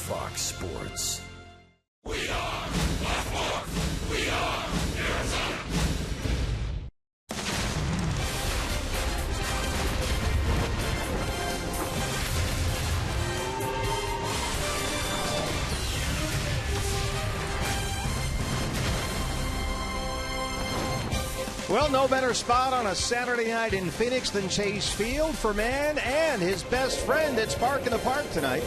Fox Sports. We are Baltimore. We are Arizona. Well, no better spot on a Saturday night in Phoenix than Chase Field for man and his best friend. It's Park in the Park tonight.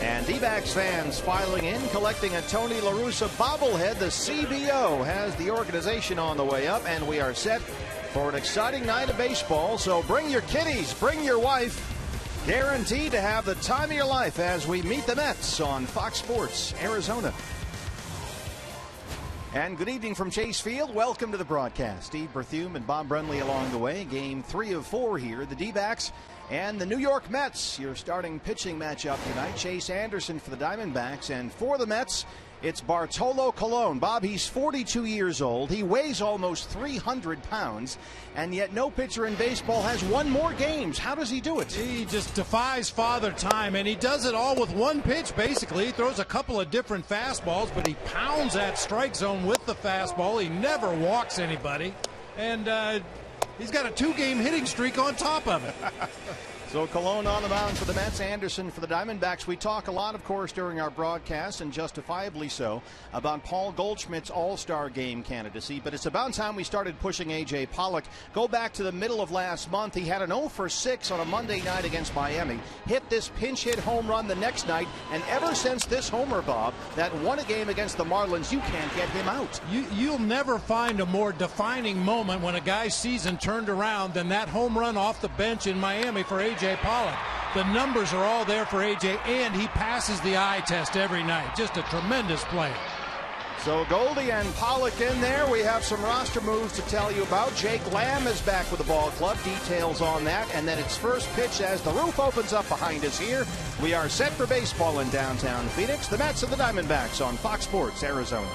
And D-backs fans filing in, collecting a Tony La Russa bobblehead. The CBO has the organization on the way up, and we are set for an exciting night of baseball. So bring your kiddies, bring your wife. Guaranteed to have the time of your life as we meet the Mets on Fox Sports Arizona. And good evening from Chase Field. Welcome to the broadcast. Steve Berthume and Bob Brunley along the way. Game 3 of 4 here. The D-backs and the New York Mets. Your starting pitching matchup tonight. Chase Anderson for the Diamondbacks. And for the Mets, it's Bartolo Colon. Bob, he's 42 years old. He weighs almost 300 pounds. And yet no pitcher in baseball has won more games. How does he do it? He just defies father time, and he does it all with one pitch, basically. He throws a couple of different fastballs, but he pounds that strike zone with the fastball. He never walks anybody. And he's got a 2-game hitting streak on top of it. So Colon on the mound for the Mets, Anderson for the Diamondbacks. We talk a lot, of course, during our broadcast, and justifiably so, about Paul Goldschmidt's All-Star Game candidacy. But it's about time we started pushing A.J. Pollock. Go back to the middle of last month. He had an 0 for 6 on a Monday night against Miami. Hit this pinch hit home run the next night. And ever since this homer, Bob, that won a game against the Marlins, you can't get him out. You'll never find a more defining moment when a guy's season turned around than that home run off the bench in Miami for A.J. Pollock. The numbers are all there for A.J., and he passes the eye test every night. Just a tremendous player. So Goldie and Pollock in there. We have some roster moves to tell you about. Jake Lamb is back with the ball club. Details on that. And then it's first pitch as the roof opens up behind us here. We are set for baseball in downtown Phoenix. The Mets and the Diamondbacks on Fox Sports Arizona.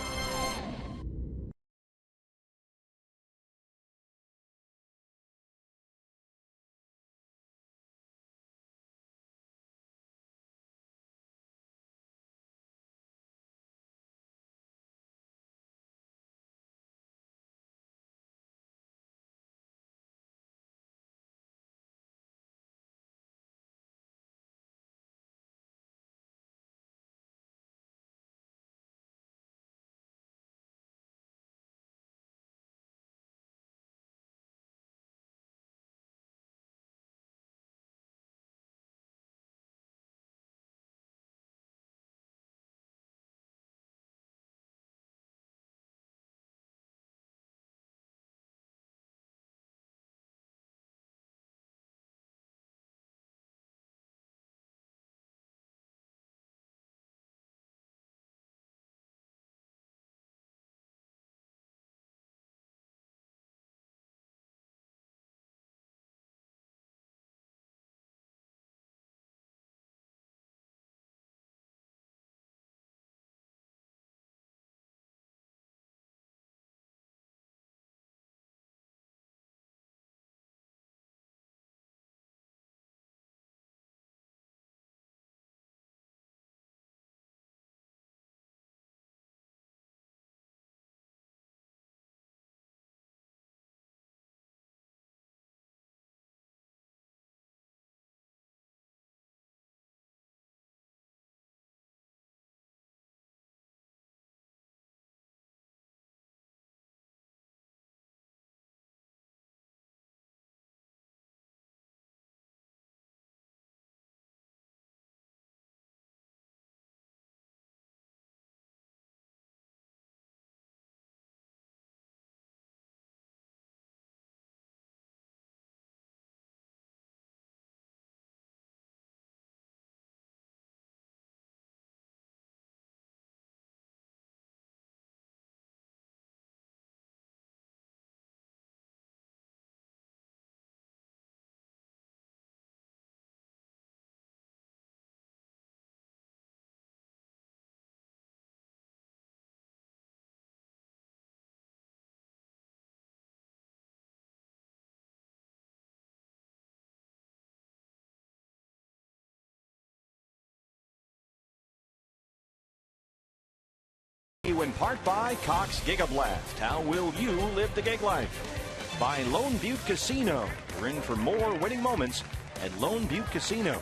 in part by Cox Gigablast. How will you live the gig life? By Lone Butte Casino. We're in for more winning moments at Lone Butte Casino.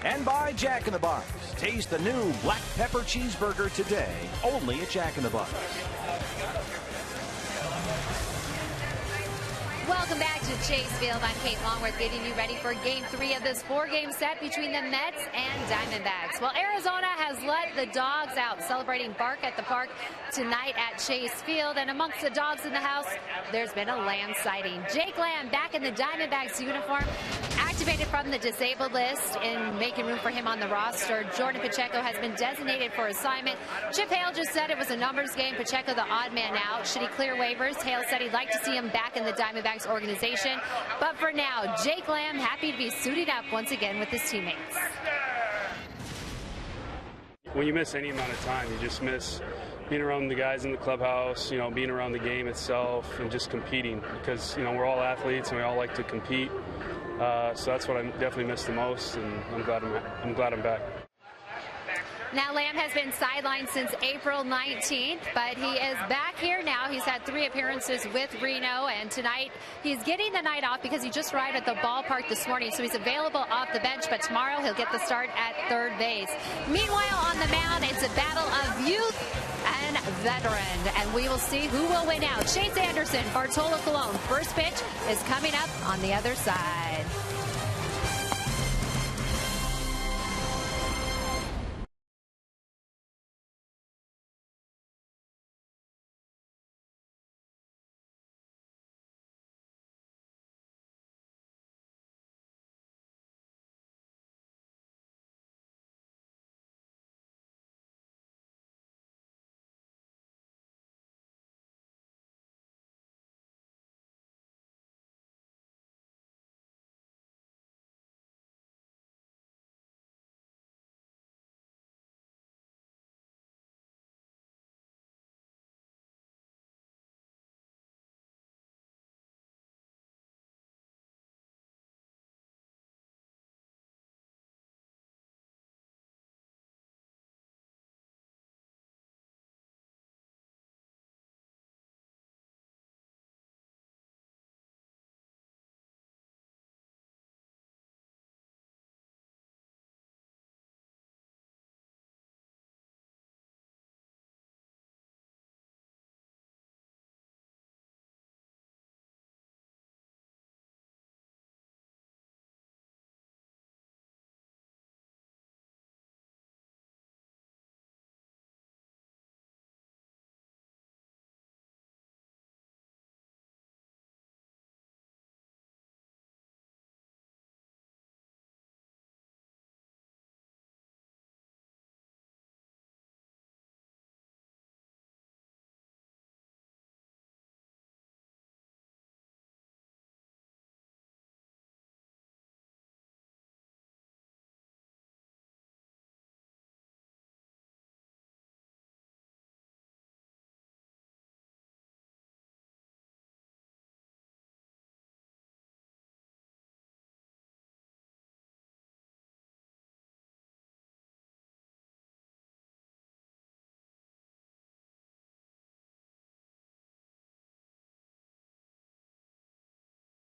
And by Jack in the Box. Taste the new black pepper cheeseburger today, only at Jack in the Box. Welcome back to Chase Field. I'm Kate Longworth, getting you ready for Game 3 of this 4-game set between the Mets and Diamondbacks. Well, Arizona has let the dogs out, celebrating Bark at the Park tonight at Chase Field. And amongst the dogs in the house, there's been a Lamb sighting. Jake Lamb back in the Diamondbacks uniform, activated from the disabled list in making room for him on the roster. Jordan Pacheco has been designated for assignment. Chip Hale just said it was a numbers game. Pacheco the odd man out. Should he clear waivers? Hale said he'd like to see him back in the Diamondbacks organization. But for now, Jake Lamb happy to be suited up once again with his teammates. When you miss any amount of time, you just miss being around the guys in the clubhouse, you know, being around the game itself and just competing, because, you know, we're all athletes and we all like to compete. So that's what I definitely miss the most, and I'm glad I'm back. Now, Lamb has been sidelined since April 19th, but he is back here now. He's had 3 appearances with Reno, and tonight he's getting the night off because he just arrived at the ballpark this morning, so he's available off the bench, but tomorrow he'll get the start at third base. Meanwhile, on the mound, it's a battle of youth and veteran, and we will see who will win out. Chase Anderson, Bartolo Colon. First pitch is coming up on the other side.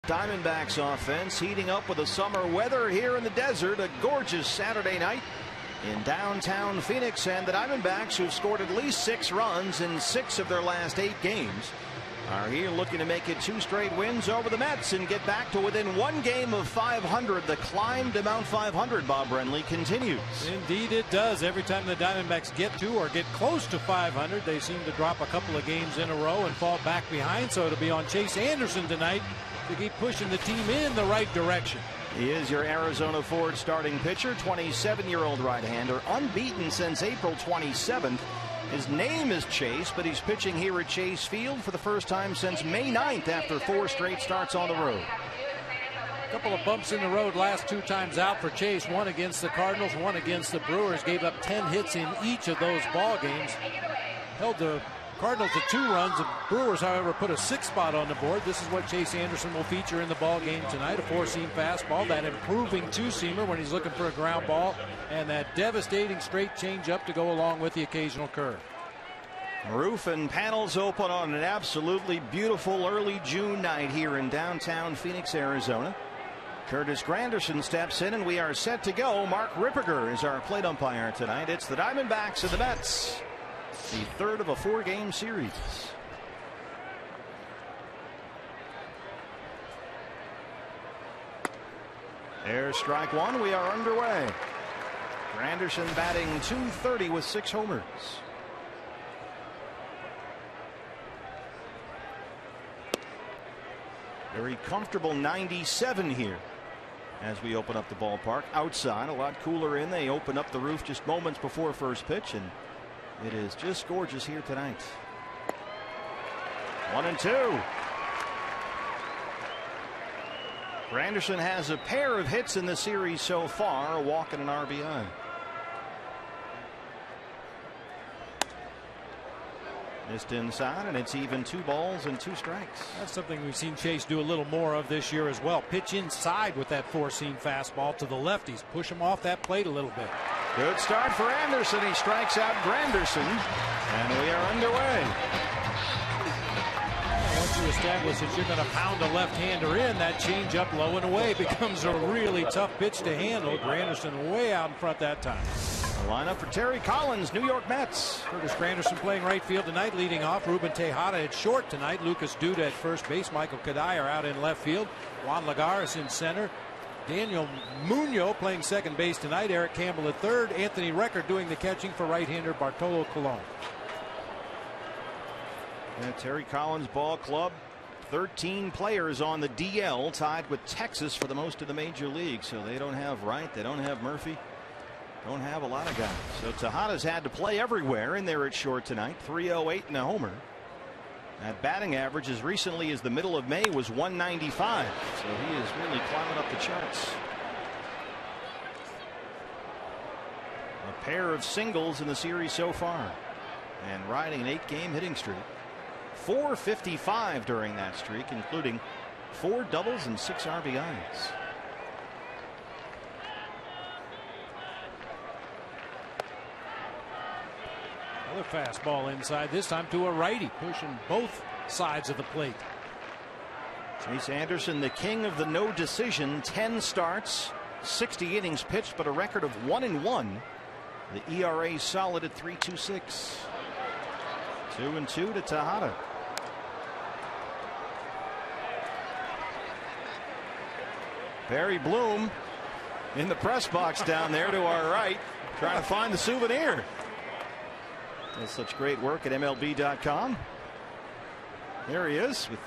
Diamondbacks offense heating up with the summer weather here in the desert. A gorgeous Saturday night in downtown Phoenix, and the Diamondbacks, who've scored at least 6 runs in 6 of their last 8 games, are here looking to make it 2 straight wins over the Mets and get back to within 1 game of 500. The climb to Mount 500, Bob Brenly, continues. Indeed it does. Every time the Diamondbacks get to or get close to 500, they seem to drop a couple of games in a row and fall back behind. So it'll be on Chase Anderson tonight to keep pushing the team in the right direction. He is your Arizona Ford starting pitcher, 27-year-old right-hander, unbeaten since April 27th. His name is Chase, but he's pitching here at Chase Field for the first time since May 9th after 4 straight starts on the road. A couple of bumps in the road last 2 times out for Chase, one against the Cardinals, one against the Brewers. Gave up 10 hits in each of those ball games. Held the Cardinals to 2 runs. The Brewers, however, put a 6th spot on the board. This is what Chase Anderson will feature in the ball game tonight. A 4-seam fastball, that improving 2-seamer when he's looking for a ground ball, and that devastating straight changeup to go along with the occasional curve. Roof and panels open on an absolutely beautiful early June night here in downtown Phoenix, Arizona. Curtis Granderson steps in, and we are set to go. Mark Ripperger is our plate umpire tonight. It's the Diamondbacks and the Mets, the third of a 4-game series. There's strike one. We are underway. Granderson batting .230 with 6 homers. Very comfortable 97 here as we open up the ballpark. Outside, a lot cooler in. They open up the roof just moments before first pitch, and it is just gorgeous here tonight. 1-2. Granderson has a pair of hits in the series so far, a walk and an RBI. Missed inside, and it's even 2 balls and 2 strikes. That's something we've seen Chase do a little more of this year as well. Pitch inside with that 4-seam fastball to the lefties. Push him off that plate a little bit. Good start for Anderson. He strikes out Granderson, and we are underway. Once you establish that you're going to pound a left-hander in, that changeup low and away becomes a really tough pitch to handle. Granderson way out in front that time. The lineup for Terry Collins, New York Mets. Curtis Granderson playing right field tonight, leading off. Ruben Tejada at short tonight. Lucas Duda at first base. Michael Kadire out in left field. Juan Lagares in center. Daniel Munoz playing second base tonight. Eric Campbell at third. Anthony Recker doing the catching for right-hander Bartolo Colon. Yeah, Terry Collins Ball Club, 13 players on the DL, tied with Texas for the most of the major leagues. So they don't have Wright, they don't have Murphy, don't have a lot of guys. So Tejada's had to play everywhere, and they're at short tonight. 308 and a homer. That batting average as recently as the middle of May was 195. So he is really climbing up the charts. A pair of singles in the series so far, and riding an 8-game hitting streak. 455 during that streak, including 4 doubles and 6 RBIs. Another fastball inside, this time to a righty, pushing both sides of the plate. Chase Anderson, the king of the no decision, 10 starts, 60 innings pitched, but a record of 1-1. The ERA solid at 3.26. 2-2 to Tejada. Barry Bloom in the press box down there to our right, trying to find the souvenir. Does such great work at MLB.com. There he is with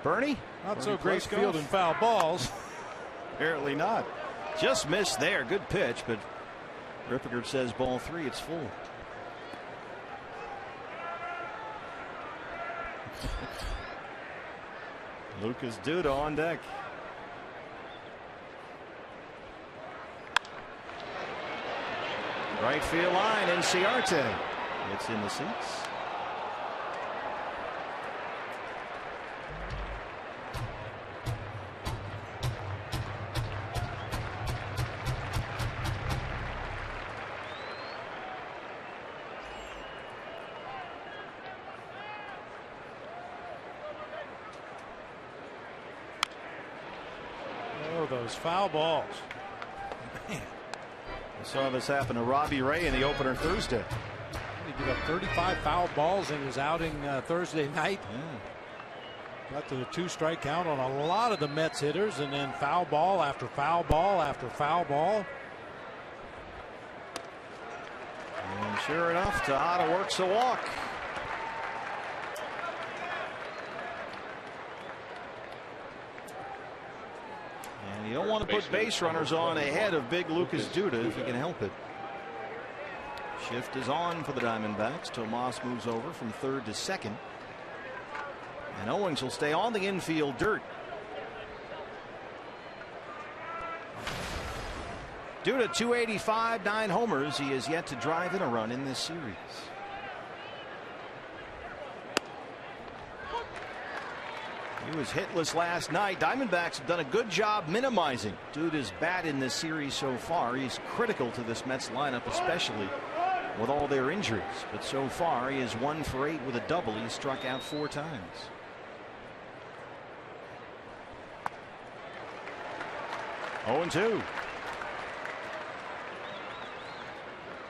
Bernie. Not so great field and foul balls. Apparently not. Just missed there. Good pitch, but Ripperger says ball 3. It's full. Lucas Duda on deck. Right field line, and Ciarte. It's in the seats. Oh, those foul balls. Man. I saw this happen to Robbie Ray in the opener Thursday. He gave up 35 foul balls in his outing Thursday night. Yeah. Got to the 2-strike count on a lot of the Mets hitters, and then foul ball after foul ball after foul ball. And sure enough, Tejada works a walk. And you don't want to put base runners on ahead of big Lucas Duda if you can help it. Shift is on for the Diamondbacks. Tomas moves over from third to second. And Owings will stay on the infield dirt. Duda 285, 9 homers. He has yet to drive in a run in this series. He was hitless last night. Diamondbacks have done a good job minimizing Duda's bat in this series so far. He's critical to this Mets lineup, especially with all their injuries. But so far, he is 1 for 8 with a double. He struck out 4 times. Oh, 0-2.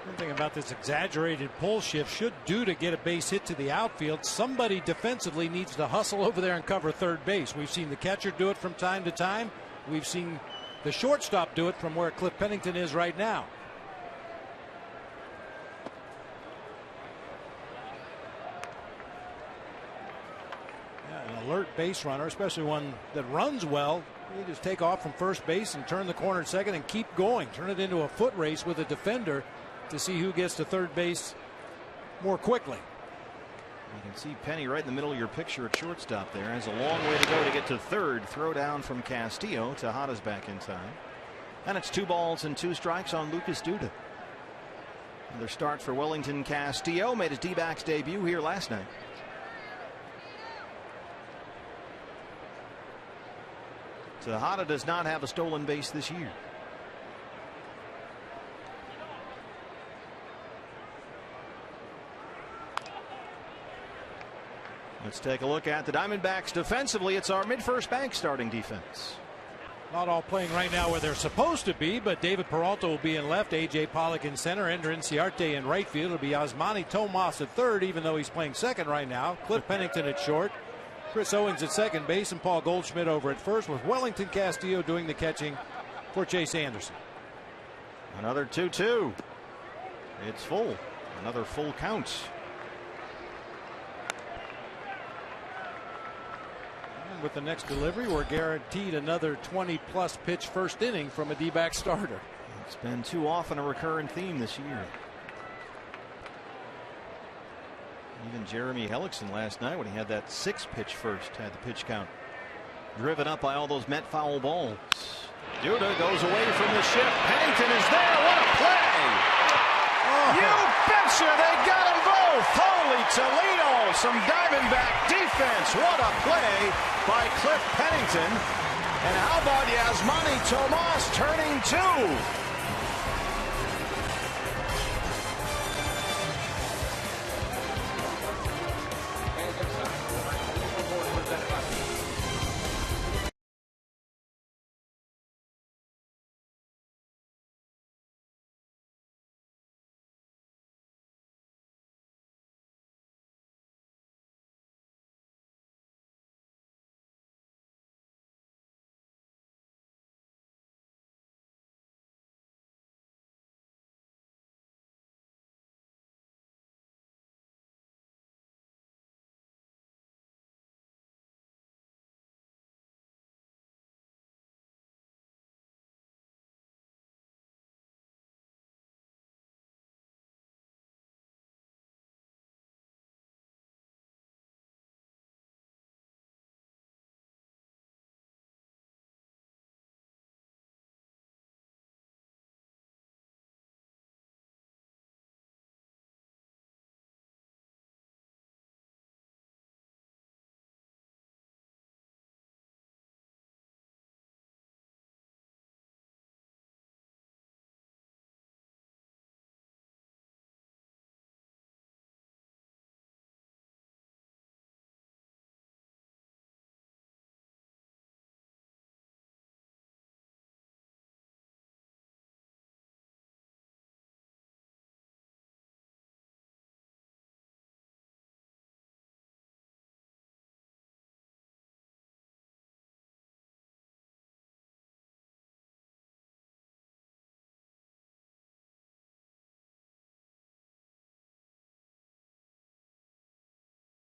One thing about this exaggerated pull shift should do to get a base hit to the outfield. Somebody defensively needs to hustle over there and cover third base. We've seen the catcher do it from time to time. We've seen the shortstop do it from where Cliff Pennington is right now. Yeah, an alert base runner, especially one that runs well. You just take off from first base and turn the corner at second and keep going. Turn it into a foot race with a defender to see who gets to third base more quickly. You can see Penny right in the middle of your picture at shortstop there. Has a long way to go to get to third. Throw down from Castillo. Tejada's back in time. And it's 2 balls and 2 strikes on Lucas Duda. Another start for Wellington Castillo. Made his D-backs debut here last night. Tejada does not have a stolen base this year. Let's take a look at the Diamondbacks defensively. It's our mid-first bank starting defense. Not all playing right now where they're supposed to be, but David Peralta will be in left, A.J. Pollock in center, Ender Inciarte in right field. It'll be Yasmani Tomas at third, even though he's playing second right now. Cliff Pennington at short, Chris Owings at second base, and Paul Goldschmidt over at first, with Wellington Castillo doing the catching for Chase Anderson. Another 2-2. It's full. Another full count. With the next delivery, we're guaranteed another 20-plus pitch first inning from a D-back starter. It's been too often a recurrent theme this year. Even Jeremy Hellickson last night, when he had that 6-pitch first, had the pitch count driven up by all those Met foul balls. Duda goes away from the shift. Pennington is there. What a play! Oh. You betcha they got them both. Holy Toledo! Some Diamondback defense. What a play by Cliff Pennington. And how about Yasmani Tomas turning 2?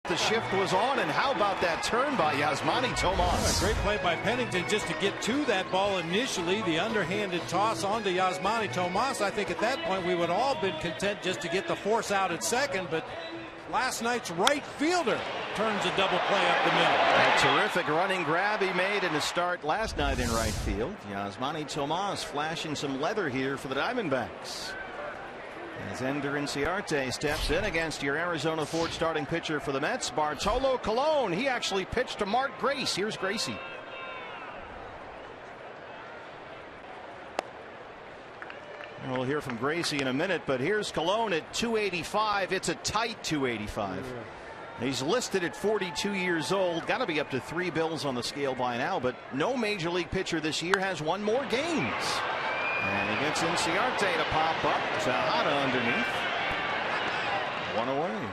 The shift was on, and how about that turn by Yasmani Tomas? Great play by Pennington just to get to that ball initially. The underhanded toss onto Yasmani Tomas. I think at that point we would all been content just to get the force out at second, but last night's right fielder turns a double play up the middle. A terrific running grab he made in the start last night in right field. Yasmani Tomas flashing some leather here for the Diamondbacks. As Ender Inciarte steps in against your Arizona Ford starting pitcher for the Mets, Bartolo Colon. He actually pitched to Mark Grace. Here's Gracie. We'll hear from Gracie in a minute, but here's Colon at 285. It's a tight 285. He's listed at 42 years old. Got to be up to 3 bills on the scale by now, but no major league pitcher this year has won more games. And he gets Inciarte to pop up. Tejada underneath. 1 away.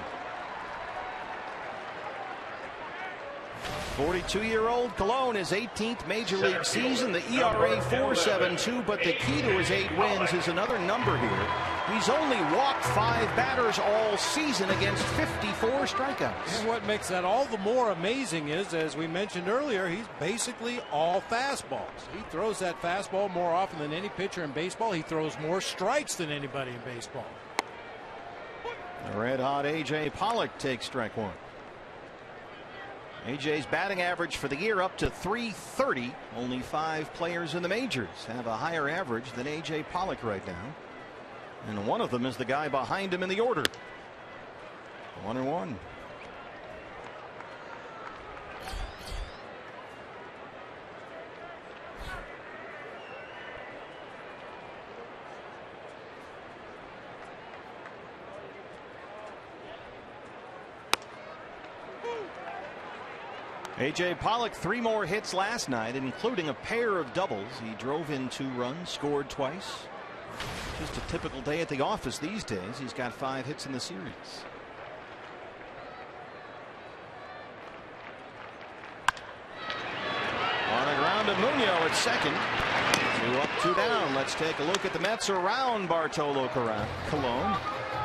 42-year-old Colon, his 18th major league season. The ERA 4.72, but the key to his 8 wins is another number here. He's only walked 5 batters all season against 54 strikeouts. And what makes that all the more amazing is, as we mentioned earlier, he's basically all fastballs. He throws that fastball more often than any pitcher in baseball. He throws more strikes than anybody in baseball. The red-hot A.J. Pollock takes strike 1. AJ's batting average for the year up to 330. Only 5 players in the majors have a higher average than AJ Pollock right now. And one of them is the guy behind him in the order. 1-1. A.J. Pollock 3 more hits last night, including a pair of doubles. He drove in 2 runs, scored twice. Just a typical day at the office these days. He's got 5 hits in the series. On the ground to Munoz at second. 2 up, 2 down. Let's take a look at the Mets around Bartolo Colon.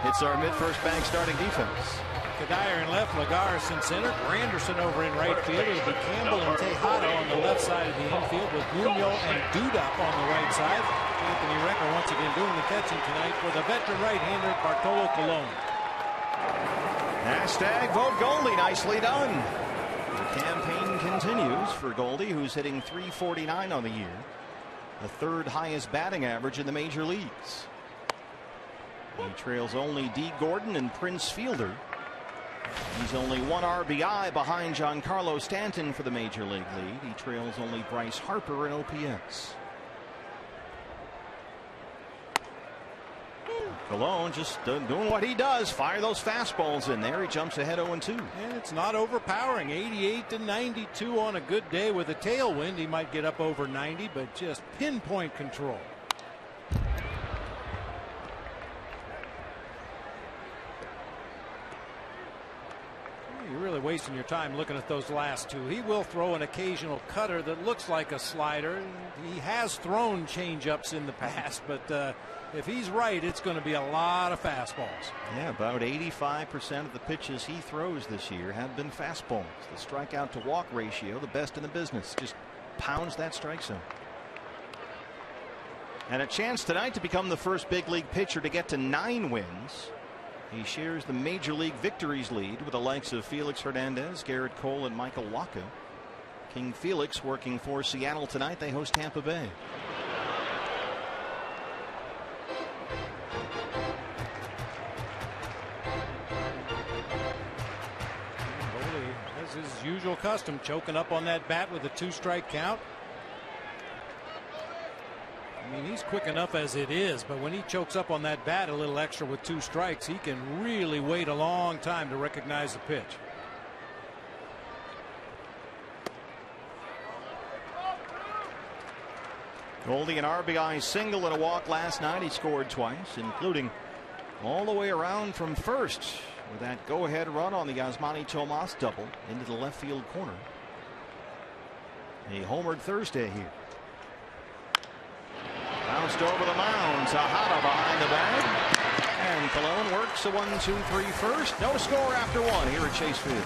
It's our mid-first bank starting defense. Kadire in left, Lagares in center, Granderson over in right field. It'll be Campbell and Tejada on the left side of the infield with Munoz and Dudap on the right side. Anthony Recker once again doing the catching tonight for the veteran right-hander Bartolo Colon. Hashtag vote Goldie. Nicely done. The campaign continues for Goldie, who's hitting .349 on the year, the 3rd highest batting average in the major leagues. He trails only D. Gordon and Prince Fielder. He's only 1 RBI behind Giancarlo Stanton for the major league lead. He trails only Bryce Harper in OPS. Colon just doing what he does. Fire those fastballs in there. He jumps ahead 0-2. And it's not overpowering. 88 to 92 on a good day with a tailwind. He might get up over 90, but just pinpoint control. You're really wasting your time looking at those last 2. He will throw an occasional cutter that looks like a slider. He has thrown changeups in the past, but if he's right, it's going to be a lot of fastballs. Yeah, about 85% of the pitches he throws this year have been fastballs. The strikeout to walk ratio, the best in the business. Just pounds that strike zone. And a chance tonight to become the first big league pitcher to get to 9 wins. He shares the major league victories lead with the likes of Felix Hernandez, Garrett Cole, and Michael Wacha. King Felix working for Seattle tonight. They host Tampa Bay. As his usual custom, choking up on that bat with a 2-strike count. I mean, he's quick enough as it is, but when he chokes up on that bat a little extra with 2 strikes, he can really wait a long time to recognize the pitch. Goldie an RBI single and a walk last night. He scored twice, including all the way around from first with that go-ahead run on the Yasmani Tomas double into the left field corner. He homered Thursday here. Bounced over the mound. Tejada behind the bag. And Colon works a 1-2-3 first. No score after 1 here at Chase Field.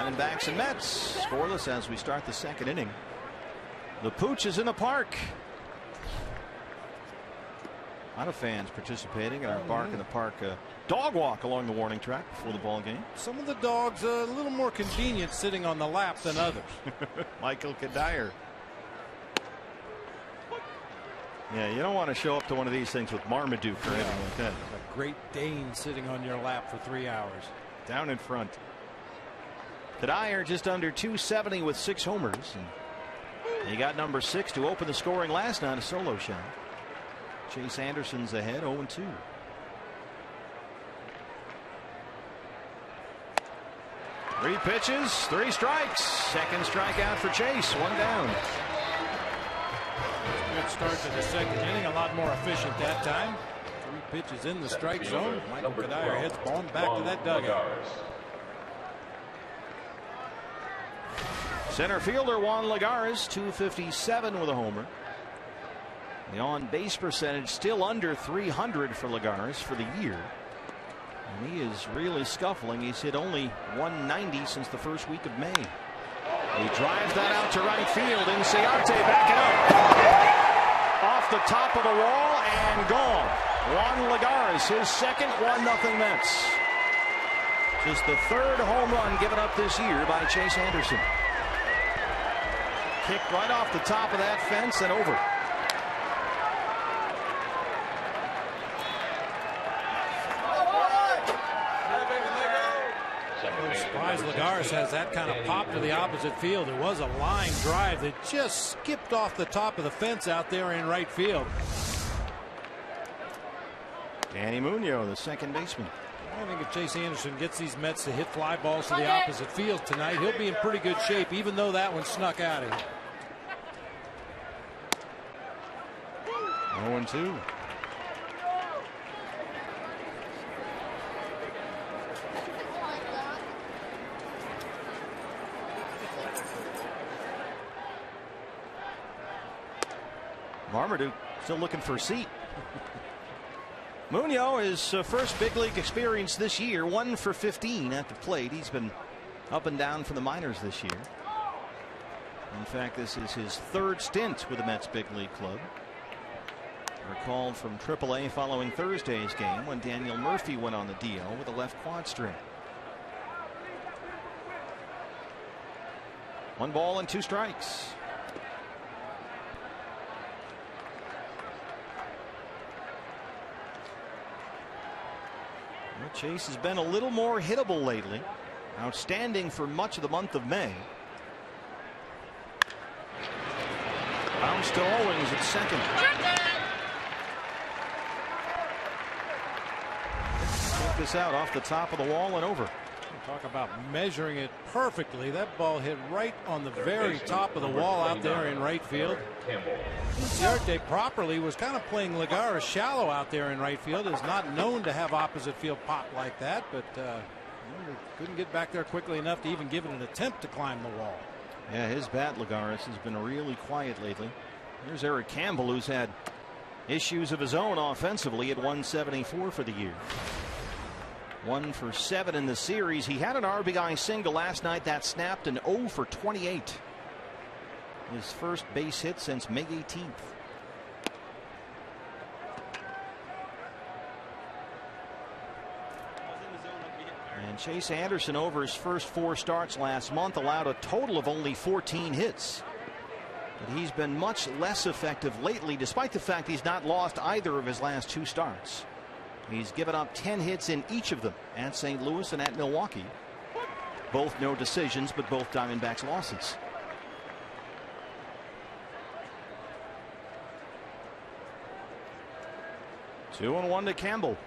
Diamondbacks and Mets scoreless as we start the second inning. The Pooch is in the park. A lot of fans participating in our Bark in the Park dog walk along the warning track before the ball game. Some of the dogs a little more convenient sitting on the lap than others. Michael Kadire. Yeah, you don't want to show up to one of these things with Marmaduke or anything like that. A Great Dane sitting on your lap for 3 hours. Down in front. Kadire just under 270 with 6 homers. And he got number 6 to open the scoring last night, a solo shot. Chase Anderson's ahead 0-2. Three pitches, 3 strikes. Second strikeout for Chase, 1 down. Good start to the second inning, a lot more efficient that time. 3 pitches in the strike zone. Michael Kadire heads ball back to that dugout. Center fielder Juan Lagares, 257 with a homer. The on-base percentage still under 300 for Lagares for the year. And he is really scuffling. He's hit only 190 since the first week of May. He drives that out to right field. Inciarte backing up. Off the top of the wall and gone. Juan Lagares, his second, 1-0 Mets. Just the 3rd home run given up this year by Chase Anderson. Kicked right off the top of that fence and over. Surprised Lagares has that kind of pop to the opposite field. It was a line drive that just skipped off the top of the fence out there in right field. Danny Munoz, the second baseman. I think if Chase Anderson gets these Mets to hit fly balls to the opposite field tonight, he'll be in pretty good shape, even though that one snuck out of here. 0-2. Marmaduke still looking for a seat. Munoz, his first big league experience this year, 1 for 15 at the plate. He's been up and down for the minors this year. In fact, this is his 3rd stint with the Mets big league club. Recalled from AAA following Thursday's game when Daniel Murphy went on the DL with a left quad strain. 1 ball and 2 strikes. Well, Chase has been a little more hittable lately. Outstanding for much of the month of May. Bounce to Owings at second. Check this out, off the top of the wall and over. Talk about measuring it perfectly. That ball hit right on the very top of the wall out there in right field. Inciarte properly was kind of playing Lagares shallow out there in right field. Is not known to have opposite field pop like that, but couldn't get back there quickly enough to even give it an attempt to climb the wall. Yeah, his bat, Lagares, has been really quiet lately. There's Eric Campbell, who's had issues of his own offensively at 174 for the year. 1 for 7 in the series. He had an RBI single last night that snapped, an 0 for 28. His first base hit since May 18th. And Chase Anderson, over his first 4 starts last month, allowed a total of only 14 hits. But he's been much less effective lately, despite the fact he's not lost either of his last 2 starts. He's given up 10 hits in each of them, at St. Louis and at Milwaukee. Both no decisions, but both Diamondbacks losses. Two and 1 to Campbell.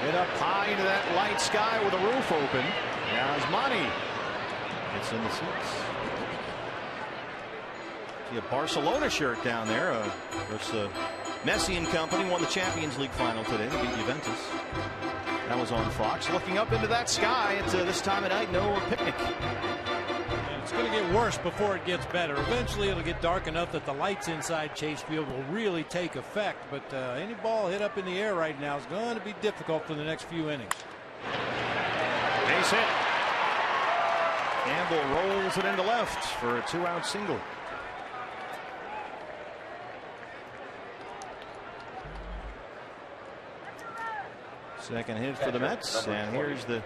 Hit up high into that light sky with the roof open. Now Money. It's in the seats. See a Barcelona shirt down there. There's Messi and company won the Champions League final today. They beat Juventus. That was on Fox. Looking up into that sky at this time of night, no picnic. And it's going to get worse before it gets better. Eventually it'll get dark enough that the lights inside Chase Field will really take effect. But any ball hit up in the air right now is going to be difficult for the next few innings. Base hit. Campbell rolls it into left for a 2-out single. Second hit for the Mets, and here's the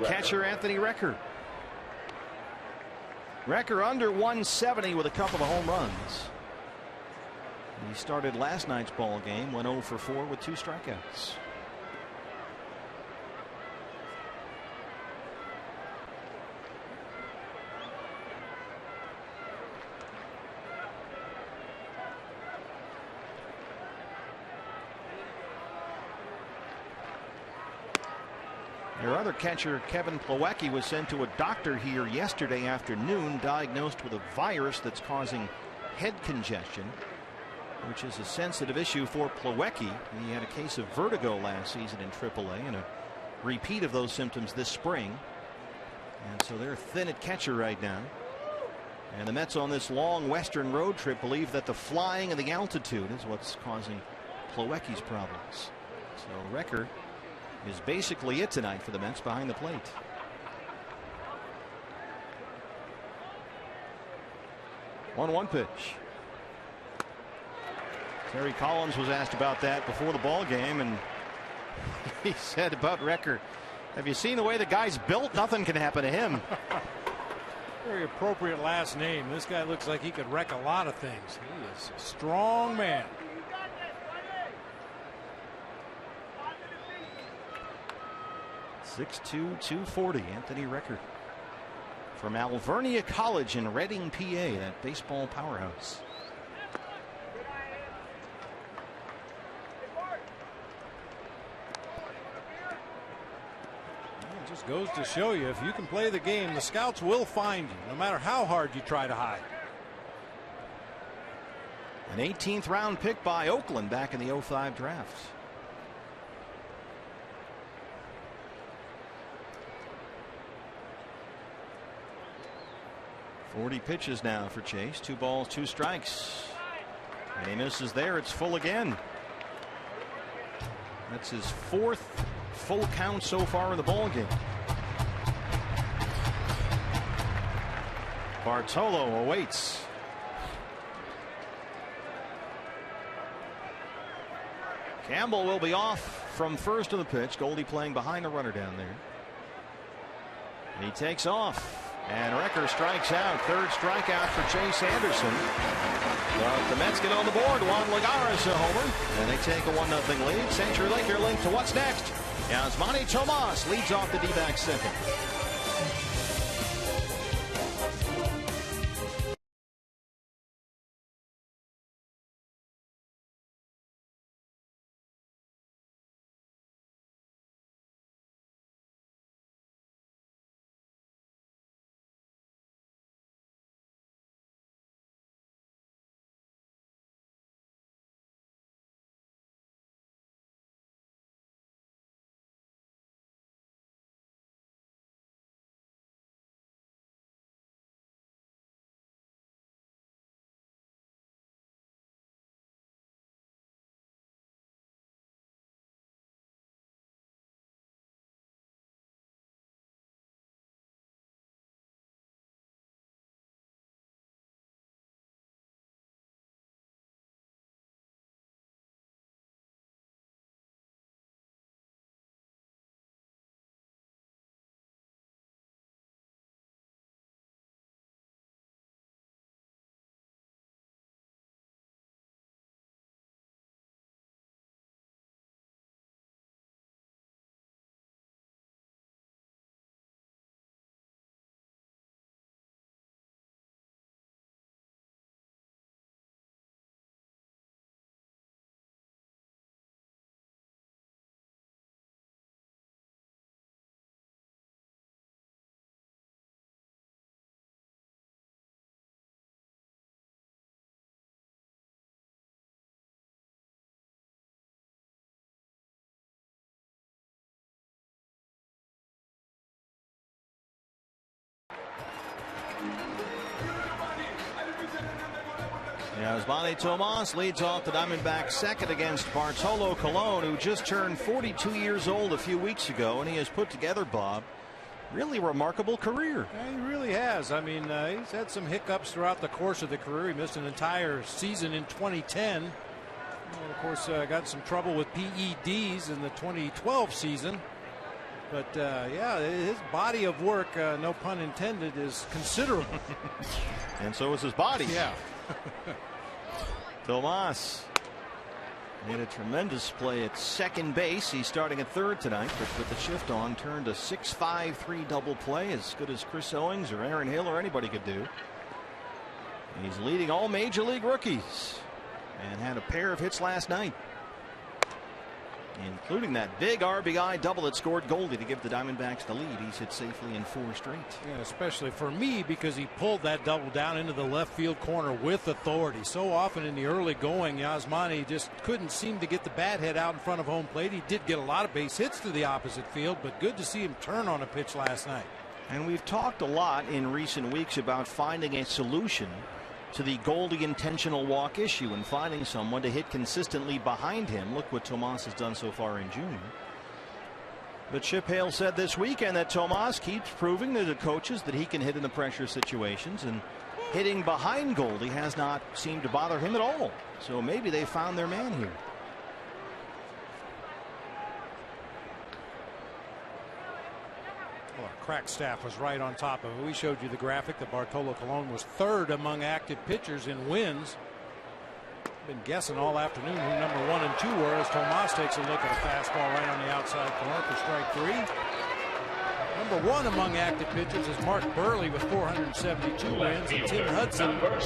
catcher, Anthony Recker. Recker under 170 with a couple of home runs. He started last night's ball game, went 0 for 4 with 2 strikeouts. Their other catcher, Kevin Plawecki, was sent to a doctor here yesterday afternoon, diagnosed with a virus that's causing head congestion, which is a sensitive issue for Plawecki. He had a case of vertigo last season in AAA and a repeat of those symptoms this spring. And so they're thin at catcher right now. And the Mets on this long western road trip believe that the flying and the altitude is what's causing Plawecki's problems. So Recker is basically it tonight for the Mets behind the plate. One pitch. Terry Collins was asked about that before the ball game, and he said about Recker, have you seen the way the guy's built? Nothing can happen to him. Very appropriate last name. This guy looks like he could wreck a lot of things. He is a strong man. 6'2", 240, Anthony Recker from Alvernia College in Reading, PA, that baseball powerhouse. It just goes to show you, if you can play the game, the scouts will find you, no matter how hard you try to hide. An 18th round pick by Oakland back in the 05 draft. Forty pitches now for Chase. 2 balls, 2 strikes. And he misses there. It's full again. That's his 4th full count so far in the ball game. Bartolo awaits. Campbell will be off from first of the pitch. Goldie playing behind the runner down there. And he takes off. And Recker strikes out. 3rd strikeout for Chase Anderson. But the Mets get on the board. Juan Lagares a homer. And they take a 1-0 lead. Century Link, your link to what's next. Yasmani Tomas leads off the D-backs second. Yasmani Tomas leads off the Diamondbacks second against Bartolo Colon, who just turned 42 years old a few weeks ago, and he has put together, Bob, really remarkable career. Yeah, he really has. I mean, he's had some hiccups throughout the course of the career. He missed an entire season in 2010. And of course, got some trouble with PEDs in the 2012 season. But yeah, his body of work, no pun intended, is considerable. And so is his body. Yeah. Tomas made a tremendous play at second base. He's starting at third tonight, but with the shift on, turned a 6-5-3 double play, as good as Chris Owings or Aaron Hill or anybody could do. He's leading all major league rookies and had a pair of hits last night, including that big RBI double that scored Goldie to give the Diamondbacks the lead. He's hit safely in 4 straight. Yeah, especially for me, because he pulled that double down into the left field corner with authority. So often in the early going, Yasmani just couldn't seem to get the bat head out in front of home plate. He did get a lot of base hits to the opposite field, but good to see him turn on a pitch last night. And we've talked a lot in recent weeks about finding a solution to the Goldie intentional walk issue and finding someone to hit consistently behind him. Look what Tomas has done so far in June. But Chip Hale said this weekend that Tomas keeps proving to the coaches that he can hit in the pressure situations, and hitting behind Goldie has not seemed to bother him at all. So maybe they found their man here. Well, crack staff was right on top of it. We showed you the graphic that Bartolo Colon was third among active pitchers in wins. Been guessing all afternoon who number 1 and 2 were, as Tomas takes a look at a fastball right on the outside corner for strike 3. Number 1 among active pitchers is Mark Burley with 472 wins, and Tim Hudson with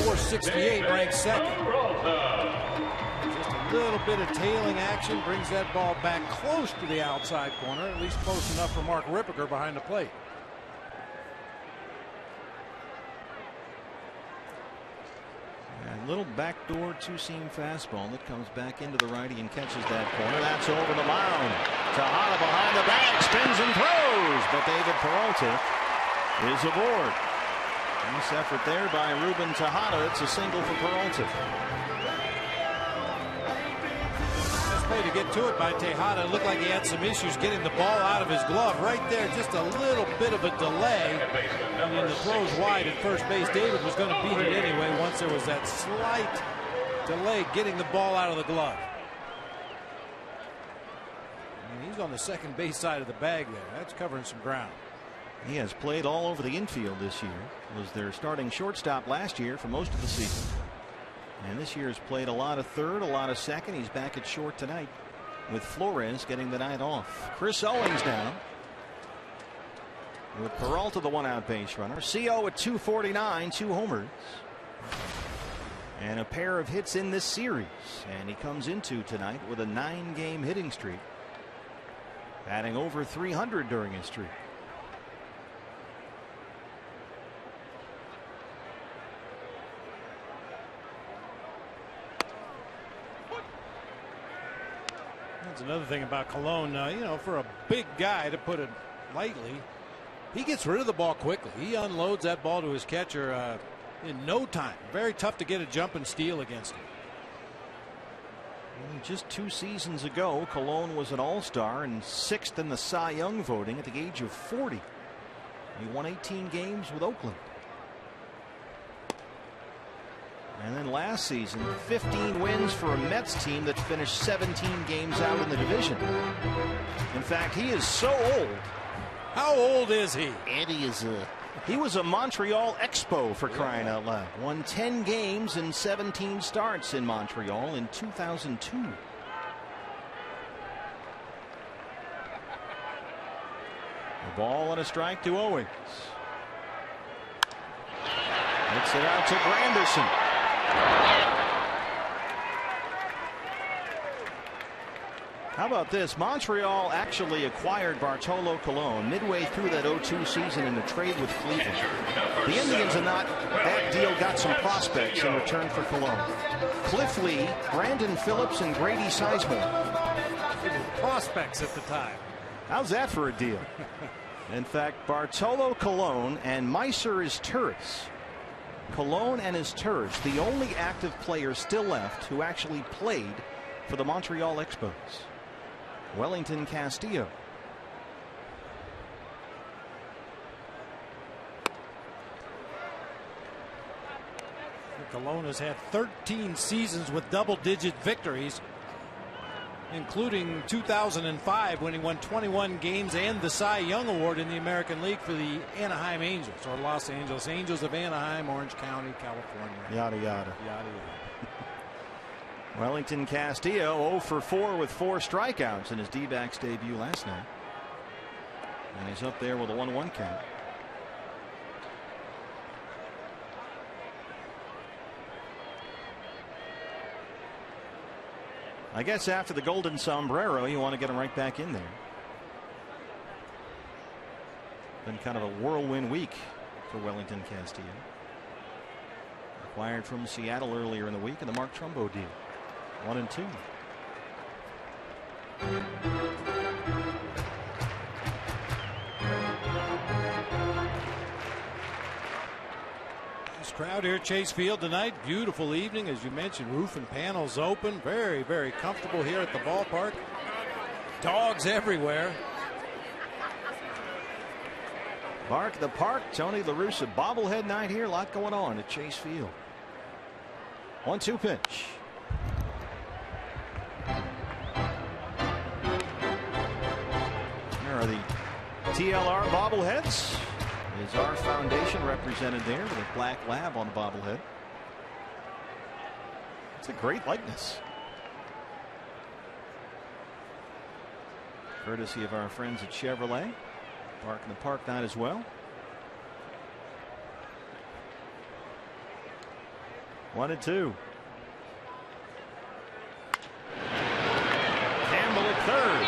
468 ranked second. Just a little bit of tailing action brings that ball back close to the outside corner, at least close enough for Mark Rippiger behind the plate. A little backdoor two-seam fastball that comes back into the righty and catches that corner. That's over the mound. Tejada behind the bag, spins and throws, but David Peralta is aboard. Nice effort there by Ruben Tejada. It's a single for Peralta. Nice play to get to it by Tejada. It looked like he had some issues getting the ball out of his glove right there. Just a little bit of a delay. And then the throw's wide at first base. David was going to beat it anyway once there was that slight delay getting the ball out of the glove. And he's on the second base side of the bag there. That's covering some ground. He has played all over the infield this year. Was their starting shortstop last year for most of the season. And this year has played a lot of third, a lot of second. He's back at short tonight with Flores getting the night off. Chris Owings now, with Peralta the one-out base runner. CO at 249, 2 homers. And a pair of hits in this series. And he comes into tonight with a 9-game hitting streak. Batting over 300 during his streak. That's another thing about Colon. You know, for a big guy, to put it lightly, he gets rid of the ball quickly. He unloads that ball to his catcher in no time. Very tough to get a jump and steal against him. Just 2 seasons ago, Colon was an all-star and 6th in the Cy Young voting at the age of 40. He won 18 games with Oakland. And then last season, 15 wins for a Mets team that finished 17 games out in the division. In fact, he is so old. How old is he? Andy is he was a Montreal Expo, for crying out loud. Won 10 games and 17 starts in Montreal in 2002. A ball and a strike to Owings. Hits it out to Granderson. How about this? Montreal actually acquired Bartolo Colon midway through that 0-2 season in a trade with Cleveland. The Indians and that deal got some prospects in return for Colon. Cliff Lee, Brandon Phillips, and Grady Sizemore. Prospects at the time. How's that for a deal? In fact, Bartolo Colon and Meiser Izturis. Colon and Izturis, the only active players still left who actually played for the Montreal Expos. Wellington Castillo. Colon has had 13 seasons with double-digit victories, including 2005 when he won 21 games and the Cy Young Award in the American League for the Anaheim Angels, or Los Angeles Angels of Anaheim, Orange County, California. Yada, yada. Yada, yada. Wellington Castillo 0 for 4 with 4 strikeouts in his D-backs debut last night. And he's up there with a 1-1 count. I guess after the golden sombrero, you want to get him right back in there. Been kind of a whirlwind week for Wellington Castillo. Acquired from Seattle earlier in the week in the Mark Trumbo deal. 1-2. Crowd here at Chase Field tonight. Beautiful evening, as you mentioned. Roof and panels open. Very, very comfortable here at the ballpark. Dogs everywhere. Bark the Park. Tony La Russa bobblehead night here. A lot going on at Chase Field. 1-2 pitch. There are the TLR bobbleheads. Is our foundation represented there with a black lab on the bobblehead. It's a great likeness. Courtesy of our friends at Chevrolet. Bark in the Park night as well. 1-2. Campbell at third.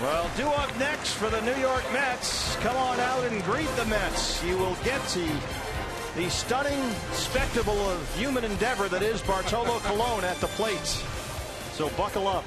Well, due up next for the New York Mets. Come on out and greet the Mets. You will get to the stunning spectacle of human endeavor that is Bartolo Colon at the plate. So buckle up.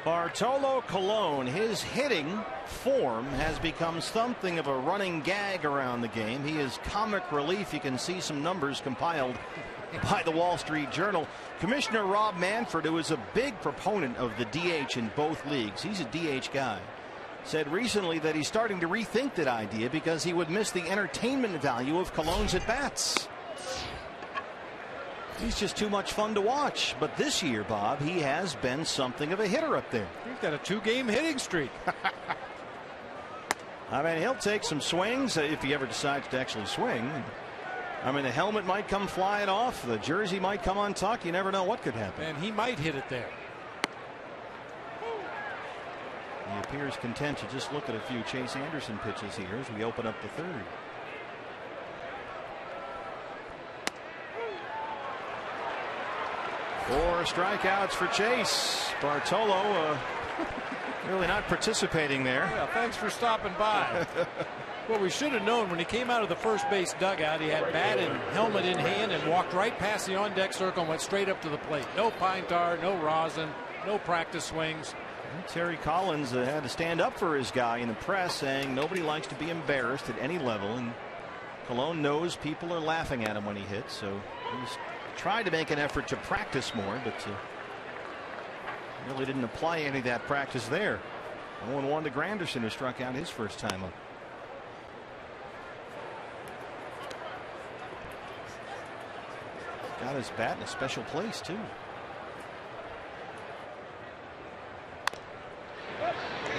Bartolo Colon, his hitting form has become something of a running gag around the game. He is comic relief. You can see some numbers compiled by the Wall Street Journal. Commissioner Rob Manfred, who is a big proponent of the DH in both leagues, he's a DH guy, said recently that he's starting to rethink that idea because he would miss the entertainment value of Colon's at-bats. He's just too much fun to watch. But this year, Bob, he has been something of a hitter up there. He's got a 2-game hitting streak. I mean, he'll take some swings if he ever decides to actually swing. I mean, the helmet might come flying off. The jersey might come untucked. You never know what could happen. And he might hit it there. He appears content to just look at a few Chase Anderson pitches here as we open up the third. Four strikeouts for Chase. Bartolo really not participating there. Yeah, thanks for stopping by. Well, we should have known when he came out of the first base dugout, he had bat and helmet in hand and walked right past the on-deck circle and went straight up to the plate. No pine tar, no rosin, no practice swings. And Terry Collins had to stand up for his guy in the press, saying nobody likes to be embarrassed at any level. And Colon knows people are laughing at him when he hits, so he's tried to make an effort to practice more, but really didn't apply any of that practice there. 0-1 to Granderson, who struck out his first time up. Got his bat in a special place, too.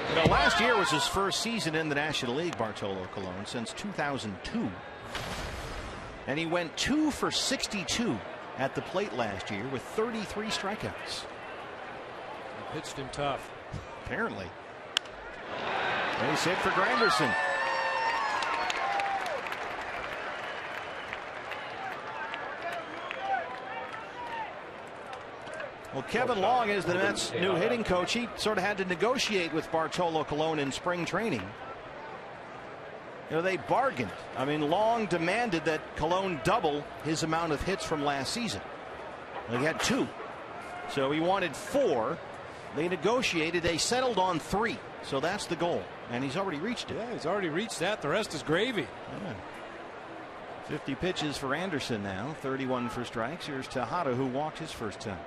You know, last year was his first season in the National League, Bartolo Colon, since 2002. And he went 2 for 62 at the plate last year with 33 strikeouts. He pitched him tough. Apparently. Base hit for Granderson. Well, Kevin Long is the Mets' new hitting coach. He sort of had to negotiate with Bartolo Colon in spring training. You know, they bargained. I mean, Long demanded that Colon double his amount of hits from last season. Well, he had 2. So he wanted 4. They negotiated. They settled on 3. So that's the goal. And he's already reached it. Yeah, he's already reached that. The rest is gravy. Yeah. 50 pitches for Anderson now. 31 for strikes. Here's Tejada, who walked his first time.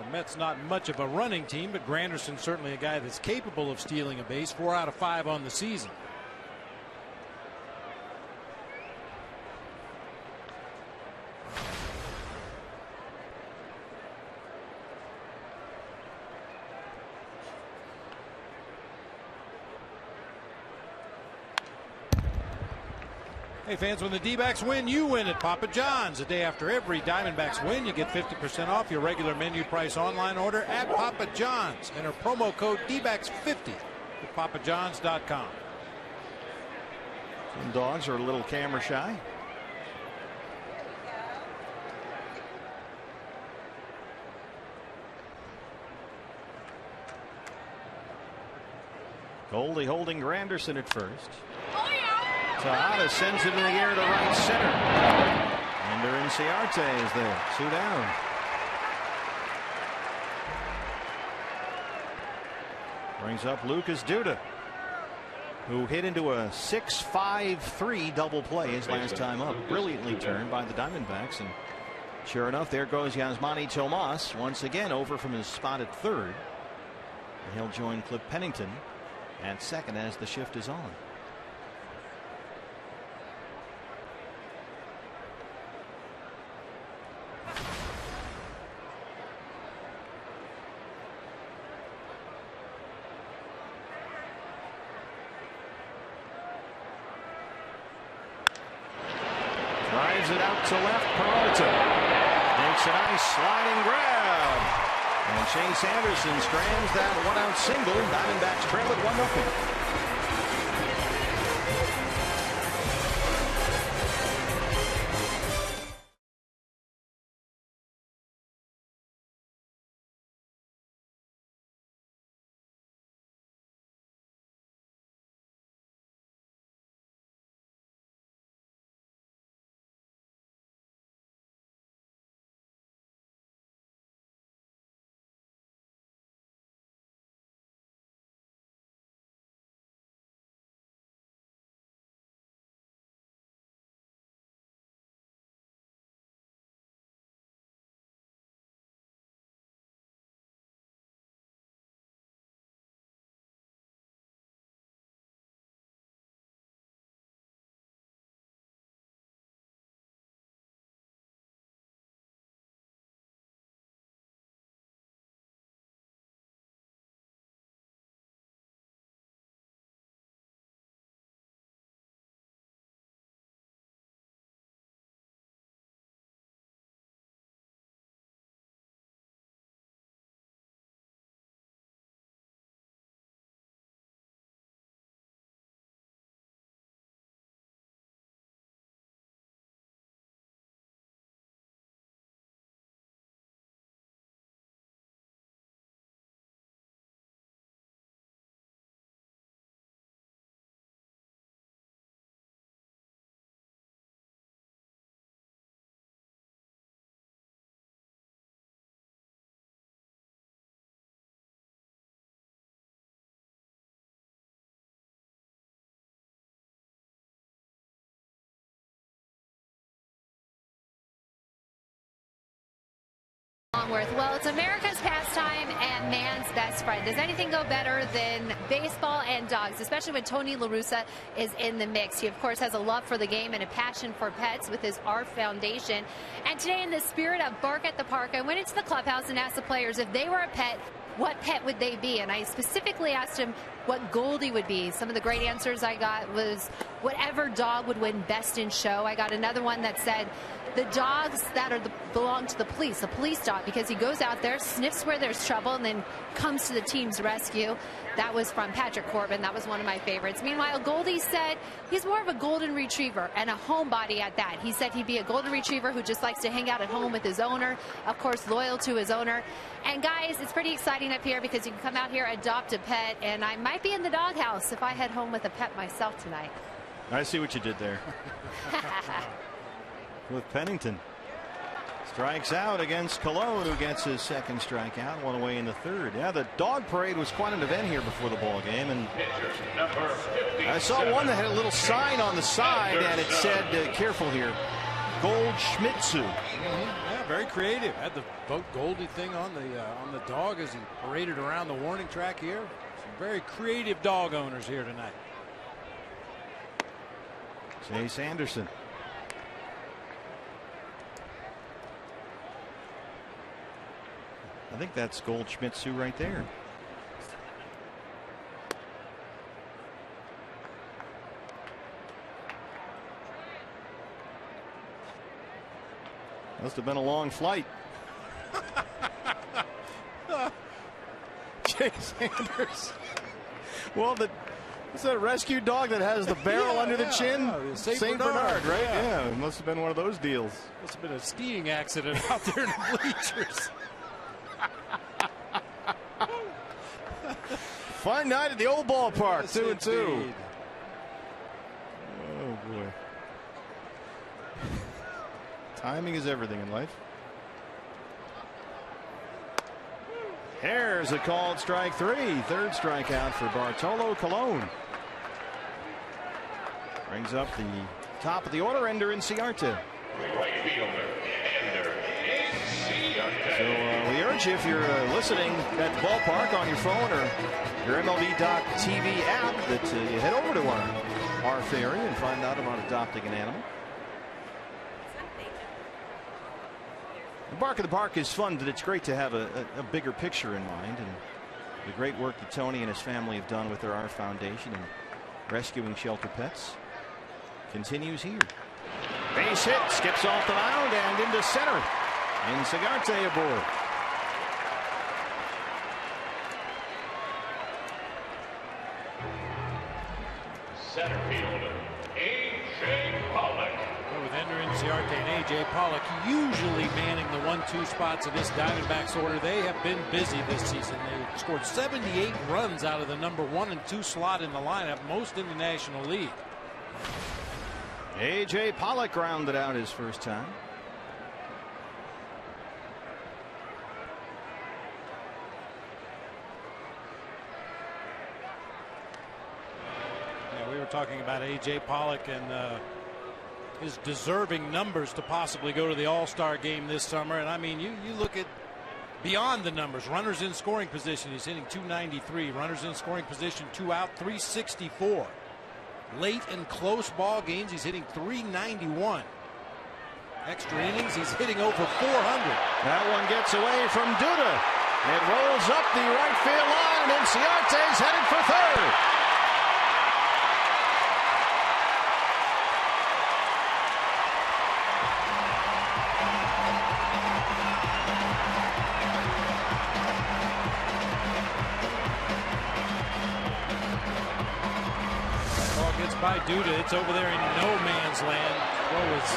The Mets not much of a running team, but Granderson's certainly a guy that's capable of stealing a base. 4 out of 5 on the season. Hey fans, when the D-backs win, you win at Papa John's. The day after every Diamondbacks win, you get 50% off your regular menu price online order at Papa John's. Enter promo code DBACKS50 at papajohns.com. Some dogs are a little camera shy. Goldie holding Granderson at first. Tejada sends it in the air to right center. Ender Inciarte is there. 2 down. Brings up Lucas Duda, who hit into a 6-5-3 double play his last time up. Brilliantly turned by the Diamondbacks. And sure enough, there goes Yasmani Tomas once again over from his spot at third. And he'll join Cliff Pennington at second as the shift is on. Drives it out to left. Peralta makes a nice sliding grab. And Chase Anderson strands that one-out single. Diamondbacks trail at 1-0. Longworth. Well, it's America's pastime and man's best friend. Does anything go better than baseball and dogs, especially when Tony La Russa is in the mix? He, of course, has a love for the game and a passion for pets with his R Foundation. And today, in the spirit of Bark at the Park, I went into the clubhouse and asked the players if they were a pet, what pet would they be? And I specifically asked him what Goldie would be. Some of the great answers I got was whatever dog would win best in show. I got another one that said the dogs that belong to the police, a police dog, because he goes out there, sniffs where there's trouble, and then comes to the team's rescue. That was from Patrick Corbin. That was one of my favorites. Meanwhile, Goldie said he's more of a golden retriever and a homebody at that. He said he'd be a golden retriever who just likes to hang out at home with his owner, of course, loyal to his owner. And guys, it's pretty exciting up here because you can come out here, adopt a pet, and I might be in the doghouse if I head home with a pet myself tonight. I see what you did there. With Pennington. Strikes out against Cologne, who gets his second strikeout, one away in the third. Yeah, the dog parade was quite an event here before the ball game, and I saw one that had a little sign on the side and it said, careful here, Goldschmidtzu. Yeah, very creative. Had the vote Goldie thing on the dog as he paraded around the warning track here. Some very creative dog owners here tonight. Chase Anderson. I think that's Goldschmidtzu right there. Must have been a long flight. Chase Anderson. Well, it's a rescue dog that has the barrel under the chin. St. Bernard, right? Yeah, it must have been one of those deals. Must have been a skiing accident out there in the bleachers. Fine night at the old ballpark, Yes, 2-2. Oh boy. Timing is everything in life. Here's a called strike three. Third strikeout for Bartolo Colon. Brings up the top of the order, Ender Inciarte. Right fielder, Ender Inciarte. So we urge you, if you're listening at the ballpark on your phone or your MLB.TV app, that you head over to our ferry and find out about adopting an animal. The Bark of the Park is fun, but it's great to have a bigger picture in mind, and the great work that Tony and his family have done with their R Foundation and rescuing shelter pets continues here. Base hit, skips off the mound and into center. Inciarte aboard. Center fielder, A.J. Pollock. With Ender Inciarte and A.J. Pollock usually manning the 1-2 spots of this Diamondbacks order, they have been busy this season. They scored 78 runs out of the number 1 and 2 slot in the lineup, most in the National League. A.J. Pollock grounded out his first time. Yeah, we were talking about A.J. Pollock and his deserving numbers to possibly go to the All-Star game this summer. And I mean, you look at beyond the numbers. Runners in scoring position, he's hitting .293. Runners in scoring position, 2 out, .364. Late and close ball games, he's hitting .391. Extra innings, he's hitting over .400. That one gets away from Duda. It rolls up the right field line, and Inciarte's headed for third. By Duda, it's over there in no man's land. Throw is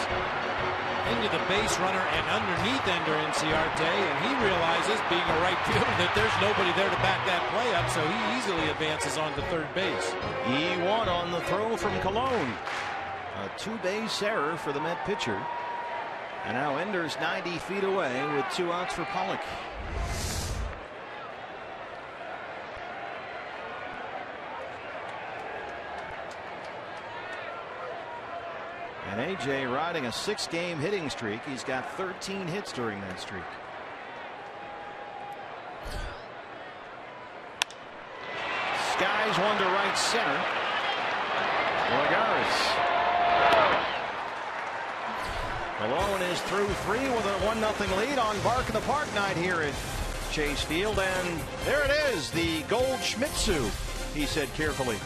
into the base runner and underneath Ender Inciarte, and he realizes, being a right fielder, that there's nobody there to back that play up, so he easily advances on to third base. E1 on the throw from Cologne. A two-base error for the Met pitcher. And now Ender's 90 feet away with 2 outs for Pollock. And AJ riding a 6-game hitting streak. He's got 13 hits during that streak. skies one to right center. Lagares. Malone is through 3 with a 1-0 lead on Bark in the Park night here at Chase Field, and there it is, the Goldschmidt-Su, he said carefully.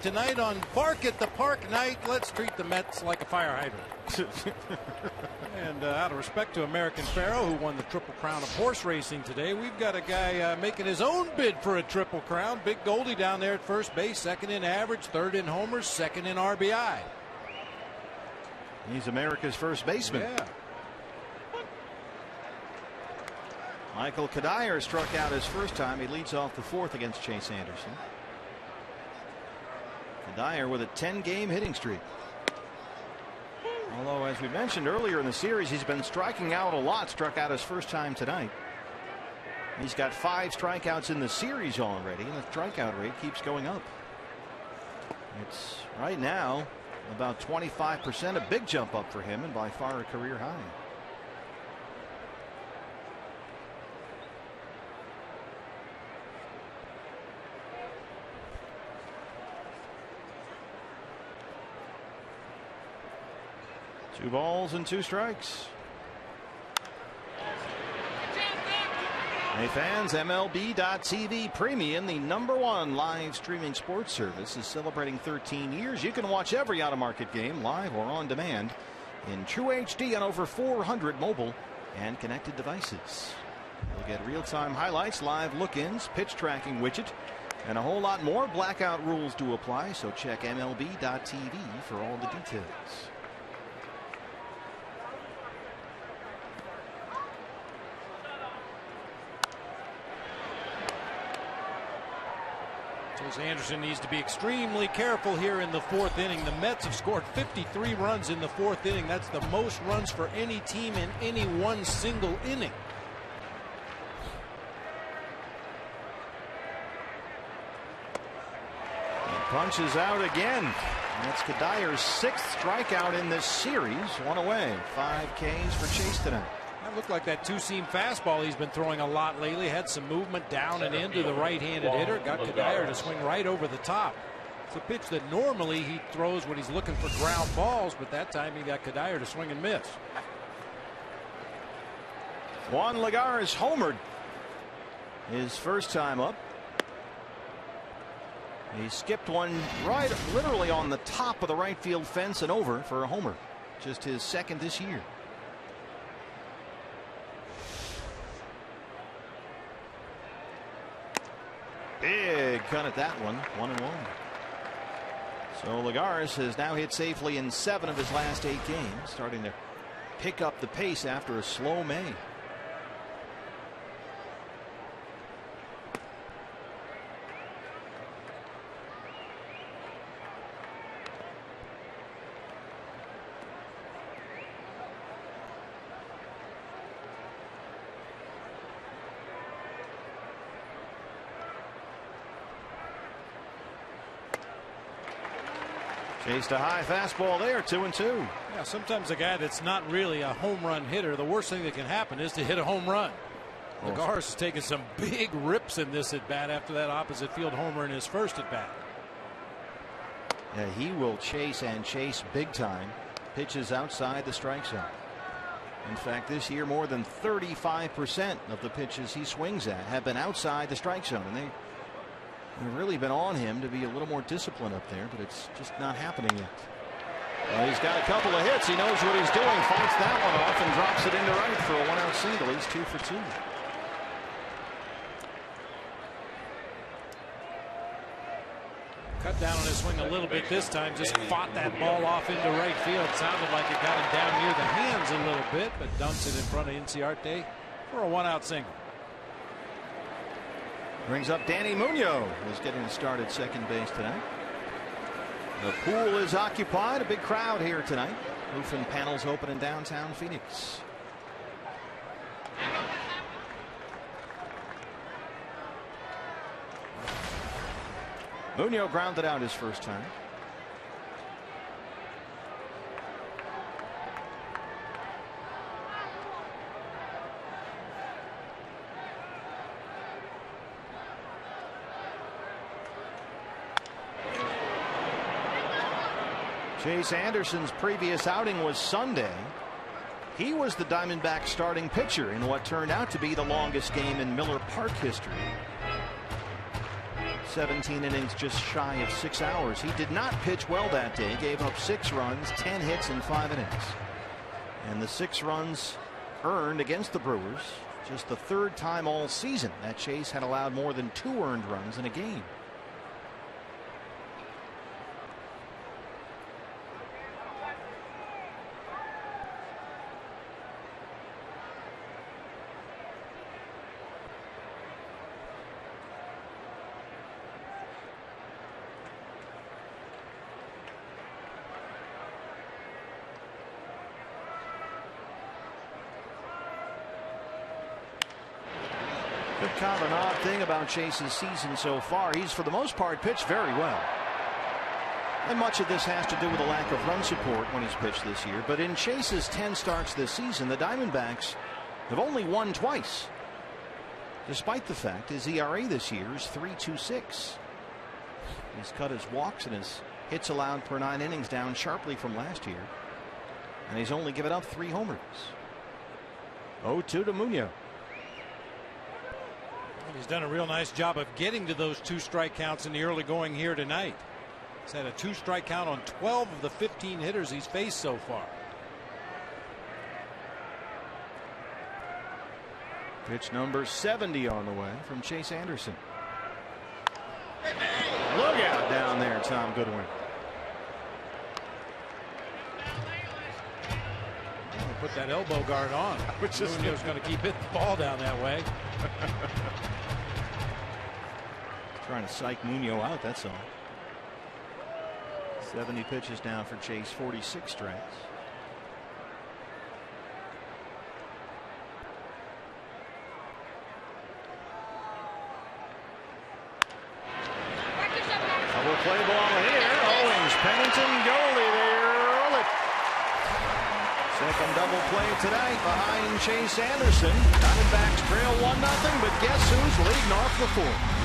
Tonight on Bark at the Park night, let's treat the Mets like a fire hydrant. And out of respect to American Pharoah, who won the Triple Crown of horse racing today, we've got a guy making his own bid for a Triple Crown. Big Goldie down there at first base, second in average, third in homers, second in RBI. He's America's first baseman. Yeah. Michael Kadire struck out his first time. He leads off the 4th against Chase Anderson. Dyer with a 10-game hitting streak. Although, as we mentioned earlier in the series, he's been striking out a lot. Struck out his first time tonight. He's got 5 strikeouts in the series already, and the strikeout rate keeps going up. It's right now about 25%, a big jump up for him, and by far a career high. Two balls and 2 strikes. Hey fans, MLB.TV Premium, the #1 live streaming sports service, is celebrating 13 years. You can watch every out-of-market game live or on demand in true HD on over 400 mobile and connected devices. You'll get real-time highlights, live look-ins, pitch tracking widget, and a whole lot more. Blackout rules do apply, so check MLB.TV for all the details. Anderson needs to be extremely careful here in the 4th inning. The Mets have scored 53 runs in the 4th inning. That's the most runs for any team in any one single inning. He punches out again. That's Kadire's 6th strikeout in this series. 1 away. 5 Ks for Chase tonight. That looked like that 2-seam fastball he's been throwing a lot lately. Had some movement down and into the right-handed hitter. Got Kadire to swing right over the top. It's a pitch that normally he throws when he's looking for ground balls, but that time he got Kadire to swing and miss. Juan Lagares homered his first time up. He skipped one right literally on the top of the right field fence and over for a homer. Just his 2nd this year. Big cut at that one. 1-1. So Lagares has now hit safely in 7 of his last 8 games, starting to pick up the pace after a slow May. Chased a high fastball there, 2-2. Yeah, sometimes a guy that's not really a home run hitter, the worst thing that can happen is to hit a home run. Lagares has taken some big rips in this at bat after that opposite field homer in his first at bat. Yeah, he will chase and chase big time. Pitches outside the strike zone. In fact, this year more than 35% of the pitches he swings at have been outside the strike zone, and they've really been on him to be a little more disciplined up there, but it's just not happening yet. Well, he's got a couple of hits. He knows what he's doing. Fights that one off and drops it into right for a 1-out single. He's 2 for 2. Cut down on his swing a little bit this time. Just fought that ball off into right field. Sounded like it got him down near the hands a little bit, but dumps it in front of Inciarte for a 1-out single. Brings up Danny Munoz, who's getting started second base tonight. The pool is occupied. A big crowd here tonight. Roof and panels open in downtown Phoenix. Munoz grounded out his first time. Chase Anderson's previous outing was Sunday. He was the Diamondbacks starting pitcher in what turned out to be the longest game in Miller Park history. 17 innings, just shy of 6 hours. He did not pitch well that day. Gave up 6 runs, 10 hits in 5 innings. And the 6 runs earned against the Brewers, just the 3rd time all season that Chase had allowed more than 2 earned runs in a game. Kind of an odd thing about Chase's season so far. He's for the most part pitched very well. And much of this has to do with a lack of run support when he's pitched this year. But in Chase's 10 starts this season, the Diamondbacks have only won twice. Despite the fact his ERA this year is 3.26. He's cut his walks and his hits allowed per 9 innings down sharply from last year. And he's only given up 3 homers. 0-2 to Munoz. He's done a real nice job of getting to those 2 strike counts in the early going here tonight. He's had a 2 strike count on 12 of the 15 hitters he's faced so far. Pitch number 70 on the way from Chase Anderson. Look out down there, Tom Goodwin. Put that elbow guard on. Munoz going to keep hitting the ball down that way. Trying to psych Munoz out, that's all. 70 pitches now for Chase, 46 strikes. Double play ball here. Owings, Pennington, goalie there. Roll it. Second double play tonight behind Chase Anderson. Diamondbacks trail 1-0, but guess who's leading off the 4th?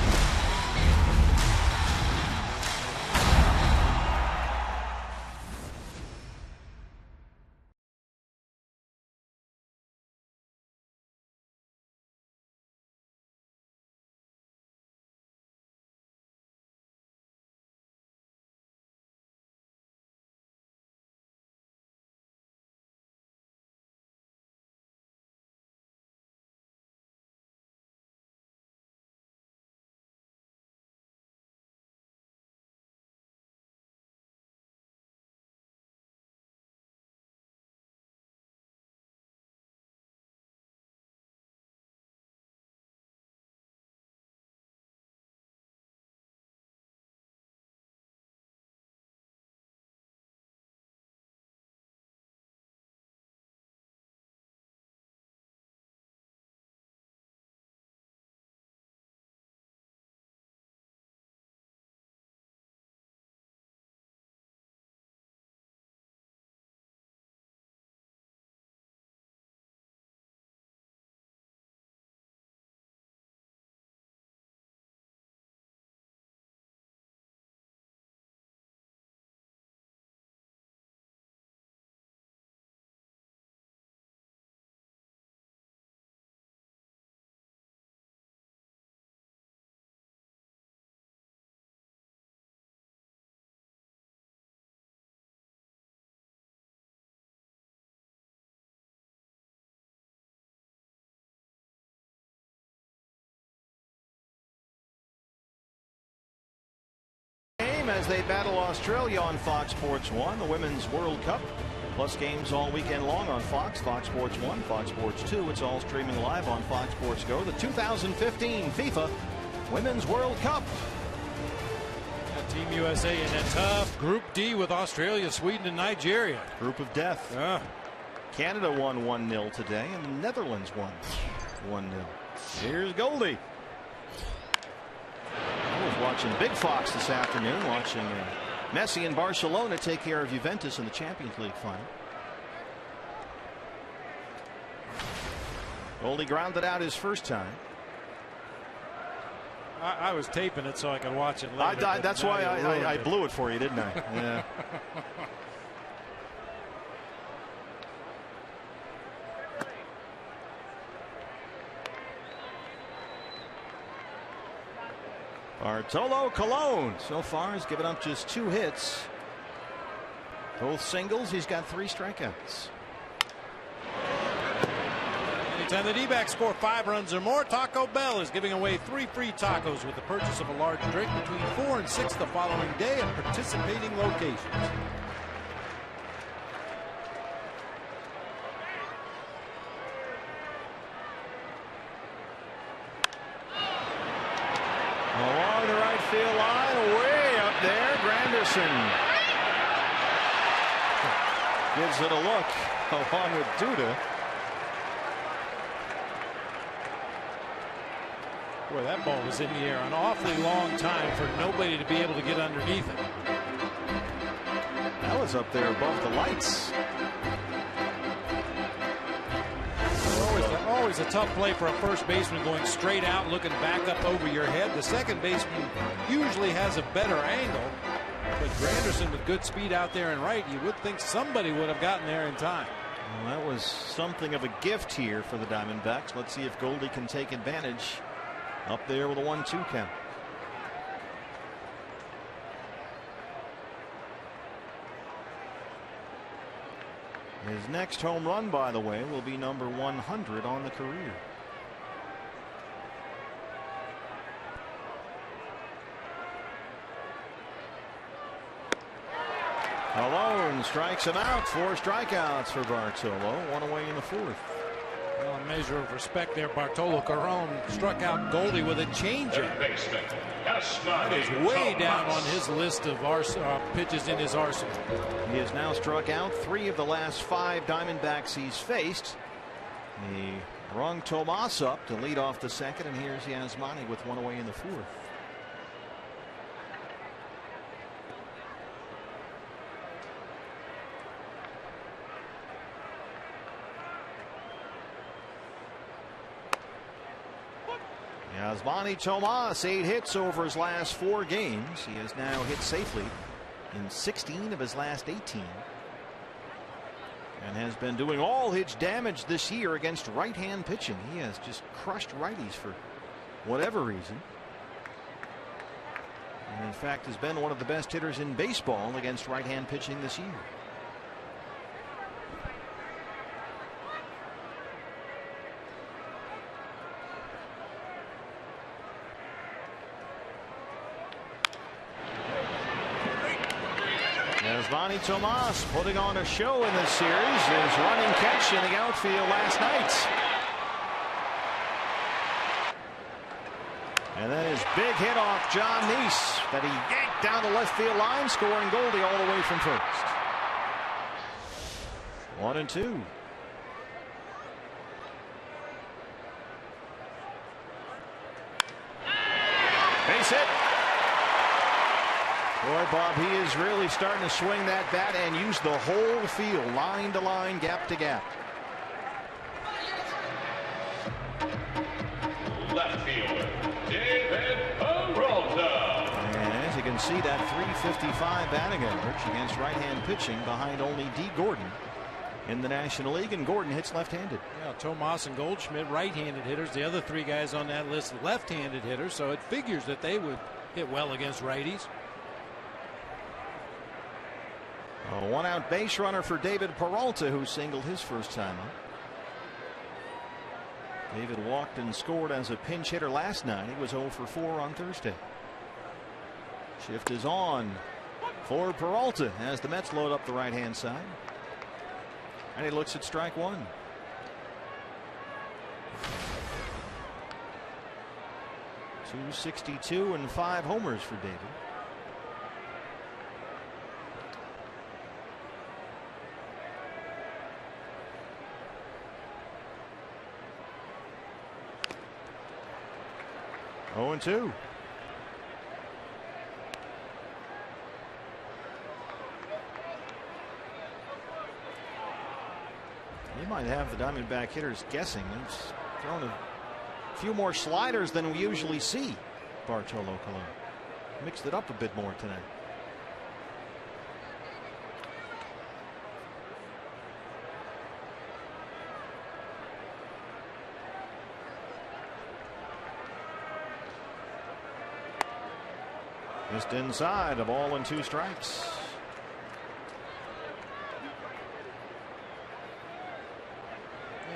p.m. as they battle Australia on Fox Sports 1, the Women's World Cup. Plus games all weekend long on Fox, Fox Sports 1, Fox Sports 2. It's all streaming live on Fox Sports Go. The 2015 FIFA Women's World Cup. Team USA in a tough Group D with Australia, Sweden, and Nigeria. Group of death. Canada won 1-0 today, and the Netherlands won 1-0. Here's Goldie. I was watching Big Fox this afternoon, watching Messi and Barcelona take care of Juventus in the Champions League final. Goldie grounded out his first time. I was taping it so I could watch it later. That's why I blew it for you, didn't I? Yeah. Bartolo Colon so far has given up just 2 hits. Both singles. He's got 3 strikeouts. Anytime the D-backs score 5 runs or more, Taco Bell is giving away 3 free tacos with the purchase of a large drink between 4 and 6 the following day at participating locations. Along the right field line, way up there, Granderson gives it a look along with Duda. Boy, that ball was in the air an awfully long time for nobody to be able to get underneath it. That was up there above the lights. Always a tough play for a first baseman going straight out, looking back up over your head. The second baseman usually has a better angle, but Granderson with good speed out there and right, you would think somebody would have gotten there in time. Well, that was something of a gift here for the Diamondbacks. Let's see if Goldie can take advantage up there with a 1-2 count. His next home run, by the way, will be number 100 on the career. Colon strikes him out. 4 strikeouts for Bartolo. 1 away in the 4th. Well, a measure of respect there. Bartolo Colon struck out Goldie with a changeup. That is way down on his list of pitches in his arsenal. He has now struck out 3 of the last 5 Diamondbacks he's faced. He rung Tomas up to lead off the 2nd, and here's Yasmani with 1 away in the 4th. Yasmani Tomas, 8 hits over his last 4 games. He has now hit safely in 16 of his last 18. And has been doing all his damage this year against right-hand pitching. He has just crushed righties for whatever reason. And in fact has been one of the best hitters in baseball against right-hand pitching this year. Yasmani Tomas putting on a show in this series. His running catch in the outfield last night. And then his big hit off John Neese that he yanked down the left field line, scoring Goldie all the way from first. 1-2. Base hit. Boy, Bob, he is really starting to swing that bat and use the whole field, line to line, gap to gap. Left fielder, David Peralta. And as you can see, that .355 batting average against right-hand pitching behind only D. Gordon in the National League, and Gordon hits left-handed. Yeah, Tomas and Goldschmidt right-handed hitters. The other 3 guys on that list left-handed hitters, so it figures that they would hit well against righties. A 1-out base runner for David Peralta, who singled his first time up. David walked and scored as a pinch hitter last night. He was 0 for 4 on Thursday. Shift is on for Peralta as the Mets load up the right-hand side. And he looks at strike one. .262 and 5 homers for David. Oh, and 2. He might have the Diamondback hitters guessing. He's thrown a few more sliders than we usually see. Bartolo Colon mixed it up a bit more tonight. Just inside, a ball and 2 strikes.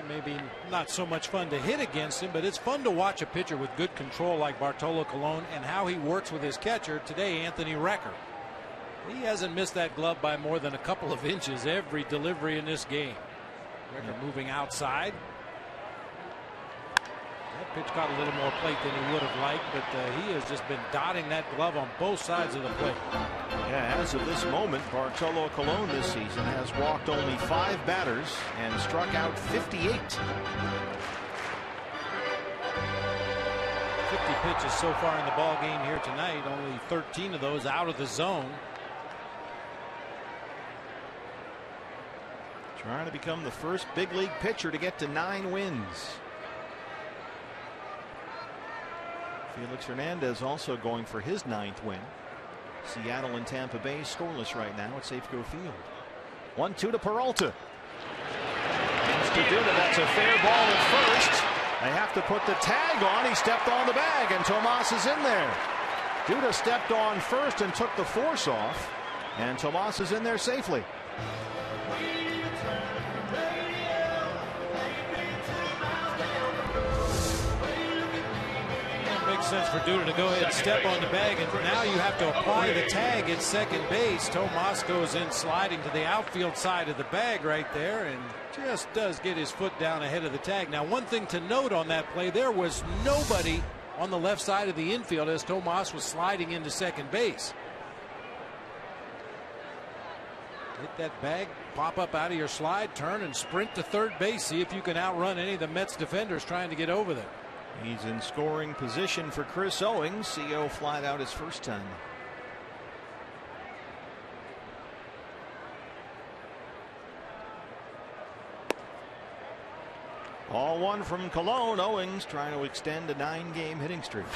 Maybe not so much fun to hit against him, but it's fun to watch a pitcher with good control like Bartolo Colon and how he works with his catcher today, Anthony Recker. He hasn't missed that glove by more than a couple of inches every delivery in this game. Recker moving outside. That pitch got a little more plate than he would have liked, but he has just been dotting that glove on both sides of the plate. Yeah, as of this moment, Bartolo Colon this season has walked only 5 batters and struck out 58. 50 pitches so far in the ball game here tonight, only 13 of those out of the zone. Trying to become the first big league pitcher to get to 9 wins. Felix Hernandez also going for his 9th win. Seattle and Tampa Bay scoreless right now at Safeco Field. 1-2 to Peralta. That's a fair ball at first. They have to put the tag on. He stepped on the bag and Tomas is in there. Duda stepped on first and took the force off, and Tomas is in there safely. Sense for Duda to go ahead and step on the bag, and now you have to apply the tag at second base. Tomas goes in sliding to the outfield side of the bag right there and just does get his foot down ahead of the tag. Now, one thing to note on that play, there was nobody on the left side of the infield as Tomas was sliding into second base. Hit that bag, pop up out of your slide, turn and sprint to third base. See if you can outrun any of the Mets defenders trying to get over there. He's in scoring position for Chris Owings. CO flied out his first time. All 1 from Colon. Owings trying to extend a 9-game hitting streak.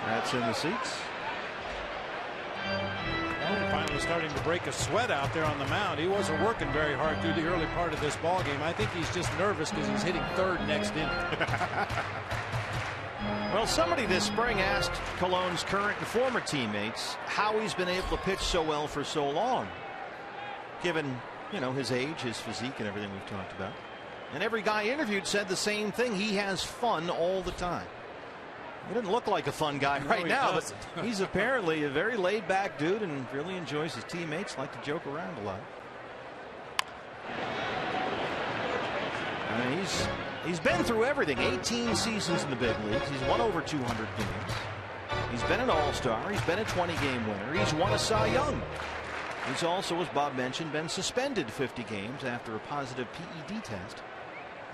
That's in the seats. Well, finally starting to break a sweat out there on the mound. He wasn't working very hard through the early part of this ball game. I think he's just nervous because he's hitting third next inning. Well, somebody this spring asked Colon's current and former teammates how he's been able to pitch so well for so long, given, you know, his age, his physique, and everything we've talked about. And every guy interviewed said the same thing. He has fun all the time. He doesn't look like a fun guy right now, but he's apparently a very laid-back dude and really enjoys his teammates, like to joke around a lot. I mean, he's been through everything. 18 seasons in the big leagues. He's won over 200 games. He's been an all-star. He's been a 20-game winner. He's won a Cy Young. He's also, as Bob mentioned, been suspended 50 games after a positive PED test.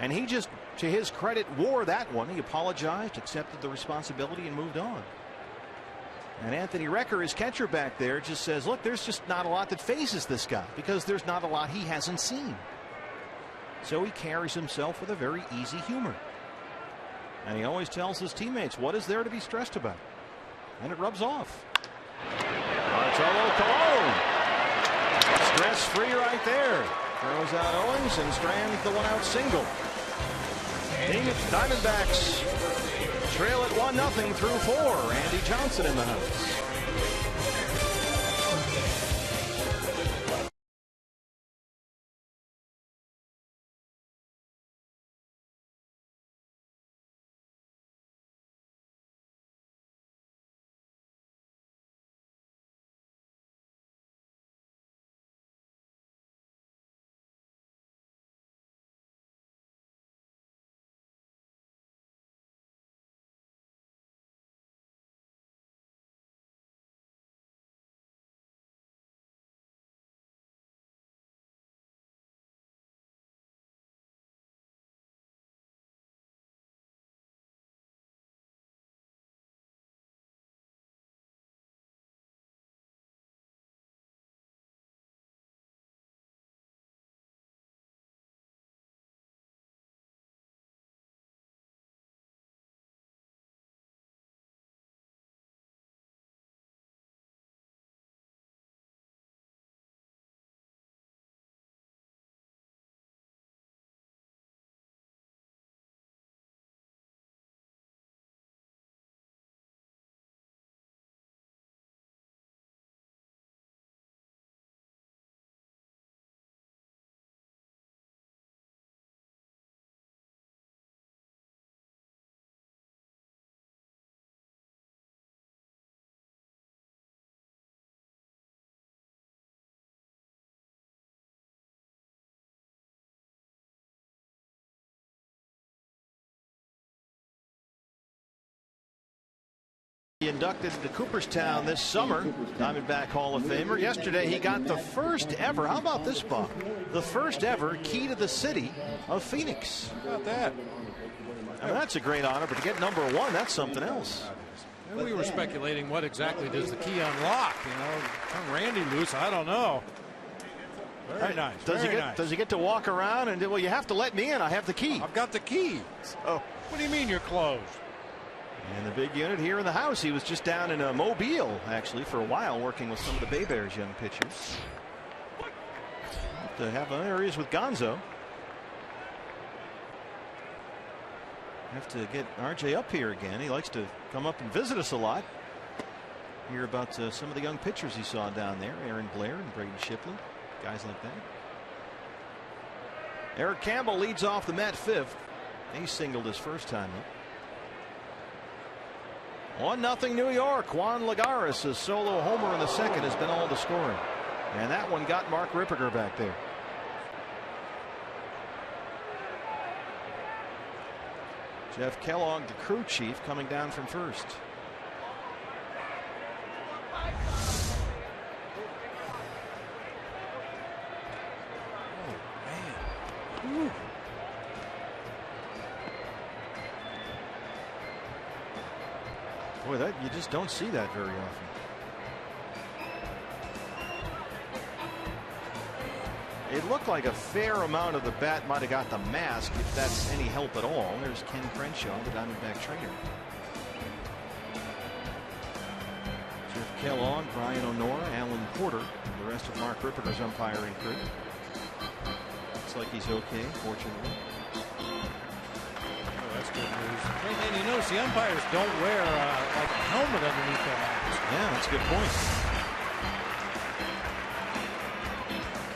And he just, to his credit, wore that one. He apologized, accepted the responsibility, and moved on. And Anthony Recker, his catcher back there, just says, look, there's just not a lot that phases this guy because there's not a lot he hasn't seen. So he carries himself with a very easy humor. And he always tells his teammates, what is there to be stressed about? And it rubs off. Bartolo Colon. Stress-free right there. Throws out Owings and strands the one-out single. Diamondbacks trail at 1-0 through 4. Andy Johnson in the house. Inducted into Cooperstown this summer, Diamondback Hall of Famer. Yesterday he got the first ever, how about this, Bob? The first ever key to the city of Phoenix. How about that? I mean, that's a great honor, but to get number 1, that's something else. And we were speculating what exactly does the key unlock, you know, turn Randy loose, I don't know. Very nice. Does he get to walk around and, well, you have to let me in, I have the key. I've got the key. Oh. What do you mean you're closed? And the big unit here in the house. He was just down in Mobile, actually, for a while, working with some of the Bay Bears young pitchers. To have areas with Gonzo. Have to get RJ up here again. He likes to come up and visit us a lot. Hear about some of the young pitchers he saw down there. Aaron Blair and Braden Shipley. Guys like that. Eric Campbell leads off the Met 5th. He singled his first time up. 1-0 New York. Juan Lagares' solo homer in the second has been all the scoring. And that one got Mark Ripperger back there. Jeff Kellogg, the crew chief, coming down from first. Oh, man. Ooh. Boy, that you just don't see that very often. It looked like a fair amount of the bat might have got the mask, if that's any help at all. There's Ken Crenshaw, the Diamondback trainer. Jeff Kellogg, Brian O'Nora, Alan Porter, and the rest of Mark Ripperger's umpiring crew. Looks like he's okay, fortunately. That's good news. And you notice the umpires don't wear like a helmet underneath their helmets. Yeah, that's a good point.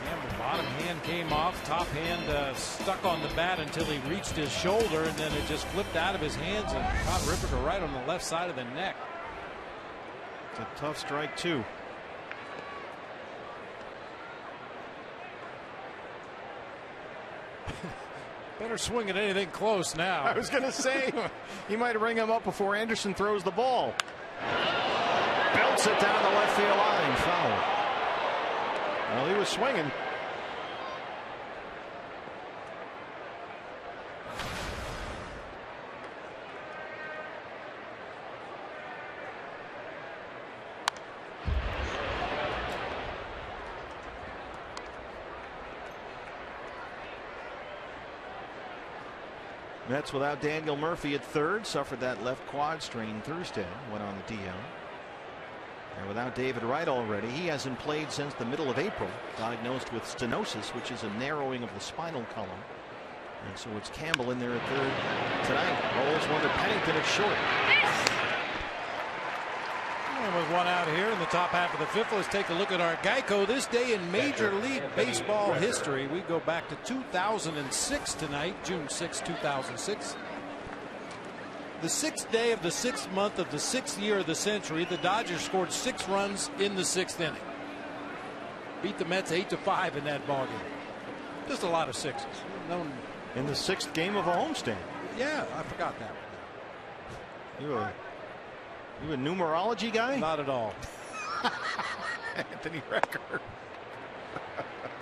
Campbell, bottom hand came off, top hand stuck on the bat until he reached his shoulder, and then it just flipped out of his hands and caught Ripperger right on the left side of the neck. It's a tough strike, too. Better swing at anything close now. I was going to say, he might ring him up before Anderson throws the ball. Belts it down the left field line. Foul. Well, he was swinging. Mets without Daniel Murphy at third, suffered that left quad strain Thursday, went on the DL. And without David Wright already, he hasn't played since the middle of April, diagnosed with stenosis, which is a narrowing of the spinal column. And so it's Campbell in there at third tonight. Rolls one to Pennington at short. And with one out here in the top half of the fifth, let's take a look at our Geico. This day in Major League Baseball history. We go back to 2006 tonight, June 6, 2006. The 6th day of the 6th month of the 6th year of the century, the Dodgers scored 6 runs in the 6th inning. Beat the Mets 8-5 in that ballgame. Just a lot of sixes. In the 6th game of a homestand. Yeah, I forgot that one. You a numerology guy? Not at all. Anthony Recker.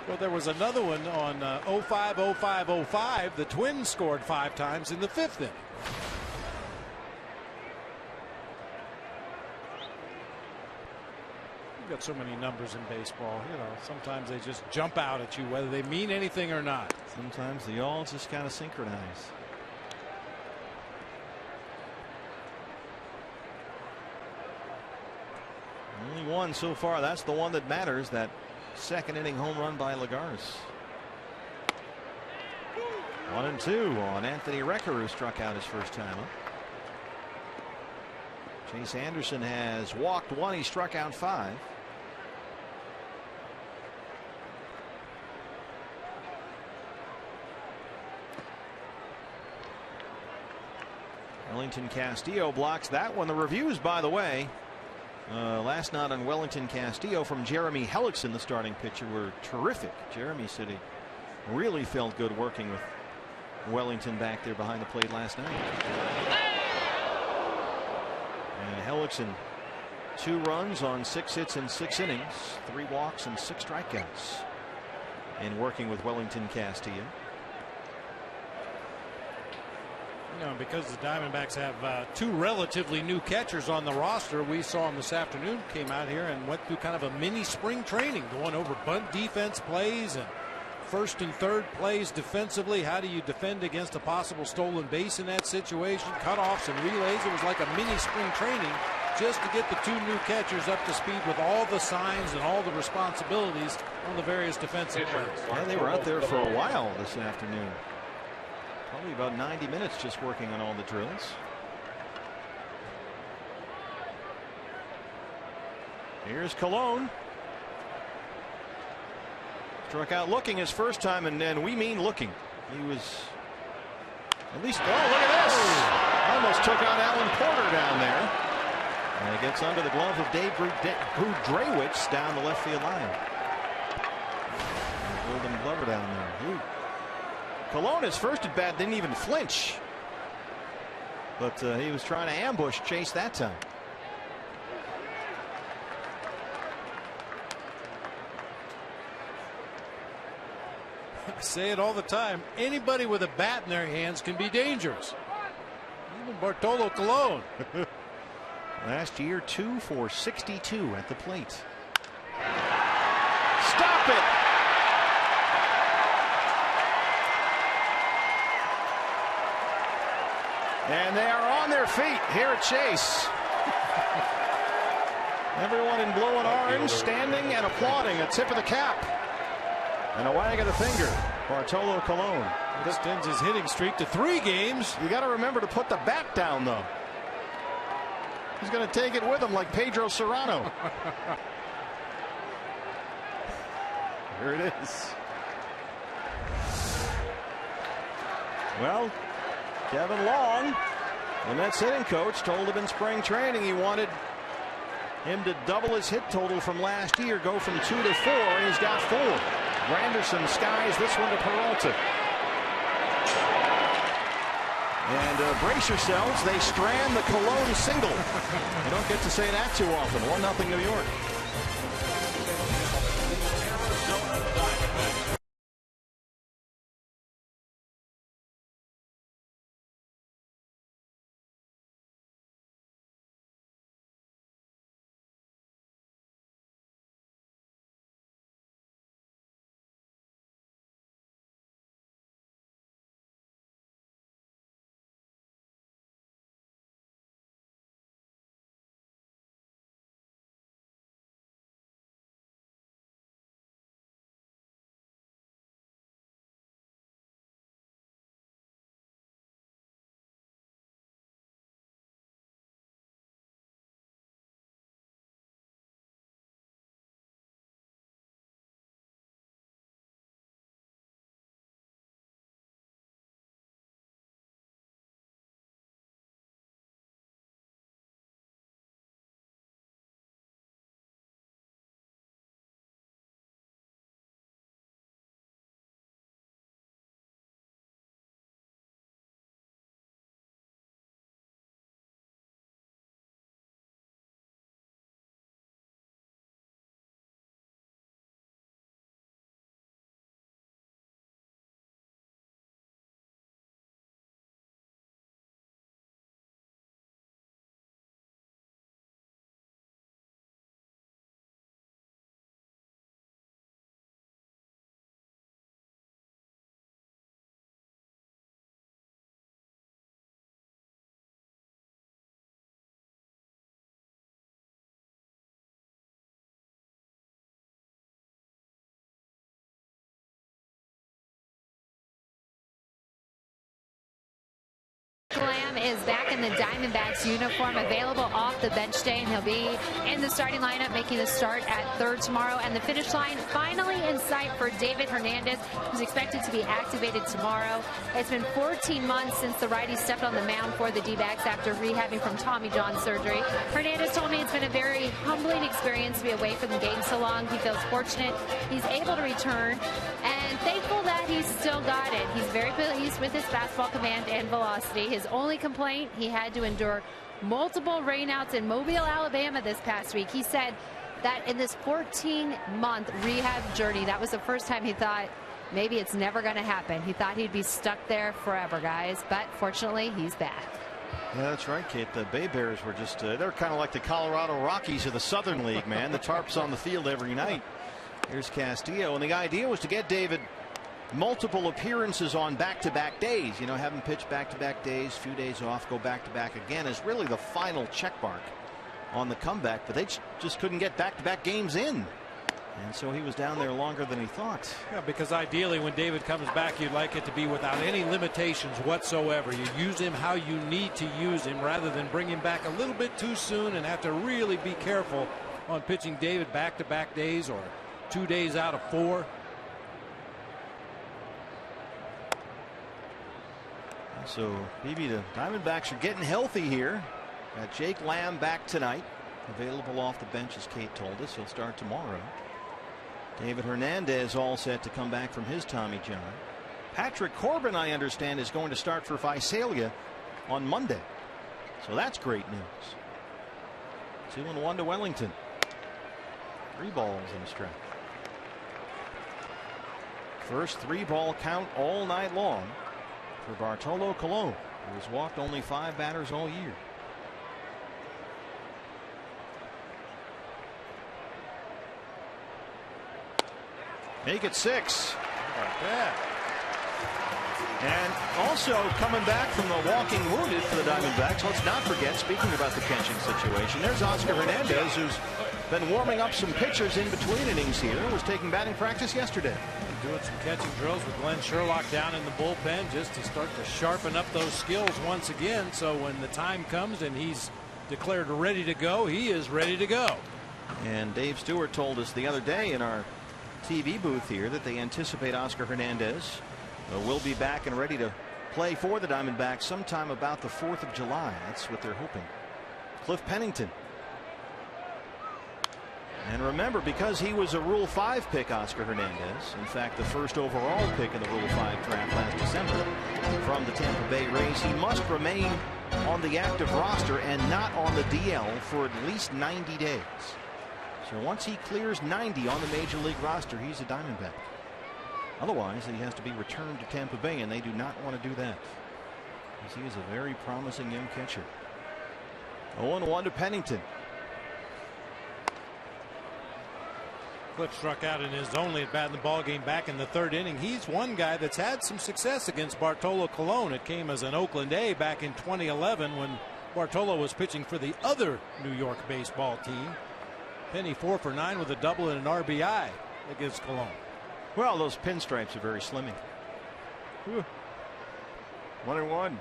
Well, there was another one on 05-05-05. The Twins scored 5 times in the 5th inning. You've got so many numbers in baseball. You know, sometimes they just jump out at you, whether they mean anything or not. Sometimes they all just kind of synchronize. Only one so far. That's the one that matters. That 2nd inning home run by Lagares. 1-2 on Anthony Recker, who struck out his first time up. Chase Anderson has walked 1. He struck out 5. Wellington Castillo blocks that one. The reviews, by the way, last night on Wellington Castillo from Jeremy Hellickson, the starting pitcher, were terrific. Jeremy said he really felt good working with Wellington back there behind the plate last night. And Hellickson, 2 runs on 6 hits in 6 innings, 3 walks and 6 strikeouts, and working with Wellington Castillo. You know, because the Diamondbacks have 2 relatively new catchers on the roster, we saw him this afternoon, came out here and went through kind of a mini spring training, going over bunt defense plays and first and third plays defensively. How do you defend against a possible stolen base in that situation? Cutoffs and relays. It was like a mini spring training just to get the 2 new catchers up to speed with all the signs and all the responsibilities on the various defensive plays. Yeah, they were out there for a while this afternoon. Probably about 90 minutes just working on all the drills. Here's Colon. Struck out looking his first time, and we mean looking. He was at least. Oh, look at this! Almost took out Alan Porter down there. And it gets under the glove of Dave Grudrewicz down the left field line. Golden Glover down there. Colon, his first at bat, didn't even flinch. But he was trying to ambush Chase that time. I say it all the time. Anybody with a bat in their hands can be dangerous. Even Bartolo Colon. Last year, 2 for 62 at the plate. Stop it! And they are on their feet here at Chase. Everyone in blue and orange standing and applauding. A tip of the cap and a wag of the finger. Bartolo Colon extends his hitting streak to 3 games. You got to remember to put the bat down, though. He's going to take it with him like Pedro Serrano. Here it is. Well, Kevin Long, the Mets hitting coach, told him in spring training he wanted him to double his hit total from last year, go from 2 to 4, and he's got 4. Granderson skies this one to Peralta. And brace yourselves, they strand the Cologne single. You don't get to say that too often. 1-0 New York. is back in the Diamondbacks uniform, available off the bench day, and he'll be in the starting lineup, making the start at third tomorrow. And the finish line finally in sight for David Hernandez, who's expected to be activated tomorrow. It's been 14 months since the righty stepped on the mound for the D-backs after rehabbing from Tommy John surgery. Hernandez told me it's been a very humbling experience to be away from the game so long. He feels fortunate he's able to return and thankful that he's still got it. He's very pleased with his fastball command and velocity. His only complaint, he had to endure multiple rainouts in Mobile, Alabama this past week. He said that in this 14-month rehab journey, that was the first time he thought maybe it's never going to happen. He thought he'd be stuck there forever, guys, but fortunately he's back. Yeah, that's right, Kate. The Bay Bears were just, they're kind of like the Colorado Rockies of the Southern League, man. The tarps on the field every night. Here's Castillo, and the idea was to get David multiple appearances on back-to-back days. You know, have him pitch back-to-back days, few days off, go back-to-back again is really the final check mark on the comeback, but they just couldn't get back-to-back games in. And so he was down there longer than he thought. Yeah, because ideally when David comes back, you'd like it to be without any limitations whatsoever. You use him how you need to use him rather than bring him back a little bit too soon and have to really be careful on pitching David back-to-back days or 2 days out of 4. So maybe the Diamondbacks are getting healthy here. Got Jake Lamb back tonight, available off the bench as Kate told us. He'll start tomorrow. David Hernandez all set to come back from his Tommy John. Patrick Corbin, I understand, is going to start for Visalia on Monday. So that's great news. 2-1 to Wellington. 3 balls in a strike. First 3-ball count all night long for Bartolo Colon, who has walked only 5 batters all year. Make it 6. How about that? And also coming back from the walking wounded for the Diamondbacks, let's not forget, speaking about the catching situation, there's Oscar Hernandez, who's been warming up some pitchers in between innings here, was taking batting practice yesterday. Doing some catching drills with Glenn Sherlock down in the bullpen just to start to sharpen up those skills once again, so when the time comes and he's declared ready to go, he is ready to go. And Dave Stewart told us the other day in our TV booth here that they anticipate Oscar Hernandez will be back and ready to play for the Diamondbacks sometime about the 4th of July. That's what they're hoping. Cliff Pennington. And remember, because he was a Rule 5 pick, Oscar Hernandez, in fact the first overall pick in the Rule 5 draft last December from the Tampa Bay Rays, he must remain on the active roster and not on the DL for at least 90 days. So once he clears 90 on the Major League roster, he's a Diamondback. Otherwise, he has to be returned to Tampa Bay, and they do not want to do that, because he is a very promising young catcher. 0-1 to Pennington. Cliff struck out in his only at bat in the ball game back in the 3rd inning. He's one guy that's had some success against Bartolo Colon. It came as an Oakland A back in 2011 when Bartolo was pitching for the other New York baseball team. Penny 4 for 9 with a double and an RBI against Colon. Well, those pinstripes are very slimming. 1-1.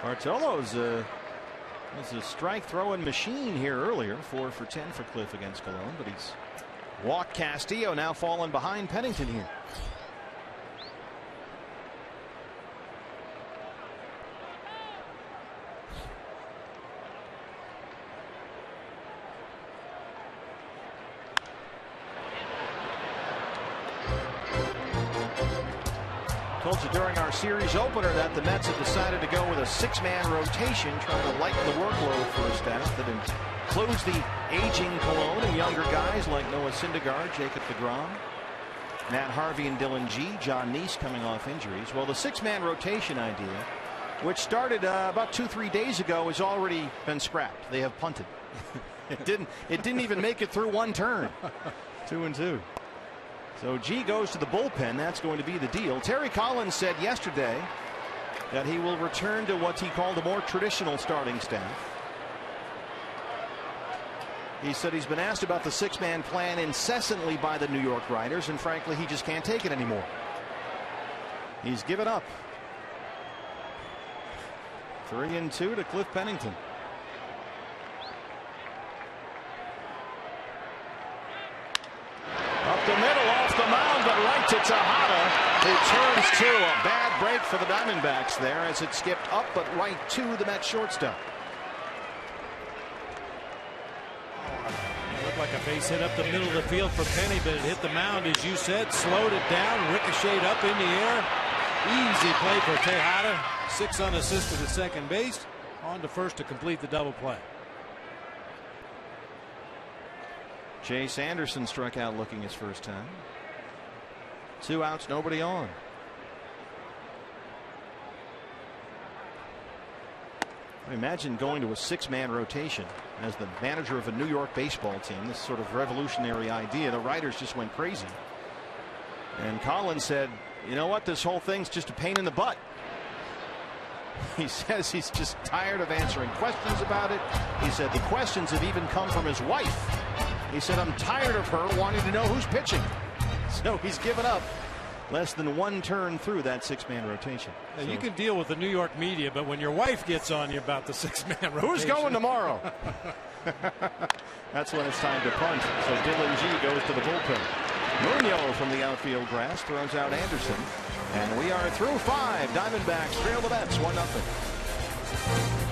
Bartolo's was a strike throwing machine here earlier. 4 for 10 for Cliff against Colon, but he's walked Castillo, now falling behind Pennington here. Told you during our series opener that the Mets have decided to go with a 6-man rotation, trying to lighten the workload for a staff that includes the aging Colon and younger guys like Noah Syndergaard, Jacob deGrom, Matt Harvey and Dylan G, John Neese coming off injuries. Well, the 6-man rotation idea, which started about 2-3 days ago, has already been scrapped. They have punted. It didn't even make it through one turn. 2-2. So G goes to the bullpen. That's going to be the deal. Terry Collins said yesterday that he will return to what he called a more traditional starting staff. He said he's been asked about the 6-man plan incessantly by the New York writers, and frankly he just can't take it anymore. He's given up. 3-2 to Cliff Pennington. Up the middle, off the mound, but right to Tejada, who turns to a bad break for the Diamondbacks there as it skipped up but right to the Mets shortstop. It looked like a base hit up the middle of the field for Penny, but it hit the mound, as you said, slowed it down, ricocheted up in the air. Easy play for Tejada. 6 unassisted at second base. On to first to complete the double play. Chase Anderson struck out looking his first time. 2 outs, nobody on. Imagine going to a 6-man rotation as the manager of a New York baseball team. This sort of revolutionary idea. The writers just went crazy. And Collins said, you know what, this whole thing's just a pain in the butt. He says he's just tired of answering questions about it. He said the questions have even come from his wife. He said, I'm tired of her wanting to know who's pitching. So he's given up less than 1 turn through that 6-man rotation. Now, you can deal with the New York media, but when your wife gets on you about the 6-man rotation. Who's going tomorrow? That's when it's time to punt. So Dylan G goes to the bullpen. Munoz from the outfield grass throws out Anderson. And we are through 5. Diamondbacks trail the Mets 1-0.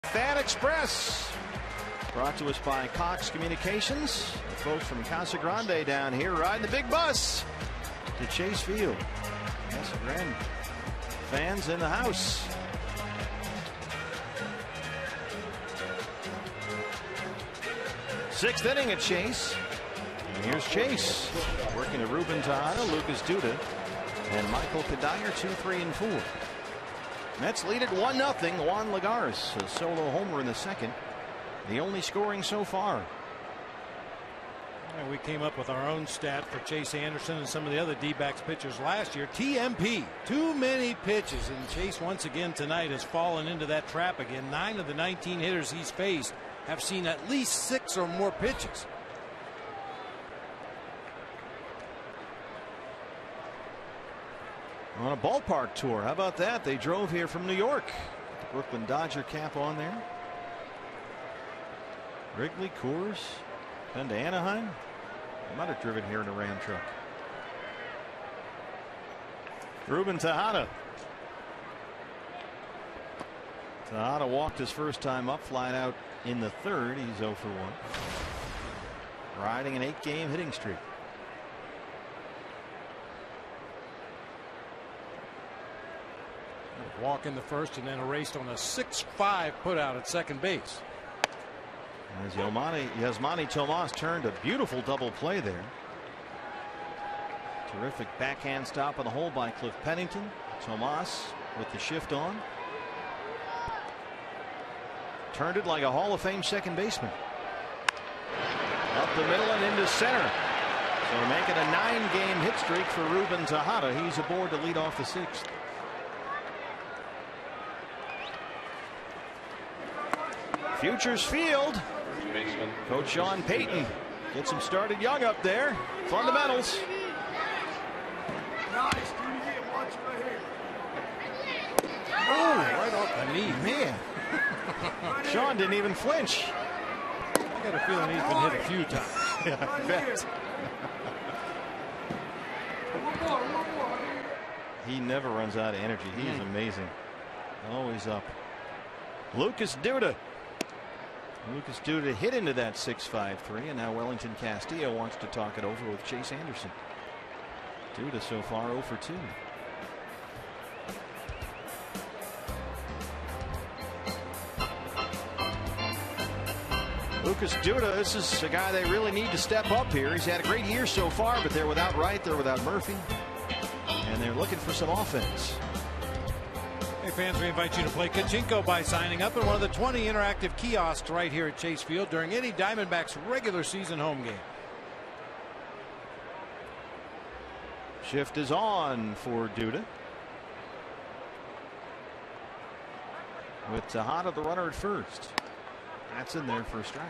Fan Express brought to us by Cox Communications. The folks from Casa Grande down here riding the big bus to Chase Field. Casa Grande fans in the house. Sixth inning at Chase. And here's Chase working to Ruben Tejada, Lucas Duda, and Michael Kadire, 2, 3, and 4. Mets lead at 1-0. Juan Lagares, a solo homer in the second. The only scoring so far. And we came up with our own stat for Chase Anderson and some of the other D-backs pitchers last year. TMP, too many pitches, and Chase once again tonight has fallen into that trap again. 9 of the 19 hitters he's faced have seen at least 6 or more pitches. On a ballpark tour. How about that? They drove here from New York. The Brooklyn Dodger cap on there. Wrigley, Coors, been to Anaheim. I might have driven here in a Ram truck. Ruben Tejada. Tejada walked his first time up, flying out in the third. He's 0 for 1. Riding an 8-game hitting streak. Walk in the first and then erased on a 6-5 putout at second base. As Yasmani Tomas turned a beautiful double play there. Terrific backhand stop on the hole by Cliff Pennington. Tomas with the shift on. Turned it like a Hall of Fame second baseman. Up the middle and into center. So making a 9-game hit streak for Ruben Tejada. He's aboard to lead off the 6th. Futures Field. Coach Sean Payton gets him started young up there. Fundamentals. Oh, right off the knee. Man. Sean didn't even flinch. I got a feeling he's been hit a few times. Yeah, I bet. He never runs out of energy. He is amazing. Always up. Lucas Duda. Lucas Duda hit into that 6-5-3, and now Wellington Castillo wants to talk it over with Chase Anderson. Duda so far 0 for 2. Lucas Duda, this is a guy they really need to step up here. He's had a great year so far, but they're without Wright, they're without Murphy, and they're looking for some offense. Hey fans, we invite you to play Kachinko by signing up in one of the 20 interactive kiosks right here at Chase Field during any Diamondbacks regular season home game. Shift is on for Duda. With Tejada the runner at first. That's in there for a strike.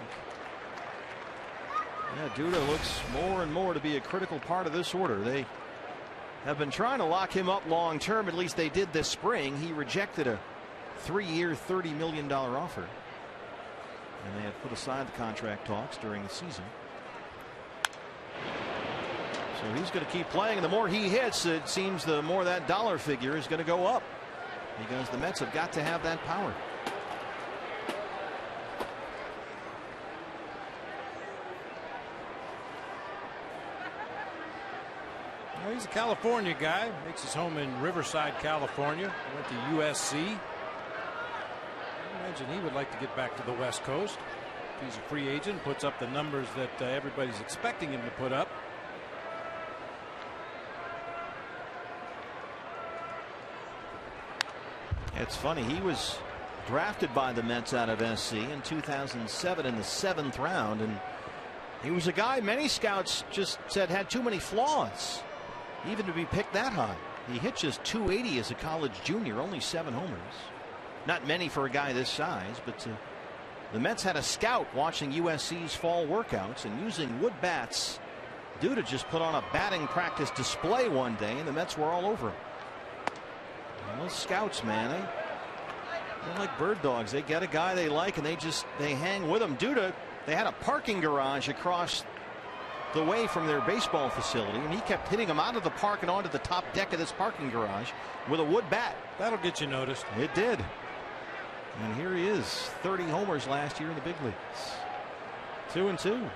Yeah, Duda looks more and more to be a critical part of this order. They have been trying to lock him up long term. At least they did this spring. He rejected a 3-year, $30 million offer. And they have put aside the contract talks during the season. So he's going to keep playing. And the more he hits, it seems the more that dollar figure is going to go up. Because the Mets have got to have that power. Well, he's a California guy. Makes his home in Riverside, California. Went to USC. I imagine he would like to get back to the West Coast. He's a free agent, puts up the numbers that everybody's expecting him to put up. It's funny, he was drafted by the Mets out of SC in 2007 in the 7th round, and he was a guy many scouts just said had too many flaws even to be picked that high. He hit just 280 as a college junior, only 7 homers. Not many for a guy this size, but the Mets had a scout watching USC's fall workouts and using wood bats. Duda just put on a batting practice display one day, and the Mets were all over him. And those scouts, man, they're like bird dogs. They get a guy they like and they hang with him. Duda, they had a parking garage across the way from their baseball facility, and he kept hitting them out of the park and onto the top deck of this parking garage with a wood bat. That'll get you noticed. It did. And here he is, 30 homers last year in the big leagues. 2-2.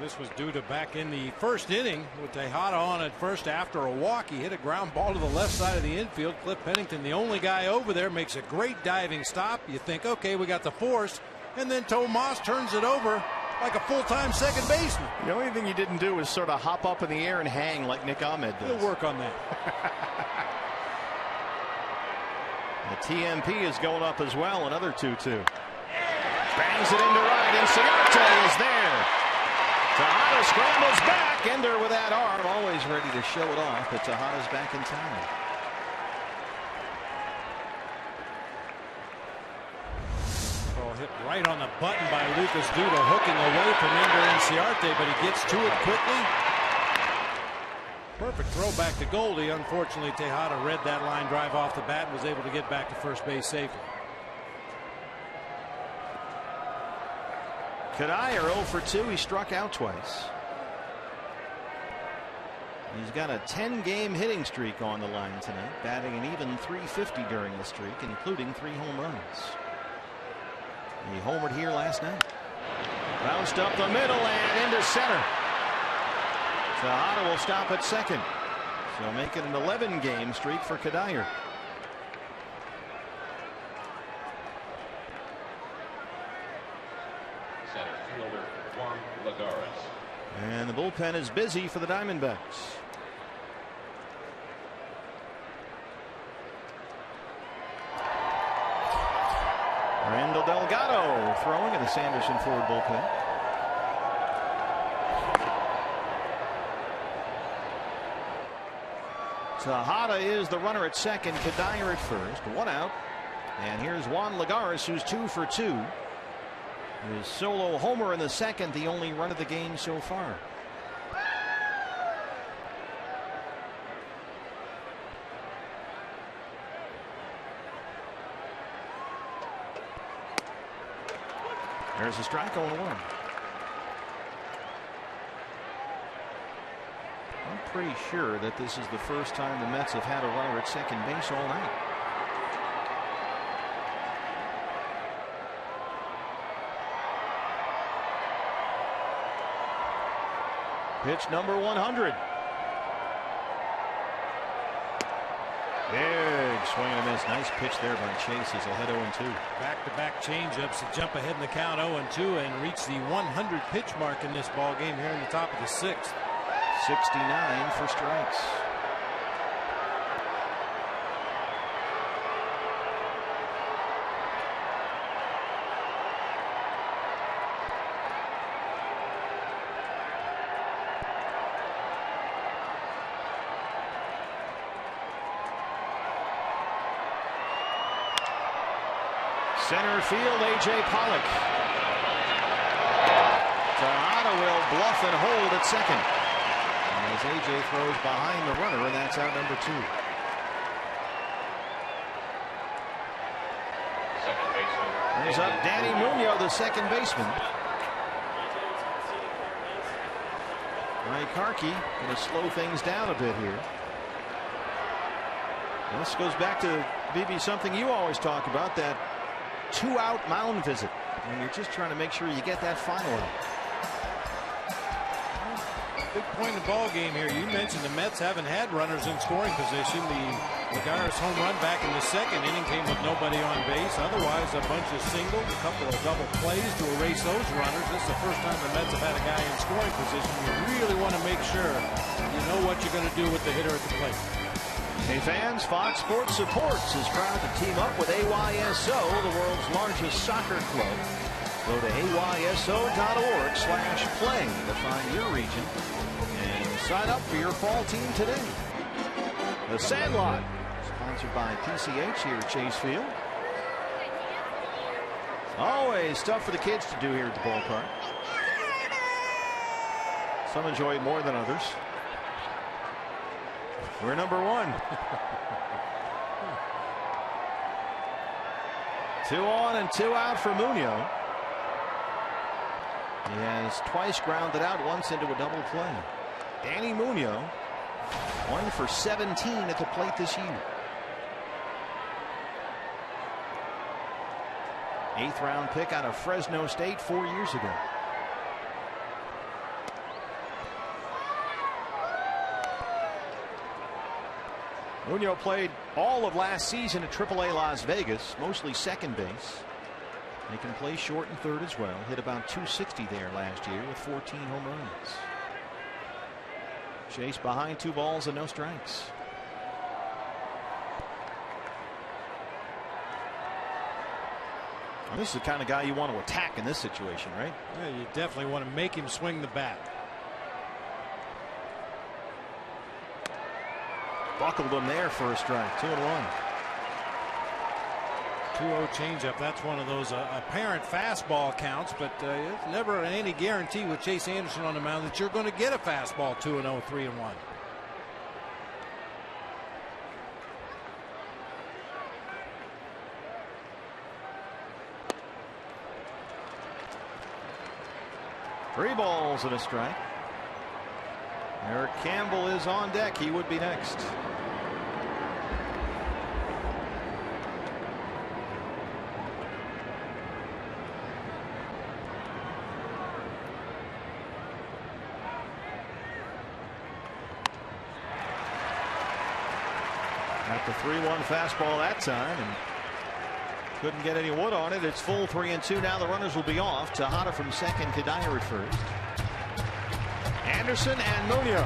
This was Duda back in the first inning with Tejada on at first after a walk. He hit a ground ball to the left side of the infield. Cliff Pennington, the only guy over there, makes a great diving stop. You think, okay, we got the force. And then Tomas turns it over like a full-time second baseman. The only thing he didn't do was sort of hop up in the air and hang like Nick Ahmed does. He'll work on that. The TMP is going up as well. Another 2-2. Bangs it into right, and Ciarte is there. Tejada scrambles back. Ender with that arm, always ready to show it off, but Tejada's back in town. Ball hit right on the button by Lucas Duda, hooking away from Ender and Ciarte, but he gets to it quickly. Perfect throw back to Goldie. Unfortunately, Tejada read that line drive off the bat and was able to get back to first base safely. Kadire 0 for 2. He struck out twice. He's got a 10-game hitting streak on the line tonight, batting an even .350 during the streak, including 3 home runs. He homered here last night. Bounced up the middle and into center. Tejada will stop at second. So make it an 11-game streak for Kadire. Center fielder Juan Lagares. And the bullpen is busy for the Diamondbacks. Wendell Delgado throwing in the Sanderson Ford bullpen. Tejada is the runner at second. Kadire at first. 1 out. And here's Juan Lagares, who's 2 for 2. His solo homer in the second, the only run of the game so far. There's a strike, 0-1. I'm pretty sure that this is the first time the Mets have had a runner at second base all night. Pitch number 100. Big swing and a miss. Nice pitch there by Chase. He's ahead 0-2. Back-to-back changeups to jump ahead in the count 0-2 and reach the 100 pitch mark in this ball game here in the top of the 6th. 69 for strikes. Center field, A.J. Pollock. Tejada will bluff and hold at second. As A.J. throws behind the runner, and that's out number 2. Brings up Danny Munoz, the second baseman. Mike Harkey going to slow things down a bit here. This goes back to, BB, something you always talk about, that 2-out mound visit. And you're just trying to make sure you get that final out. Big point in the ball game here. You mentioned the Mets haven't had runners in scoring position. The Lagares home run back in the second inning came with nobody on base. Otherwise, a bunch of singles, a couple of double plays to erase those runners. This is the first time the Mets have had a guy in scoring position. You really want to make sure you know what you're going to do with the hitter at the plate. Hey fans, Fox Sports Supports is proud to team up with AYSO, the world's largest soccer club. Go to ayso.org/play to find your region and sign up for your fall team today. The Sandlot, sponsored by PCH here at Chase Field. Always stuff for the kids to do here at the ballpark. Some enjoy it more than others. We're number 1. 2 on and 2 out for Munoz. He has twice grounded out, once into a double play. Danny Munoz, 1 for 17 at the plate this year. 8th round pick out of Fresno State 4 years ago. Munoz played all of last season at AAA Las Vegas, mostly second base. He can play short and third as well. Hit about 260 there last year with 14 home runs. Chase behind 2 balls and no strikes. Well, this is the kind of guy you want to attack in this situation, right? Yeah, you definitely want to make him swing the bat. Buckled him there for a strike. 2-1. 2-0 changeup. That's one of those apparent fastball counts, but it's never any guarantee with Chase Anderson on the mound that you're going to get a fastball 2-0, 3-1. Three balls and a strike. Eric Campbell is on deck. He would be next. Got the 3-1 fastball that time and couldn't get any wood on it. It's full 3-2. Now the runners will be off. Tejada from second, Kadire at first. Anderson and Munoz.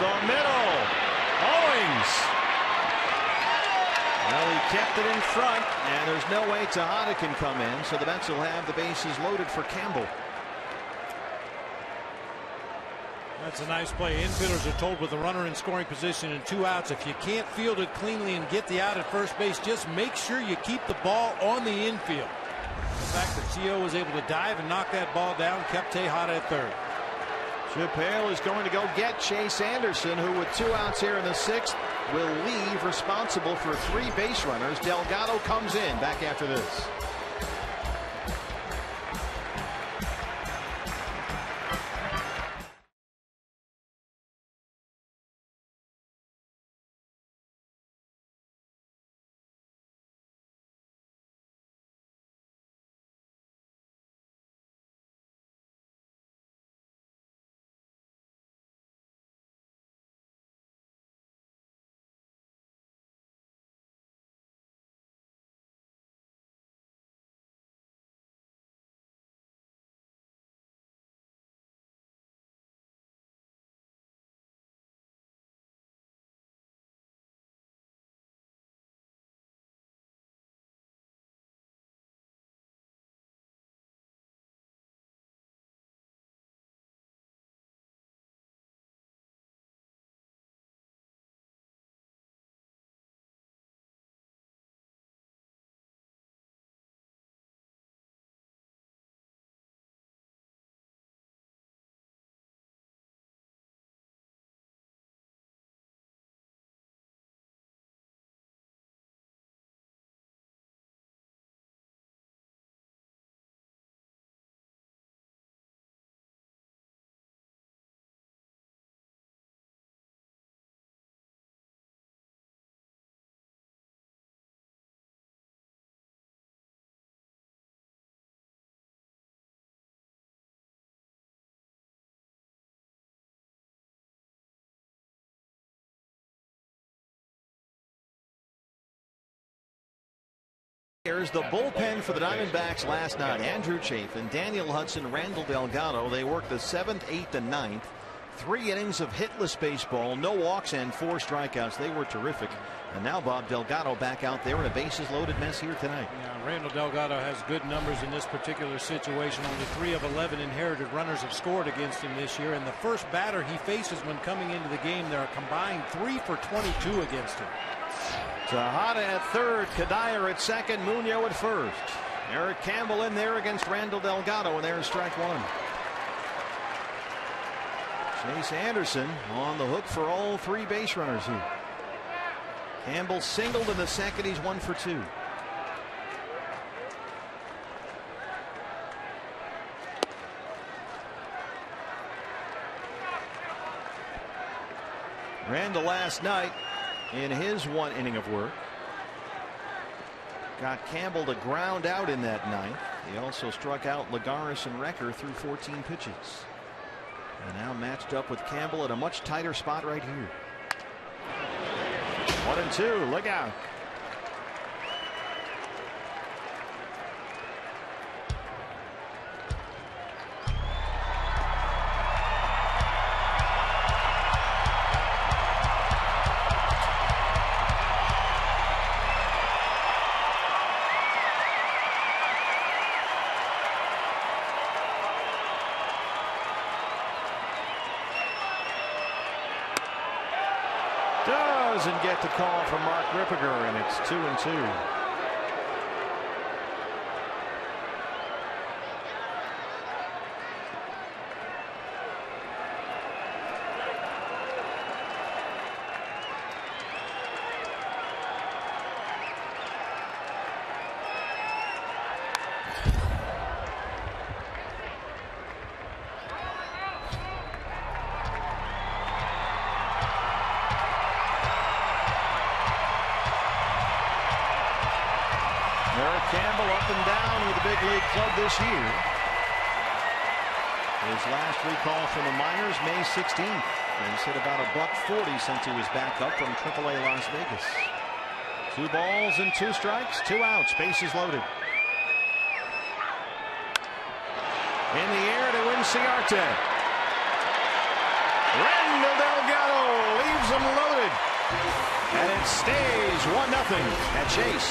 the middle. Owings. Well, he kept it in front, and there's no way Tejada can come in, so the Mets will have the bases loaded for Campbell. That's a nice play. Infielders are told with the runner in scoring position and 2 outs, if you can't field it cleanly and get the out at first base, just make sure you keep the ball on the infield. The fact that Gio was able to dive and knock that ball down kept Tejada at third. Chip Hale is going to go get Chase Anderson, who with 2 outs here in the 6th will leave responsible for 3 base runners. Delgado comes in back after this. Here's the bullpen for the Diamondbacks last night. Andrew Chafin, Daniel Hudson, Randall Delgado. They worked the 7th, 8th, and 9th. 3 innings of hitless baseball, no walks and 4 strikeouts. They were terrific. And now Bob Delgado back out there in a bases loaded mess here tonight. Yeah, Randall Delgado has good numbers in this particular situation. Only 3 of 11 inherited runners have scored against him this year. And the first batter he faces when coming into the game, they're a combined 3 for 22 against him. Tejada at third, Kadire at second, Muñoz at first. Eric Campbell in there against Randall Delgado, and there's strike 1. Chase Anderson on the hook for all 3 base runners here. Campbell singled in the second. He's 1 for 2. Randall last night in his 1 inning of work got Campbell to ground out in that 9th. He also struck out Lagares and Recker through 14 pitches. And now matched up with Campbell at a much tighter spot right here. 1-2. Look out. Doesn't get the call from Mark Rippiger, and it's 2-2. Campbell up and down with the big league club this year. His last recall from the minors May 16th. And he's hit about $140 since he was back up from AAA Las Vegas. 2 balls and 2 strikes, 2 outs, bases loaded. In the air to Inciarte. Randall Delgado leaves them loaded. And it stays 1-0 at Chase.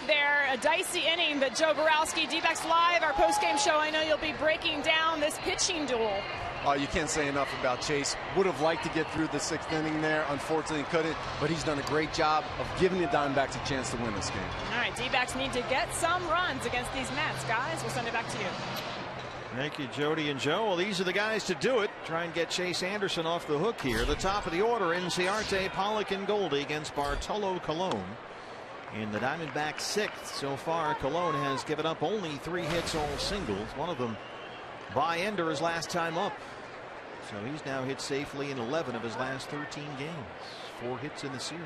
There, a dicey inning, but Joe Borowski, D-Backs Live, our post-game show. I know you'll be breaking down this pitching duel. Oh, you can't say enough about Chase. Would have liked to get through the 6th inning there. Unfortunately, couldn't, but he's done a great job of giving the Diamondbacks a chance to win this game. All right, D-Backs need to get some runs against these Mets. Guys, we'll send it back to you. Thank you, Jody and Joe. Well, these are the guys to do it. Try and get Chase Anderson off the hook here. The top of the order, Inciarte, Pollock, and Goldie against Bartolo Colon. In the Diamondbacks 6th so far, Colon has given up only 3 hits, all singles. One of them by Ender his last time up. So he's now hit safely in 11 of his last 13 games. 4 hits in the series.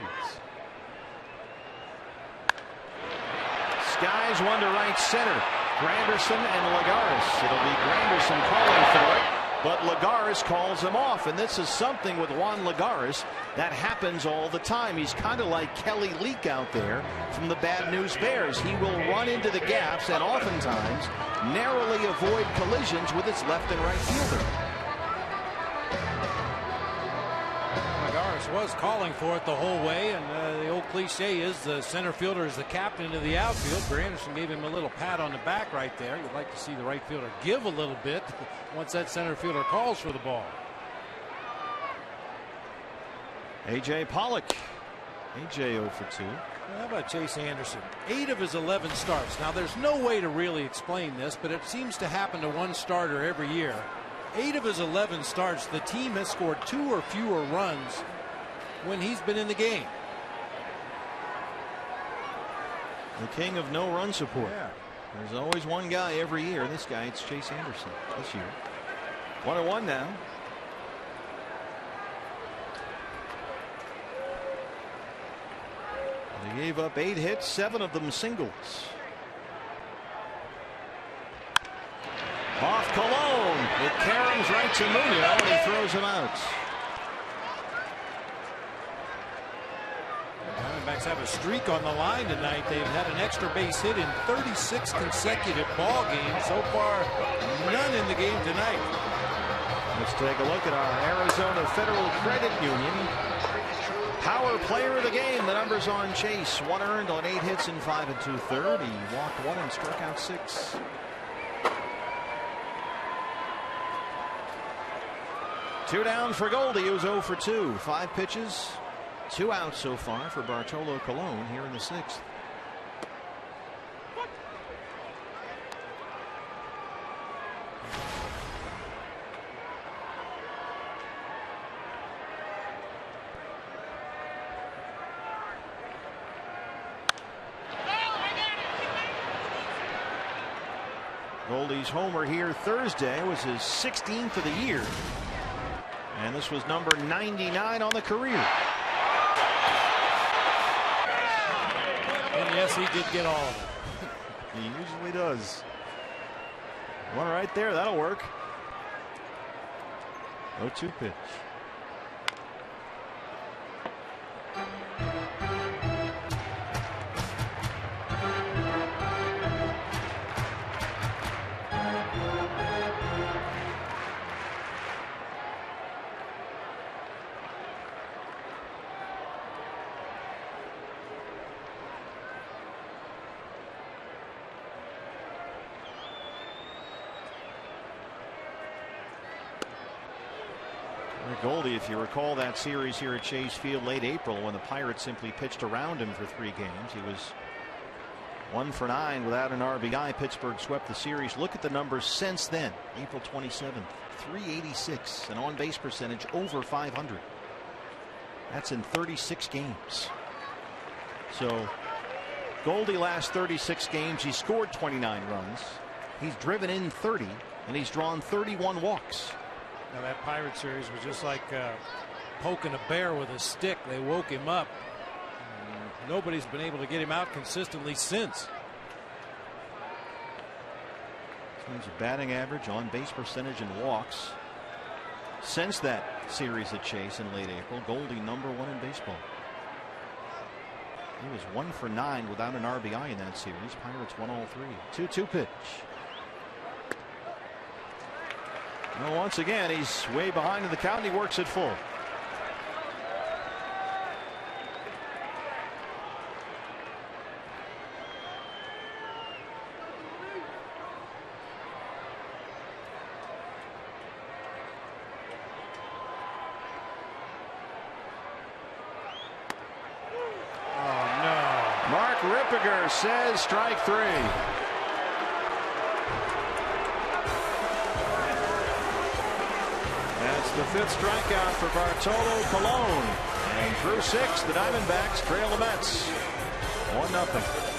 Skies one to right center. Granderson and Lagares. It'll be Granderson calling for it, but Lagares calls him off. And this is something with Juan Lagares that happens all the time. He's kind of like Kelly Leak out there from the Bad News Bears. He will run into the gaps and oftentimes narrowly avoid collisions with his left and right fielder. Lagares was calling for it the whole way, and the old cliche is the center fielder is the captain of the outfield. Granderson gave him a little pat on the back right there. You'd like to see the right fielder give a little bit once that center fielder calls for the ball. A.J. Pollock. A.J. 0 for 2. Well, how about Chase Anderson? 8 of his 11 starts. Now, there's no way to really explain this, but it seems to happen to one starter every year. 8 of his 11 starts, the team has scored 2 or fewer runs when he's been in the game. The king of no run support. Yeah. There's always one guy every year. This guy, it's Chase Anderson this year. 1-1 now. They gave up 8 hits, 7 of them singles. Off Colon. It caroms right to Munoz, and he throws him out. The Diamondbacks have a streak on the line tonight. They've had an extra base hit in 36 consecutive ball games. So far, none in the game tonight. Let's take a look at our Arizona Federal Credit Union power player of the game. The numbers on Chase: 1 earned on 8 hits in 5 2/3. He walked 1 and struck out 6. Two down for Goldie, who's 0 for 2. 5 pitches, 2 outs so far for Bartolo Colon here in the 6th. Goldie's homer here Thursday was his 16th of the year. And this was number 99 on the career. And yes, he did get all of it. He usually does. One right there, that'll work. 0-2 pitch. Goldie, if you recall that series here at Chase Field late April when the Pirates simply pitched around him for 3 games, he was 1 for 9 without an RBI. Pittsburgh swept the series. Look at the numbers since then. April 27th, 386, an on-base percentage over 500. That's in 36 games. So Goldie last 36 games, he scored 29 runs. He's driven in 30, and he's drawn 31 walks. Now that Pirate series was just like poking a bear with a stick. They woke him up. Nobody's been able to get him out consistently since. In terms of batting average, on base percentage, and walks since that series at Chase in late April, Goldie #1 in baseball. He was 1 for 9 without an RBI in that series. Pirates won all 3. 2-2 pitch. Well, once again, he's way behind in the count. He works it full. Oh, no. Mark Rippiger says strike 3. The 5th strikeout for Bartolo Colon. And through 6, the Diamondbacks trail the Mets 1-0.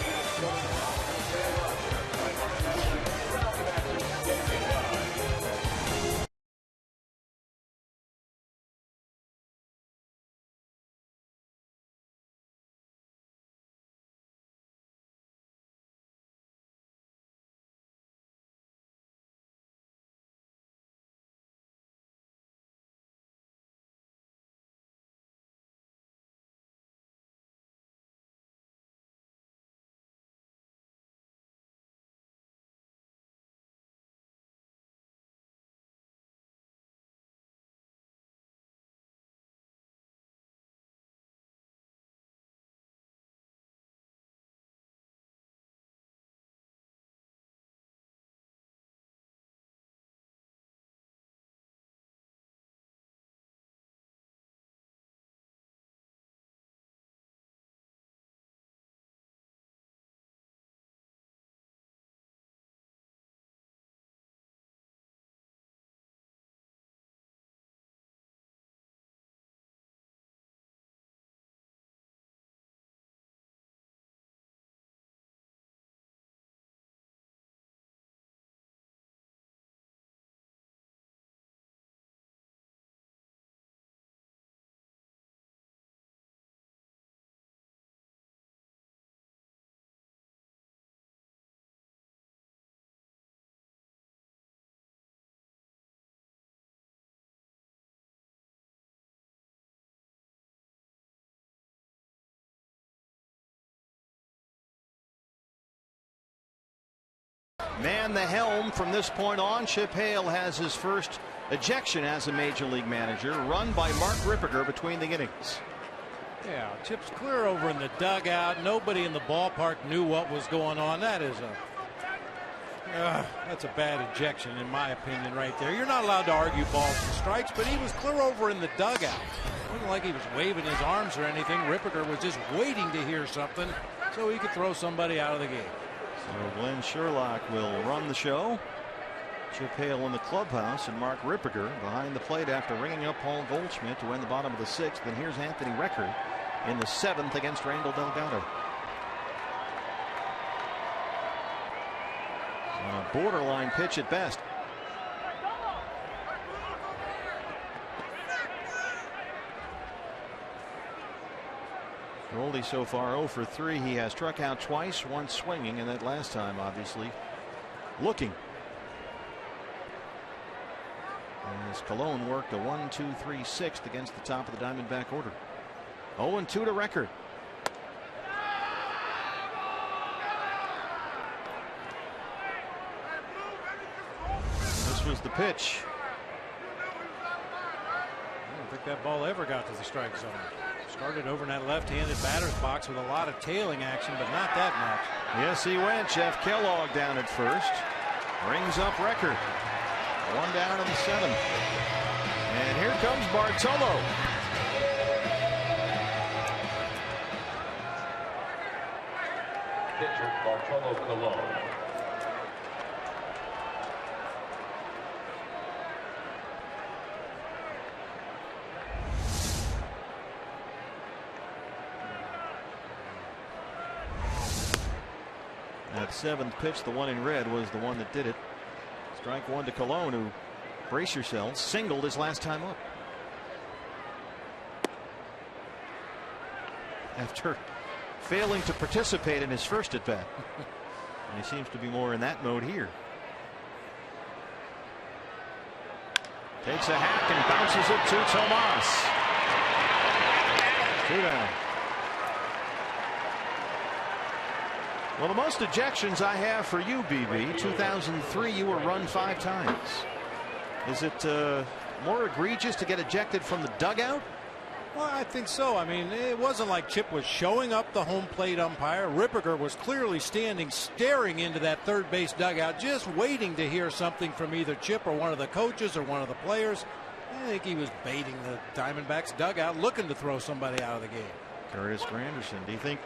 Man the helm from this point on. Chip Hale has his first ejection as a major league manager, run by Mark Rippiger between the innings. Yeah, Chip's clear over in the dugout. Nobody in the ballpark knew what was going on. That is that's a bad ejection in my opinion right there. You're not allowed to argue balls and strikes, but he was clear over in the dugout. It wasn't like he was waving his arms or anything. Rippiger was just waiting to hear something so he could throw somebody out of the game. So Glenn Sherlock will run the show. Chip Hale in the clubhouse and Mark Rippiger behind the plate after ringing up Paul Goldschmidt to end the bottom of the 6th. And here's Anthony Recker in the 7th against Randall Delgado. Borderline pitch at best. Goldie so far 0 for 3. He has struck out twice, once swinging, and that last time obviously looking. As Colon worked a 1-2-3 6th against the top of the Diamondback order. 0-2 to record. This was the pitch. I don't think that ball ever got to the strike zone. Started over in that left-handed batter's box with a lot of tailing action, but not that much. Yes, he went. Jeff Kellogg down at first. Brings up record. 1 down in the 7th. And here comes Bartolo. Pitcher Bartolo Colon. That 7th pitch, the one in red, was the one that did it. Strike 1 to Colon, who, brace yourselves, singled his last time up. After failing to participate in his first at bat. And he seems to be more in that mode here. Takes a hack and bounces it to Tomas. 2 down. Well, the most ejections I have for you, BB, 2003, you were run 5 times. Is it more egregious to get ejected from the dugout? Well, I think so. I mean, it wasn't like Chip was showing up the home plate umpire. Ripperger was clearly standing, staring into that third base dugout, just waiting to hear something from either Chip or one of the coaches or one of the players. I think he was baiting the Diamondbacks dugout, looking to throw somebody out of the game. Curtis Granderson, do you think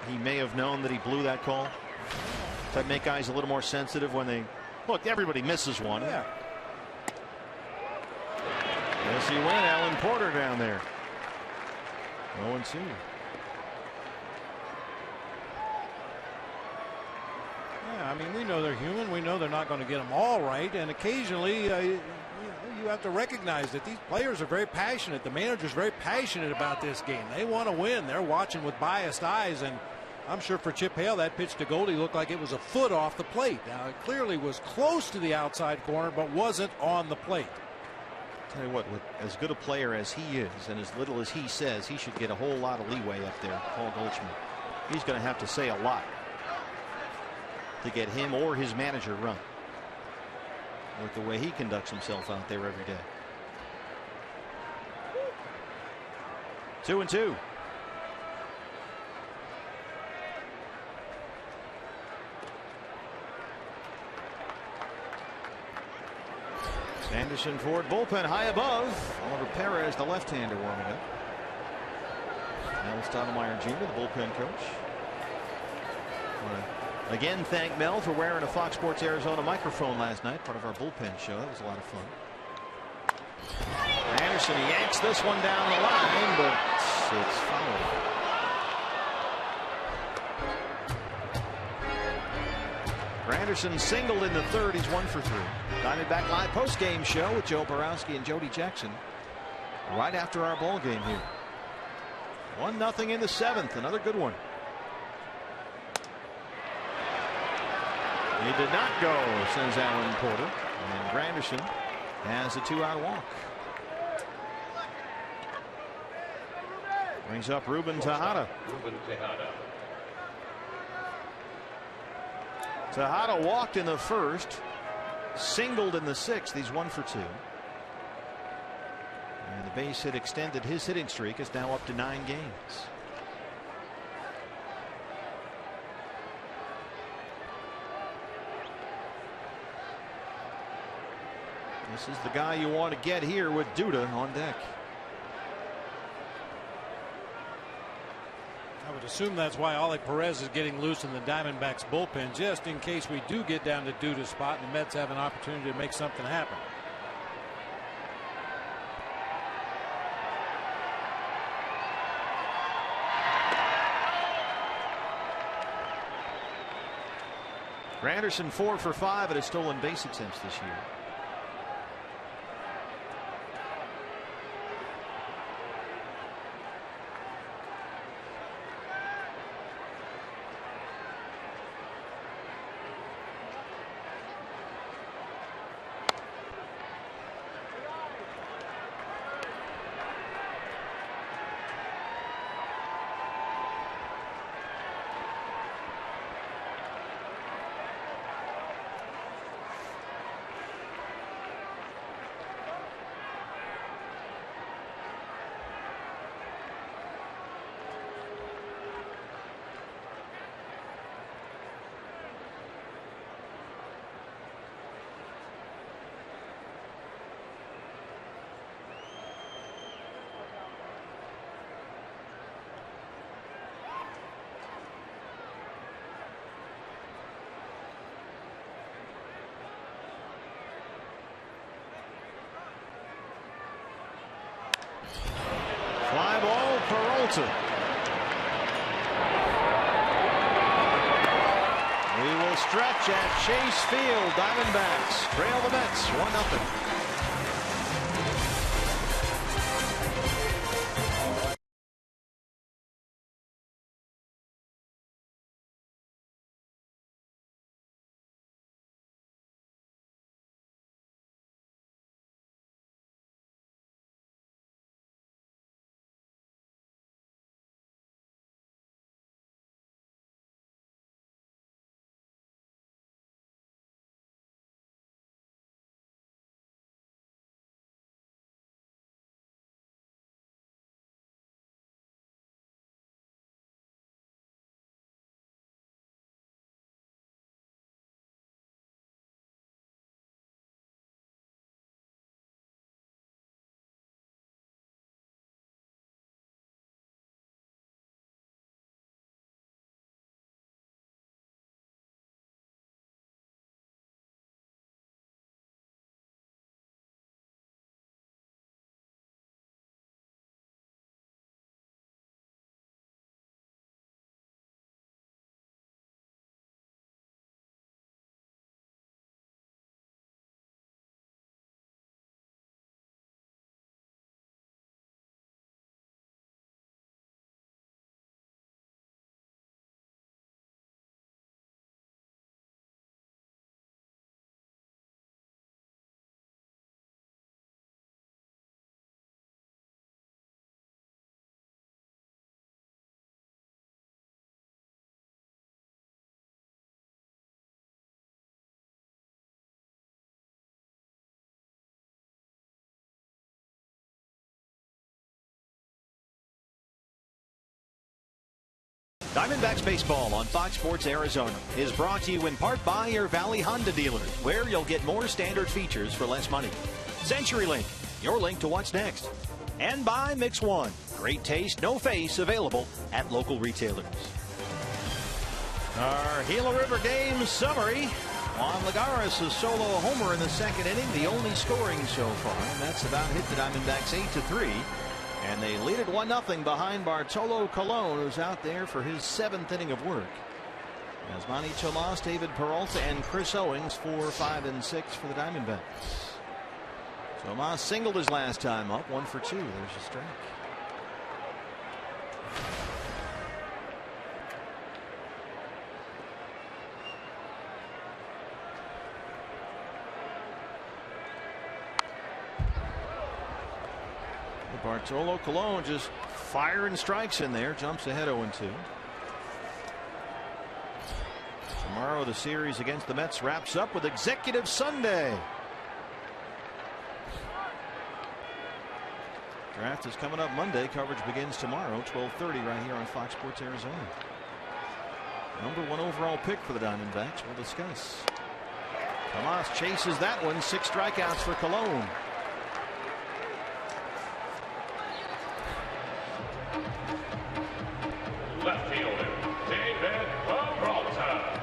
he may have known that he blew that call? Does that make guys a little more sensitive when they look? Everybody misses one. Yeah. Yes, he went. Alan Porter down there. 0-2. Yeah, I mean, we know they're human. We know they're not going to get them all right, and occasionally you have to recognize that these players are very passionate. The manager's very passionate about this game. They want to win. They're watching with biased eyes, and I'm sure for Chip Hale, that pitch to Goldie looked like it was a foot off the plate. Now, it clearly was close to the outside corner, but wasn't on the plate. Tell you what, with as good a player as he is and as little as he says, he should get a whole lot of leeway up there, Paul Goldschmidt. He's going to have to say a lot to get him or his manager run with the way he conducts himself out there every day. 2-2. Anderson Ford bullpen high above. Oliver Perez, the left-hander, warming up. Mel Stoudemire Jr., the bullpen coach. Again, thank Mel for wearing a Fox Sports Arizona microphone last night, part of our bullpen show. That was a lot of fun. Anderson yanks this one down the line, but it's fouled. Granderson singled in the 3rd. He's 1 for 3. Diamondback Live post-game show with Joe Borowski and Jody Jackson right after our ball game here. 1-0 in the 7th. Another good one. He did not go, says Alan Porter. And Granderson has a 2-out walk. Brings up Ruben Tejada. Tejada walked in the 1st, singled in the 6th. He's 1 for 2. And the base hit extended his hitting streak, is now up to 9 games. This is the guy you want to get here with Duda on deck. I would assume that's why Ollie Perez is getting loose in the Diamondbacks bullpen, just in case we do get down to Duda's spot and the Mets have an opportunity to make something happen. Granderson 4 for 5 at a stolen base attempts this year. Fly ball, Peralta. We will stretch at Chase Field. Diamondbacks trail the Mets 1-0. Diamondbacks baseball on Fox Sports Arizona is brought to you in part by your Valley Honda dealers, where you'll get more standard features for less money. CenturyLink, your link to what's next. And by Mix One, great taste, no face, available at local retailers. Our Gila River game summary. Juan Lagares' solo homer in the second inning, the only scoring so far, and that's about hit the Diamondbacks 8-3. And they lead it 1-0 behind Bartolo Colon, who's out there for his 7th inning of work. As Manny Tomas, David Peralta, and Chris Owings 4, 5, and 6 for the Diamondbacks. Tomas singled his last time up, 1 for 2. There's a strike. Bartolo Colon just firing strikes in there, jumps ahead 0-2. Tomorrow the series against the Mets wraps up with Executive Sunday. Draft is coming up Monday. Coverage begins tomorrow, 12:30, right here on Fox Sports Arizona. #1 overall pick for the Diamondbacks. We'll discuss. Tomas chases that one. 6 strikeouts for Colon. Left fielder, David Peralta.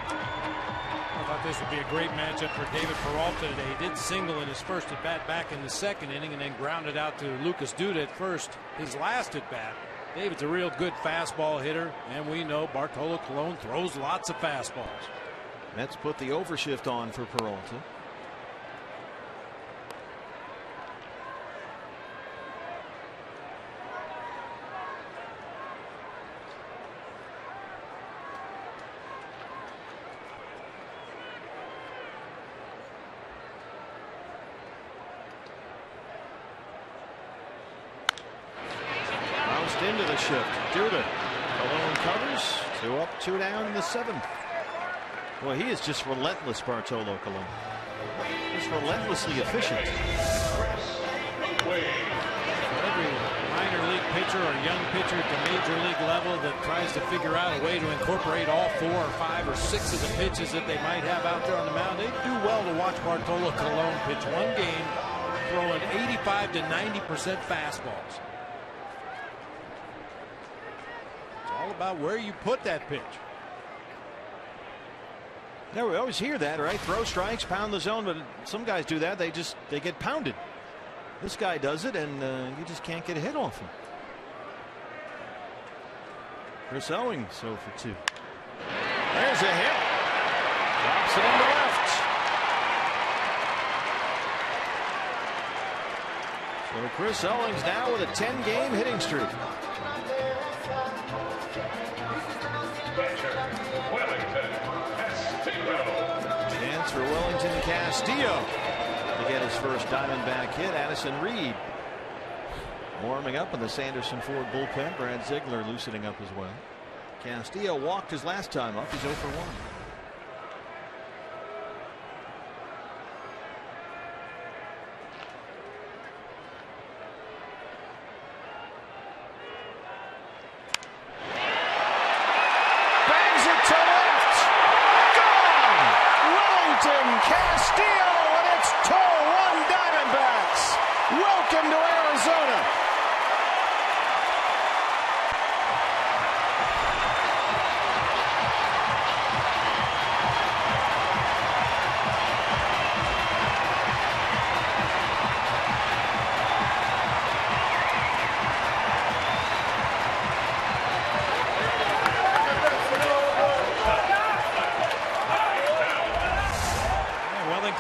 I thought this would be a great matchup for David Peralta today. He did single in his first at bat back in the second inning and then grounded out to Lucas Duda at first. His last at bat. David's a real good fastball hitter, and we know Bartolo Colon throws lots of fastballs. Mets put the overshift on for Peralta. Into the shift. Duda. Colon covers. 2 up, 2 down in the 7th. Boy, he is just relentless, Bartolo Colon. Just relentlessly efficient. For every minor league pitcher or young pitcher at the major league level that tries to figure out a way to incorporate all 4 or 5 or 6 of the pitches that they might have out there on the mound, they do well to watch Bartolo Colon pitch one game throwing 85 to 90% fastballs. All about where you put that pitch. Yeah, we always hear that, right? Throw strikes, pound the zone, but some guys do that. They get pounded. This guy does it, and you just can't get a hit off him. Chris Owings, 0 for 2. There's a hit. Drops it into left. So Chris Owings now with a 10-game hitting streak. Chance for Wellington Castillo to get his first Diamondback hit. Addison Reed warming up in the Sanderson Ford bullpen. Brad Ziegler loosening up as well. Castillo walked his last time up. He's 0 for 1. Castillo, and it's 2-1 Diamondbacks. Welcome to Arizona.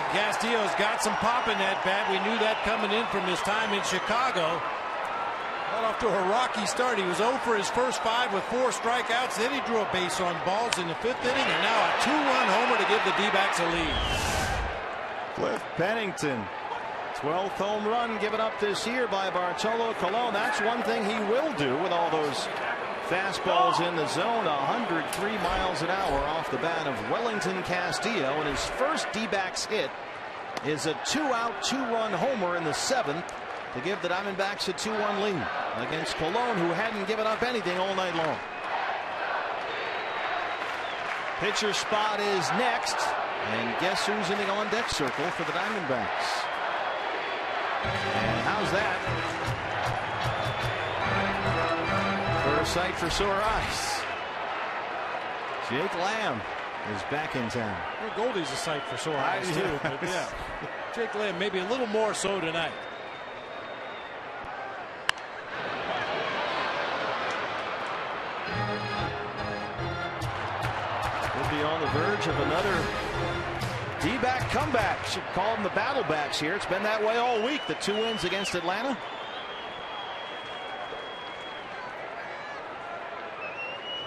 Castillo's got some pop in that bat. We knew that coming in from his time in Chicago. Got off to a rocky start. He was 0 for his first 5 with 4 strikeouts. Then he drew a base on balls in the 5th inning, and now a 2-run homer to give the D-backs a lead. Cliff Pennington, 12th home run given up this year by Bartolo Colon. That's one thing he will do with all those fastballs in the zone. 103 miles an hour off the bat of Wellington Castillo, and his first D-backs hit is a 2-out 2-run homer in the 7th to give the Diamondbacks a 2-1 lead against Colon, who hadn't given up anything all night long. Pitcher spot is next, and guess who's in the on-deck circle for the Diamondbacks? And how's that? For a sight for sore eyes. Jake Lamb is back in town. Well, Goldie's a sight for sore eyes too, but yeah, Jake Lamb maybe a little more so tonight. We'll be on the verge of another D-back comeback. Should call them the Battlebacks here. It's been that way all week. The 2 wins against Atlanta.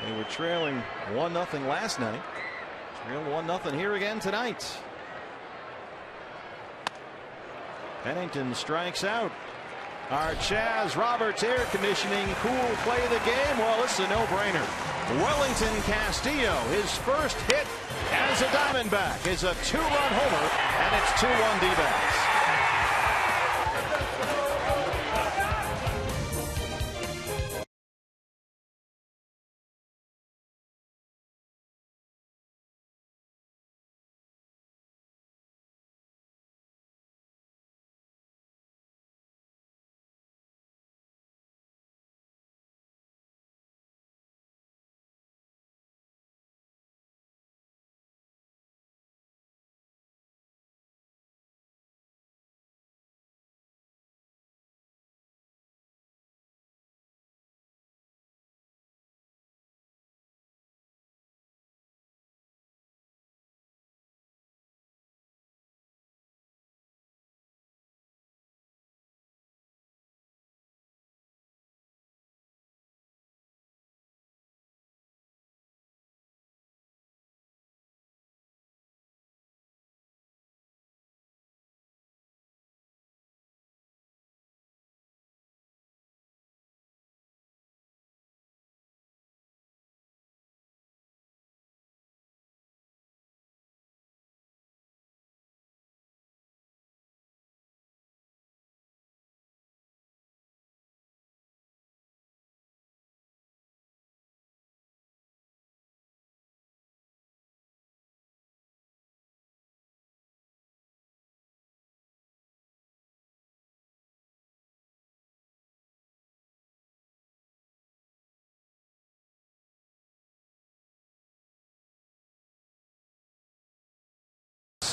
They were trailing 1-0 last night. Trailed 1-0 here again tonight. Pennington strikes out. Our Chaz Roberts air conditioning cool play of the game. Well, it's a no-brainer. Wellington Castillo, his first hit as a Diamondback, is a 2-run homer, and it's 2-1 D-backs.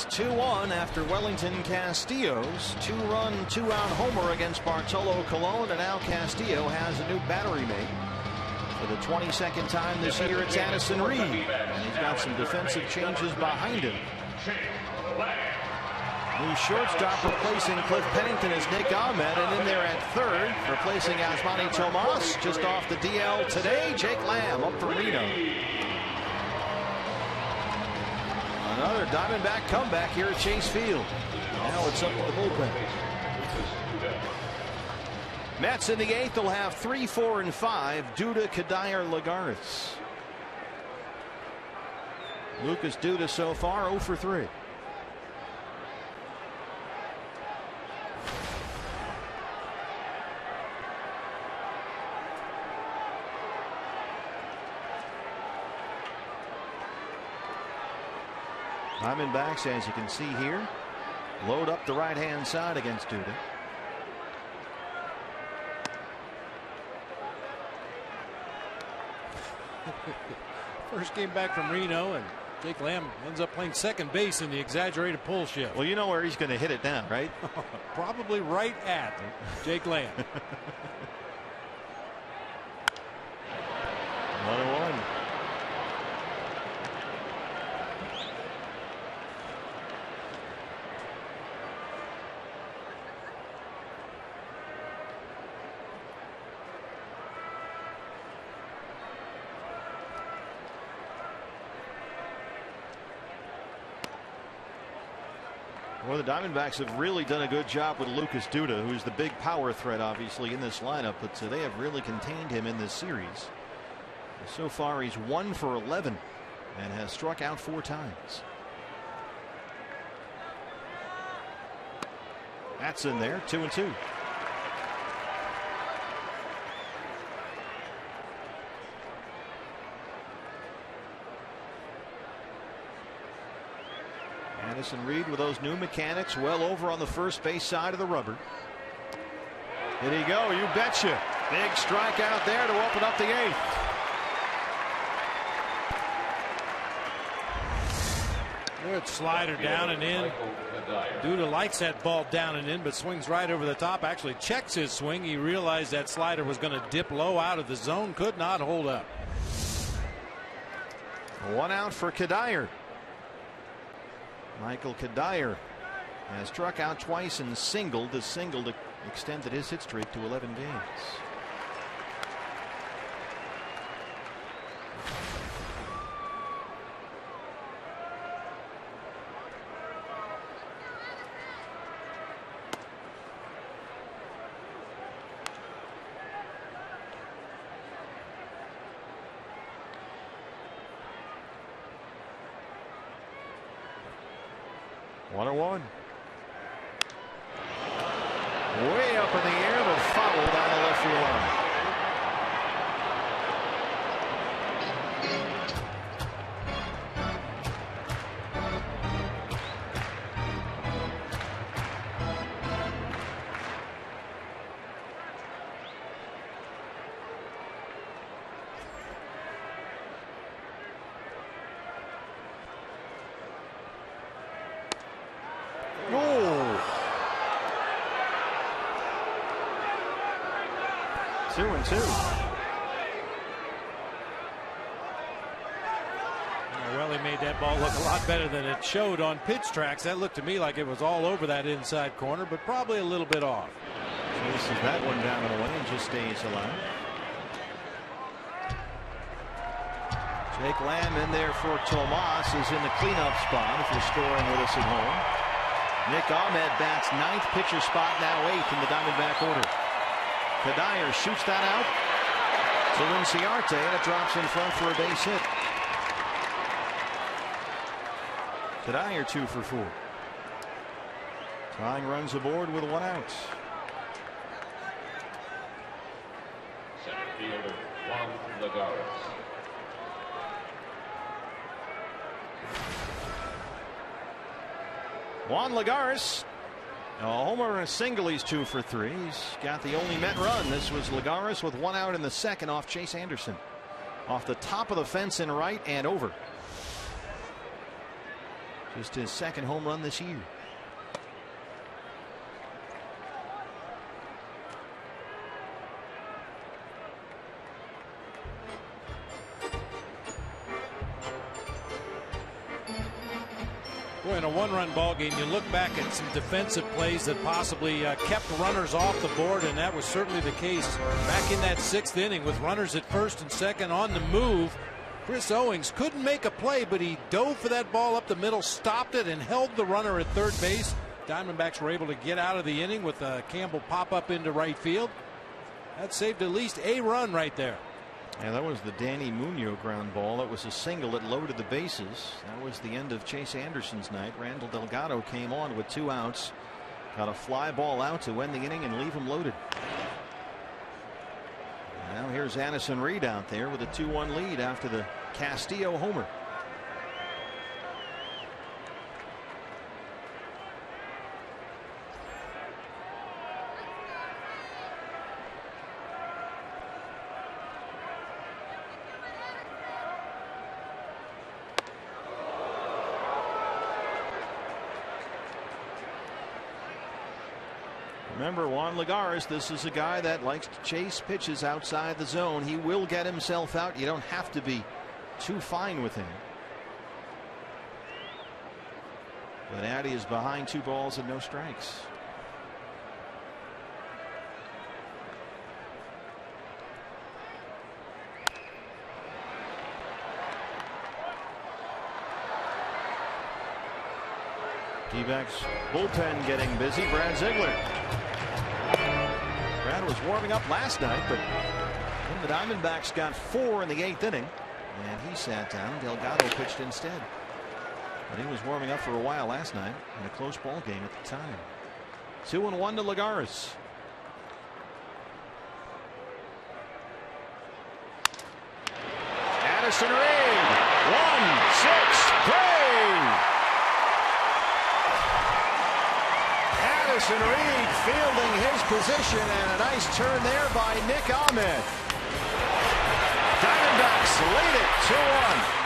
It's 2-1 after Wellington Castillo's 2-run, 2-out homer against Bartolo Colon, and now Castillo has a new battery mate. For the 22nd time this year, it's Addison Reed, and he's got some defensive changes behind him. New shortstop replacing Cliff Pennington is Nick Ahmed, and in there at third, replacing Asmani Tomas, just off the DL today, Jake Lamb up for Reno. Another Diamondback comeback here at Chase Field. Now it's up to the bullpen. Mets in the 8th will have 3, 4, and 5. Duda, Kadire, Lagares. Lucas Duda so far 0 for 3. Diamondbacks, as you can see here, load up the right-hand side against Duda. First game back from Reno, and Jake Lamb ends up playing second base in the exaggerated pull shift. Well, you know where he's going to hit it now, right? Probably right at Jake Lamb. 1-1. Well, the Diamondbacks have really done a good job with Lucas Duda, who's the big power threat, obviously, in this lineup, but they have really contained him in this series. So far, he's 1 for 11 and has struck out 4 times. That's in there, 2-2. Addison Reed with those new mechanics well over on the first base side of the rubber. Did he go? You betcha. Big strikeout there to open up the 8th. Good slider down and in. Duda likes that ball down and in, but swings right over the top. Actually checks his swing. He realized that slider was going to dip low out of the zone. Could not hold up. 1 out for Kadire. Michael Kadire has struck out twice and singled. The single extended his hit streak to 11 games. One. Way up in the air, but foul down the left field line. Oh. 2-2. Well, he made that ball look a lot better than it showed on pitch tracks. That looked to me like it was all over that inside corner, but probably a little bit off. Chases that one down and away and just stays alive. Jake Lamb in there for Tomas is in the cleanup spot if you're scoring with us at home. Nick Ahmed bats 9th, pitcher spot now 8th in the Diamondback order. Kadire shoots that out to Linciarte, and it drops in front for a base hit. Kadire 2 for 4. Tying runs aboard with 1 out. Center fielder Juan Lagares. Juan Lagares, a homer and a single. He's 2 for 3. He's got the only Met run. This was Lagares with 1 out in the second off Chase Anderson. Off the top of the fence in right and over. Just his second home run this year. Boy, in a one-run ball game, you look back at some defensive plays that possibly kept runners off the board, and that was certainly the case back in that 6th inning with runners at first and second on the move. Chris Owings couldn't make a play, but he dove for that ball up the middle, stopped it, and held the runner at third base. Diamondbacks were able to get out of the inning with Campbell pop up into right field. That saved at least a run right there. Yeah, that was the Danny Munoz ground ball. That was a single that loaded the bases. That was the end of Chase Anderson's night. Randall Delgado came on with 2 outs. Got a fly ball out to end the inning and leave him loaded. Now here's Addison Reed out there with a 2-1 lead after the Castillo homer. Remember, Juan Lagares, this is a guy that likes to chase pitches outside the zone. He will get himself out. You don't have to be too fine with him. But Addy is behind 2 balls and no strikes. D-backs bullpen getting busy. Brad Ziegler. Brad was warming up last night, but then the Diamondbacks got 4 in the 8th inning, and he sat down. Delgado pitched instead. But he was warming up for a while last night in a close ball game at the time. 2-1 to Lagares. Addison Reed. 1-6-3. Addison Reed fielding his position, and a nice turn there by Nick Ahmed. Diamondbacks lead it 2-1.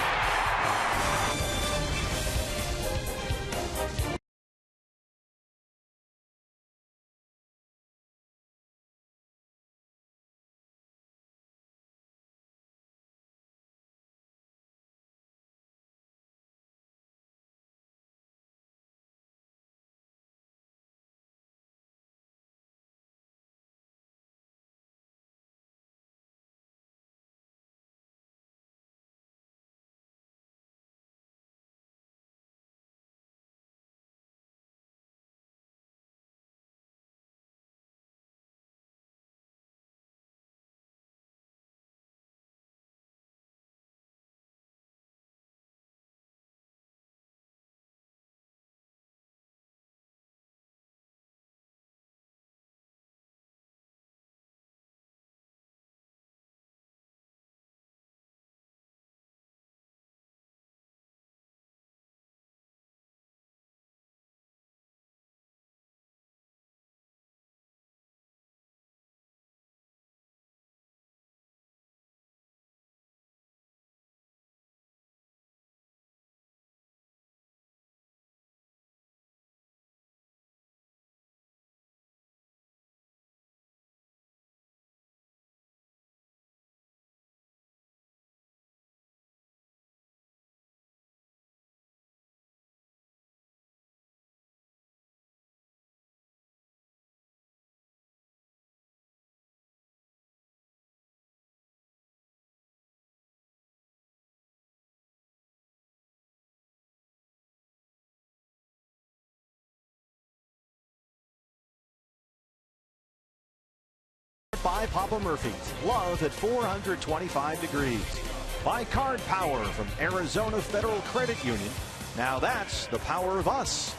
By Papa Murphy's. Love at 425 degrees. By Card Power from Arizona Federal Credit Union. Now that's the power of us.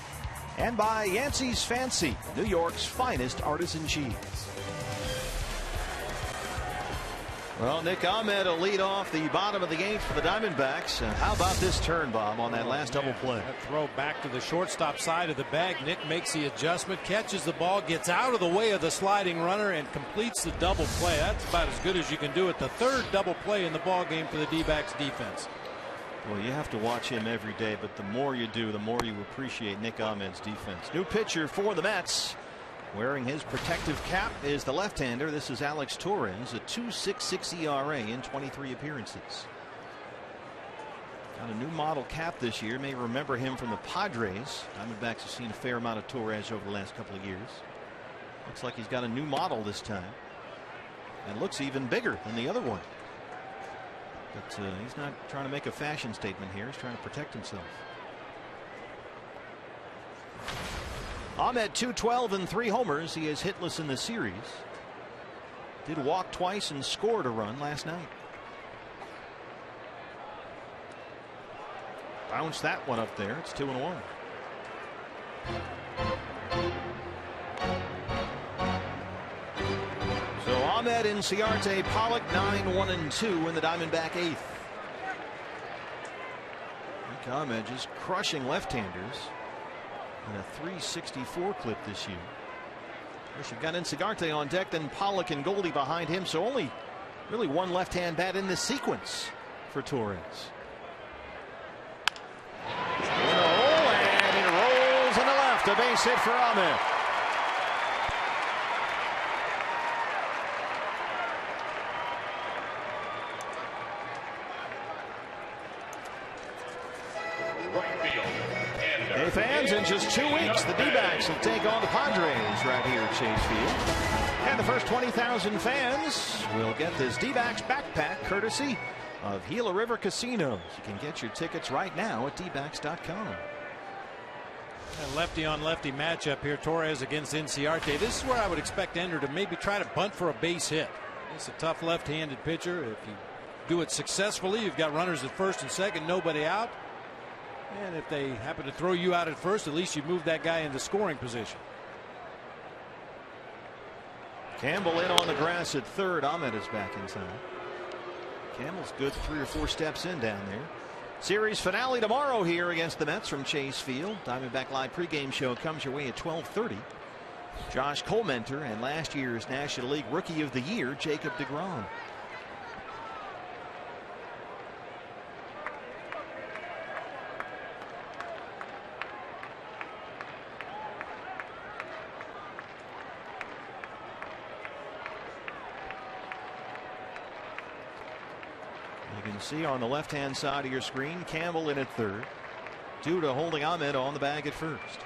And by Yancey's Fancy, New York's finest artisan cheese. Well, Nick Ahmed will lead off the bottom of the 8th for the Diamondbacks. And how about this turn, Bob, on that last double play? That throw back to the shortstop side of the bag. Nick makes the adjustment, catches the ball, gets out of the way of the sliding runner, and completes the double play. That's about as good as you can do it. The 3rd double play in the ball game for the D-backs defense. Well, you have to watch him every day, but the more you do, the more you appreciate Nick Ahmed's defense. New pitcher for the Mets, wearing his protective cap, is the left-hander. This is Alex Torres, a 2.66 ERA in 23 appearances. Got a new model cap this year. You may remember him from the Padres. Diamondbacks have seen a fair amount of Torres over the last couple of years. Looks like he's got a new model this time, and looks even bigger than the other one. But he's not trying to make a fashion statement here. He's trying to protect himself. Ahmed 212 and 3 homers. He is hitless in the series. Did walk twice and scored a run last night. Bounced that one up there. It's 2-1. So Ahmed, Inciarte, Pollock 9-1-2 in the Diamondback 8th. Nick Ahmed just crushing left-handers in a 364 clip this year. Of course, you've got Inciarte on deck, then Pollock and Goldie behind him, so only really one left-hand bat in this sequence for Torres. In a hole, and it rolls in the left. A base hit for Ahmed. Hey fans, in just 2 weeks the D-backs will take on the Padres right here at Chase Field. And the first 20,000 fans will get this D-backs backpack courtesy of Gila River Casinos. You can get your tickets right now at dbacks.com. A lefty on lefty matchup here. Torres against Inciarte. This is where I would expect Ender to maybe try to bunt for a base hit. It's a tough left-handed pitcher. If you do it successfully, you've got runners at first and second, nobody out. And if they happen to throw you out at first, at least you move that guy into scoring position. Campbell in on the grass at third. Ahmed is back inside. Campbell's good 3 or 4 steps in down there. Series finale tomorrow here against the Mets from Chase Field. Diamondback Live pregame show comes your way at 12:30. Josh Colmenter and last year's National League Rookie of the Year, Jacob deGrom. You can see on the left-hand side of your screen, Campbell in at third. Duda holding Ahmed on the bag at first.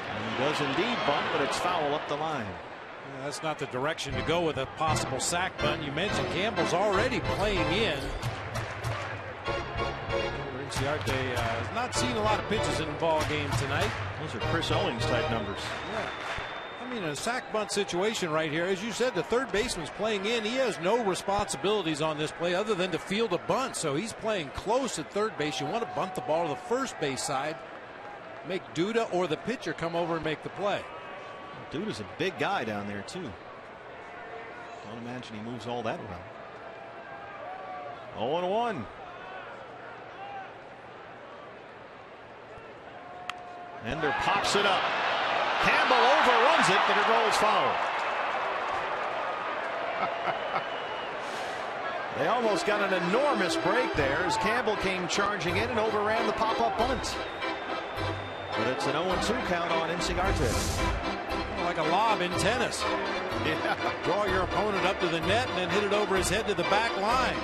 And he does indeed bunt, but it's foul up the line. Yeah, that's not the direction to go with a possible sac bunt. You mentioned Campbell's already playing in. Inciarte has not seen a lot of pitches in the ball game tonight. Those are Chris Owings type numbers. Yeah. I mean, in a sac bunt situation right here, as you said, the third baseman's playing in. He has no responsibilities on this play other than to field a bunt. So he's playing close at third base. You want to bunt the ball to the first base side, make Duda or the pitcher come over and make the play. Duda's a big guy down there too. Don't imagine he moves all that well. 0-1. Ender pops it up. Campbell overruns it, but it rolls foul. They almost got an enormous break there as Campbell came charging in and overran the pop-up bunt. But it's an 0-2 count on Inciarte. Like a lob in tennis. Yeah. Draw your opponent up to the net and then hit it over his head to the back line.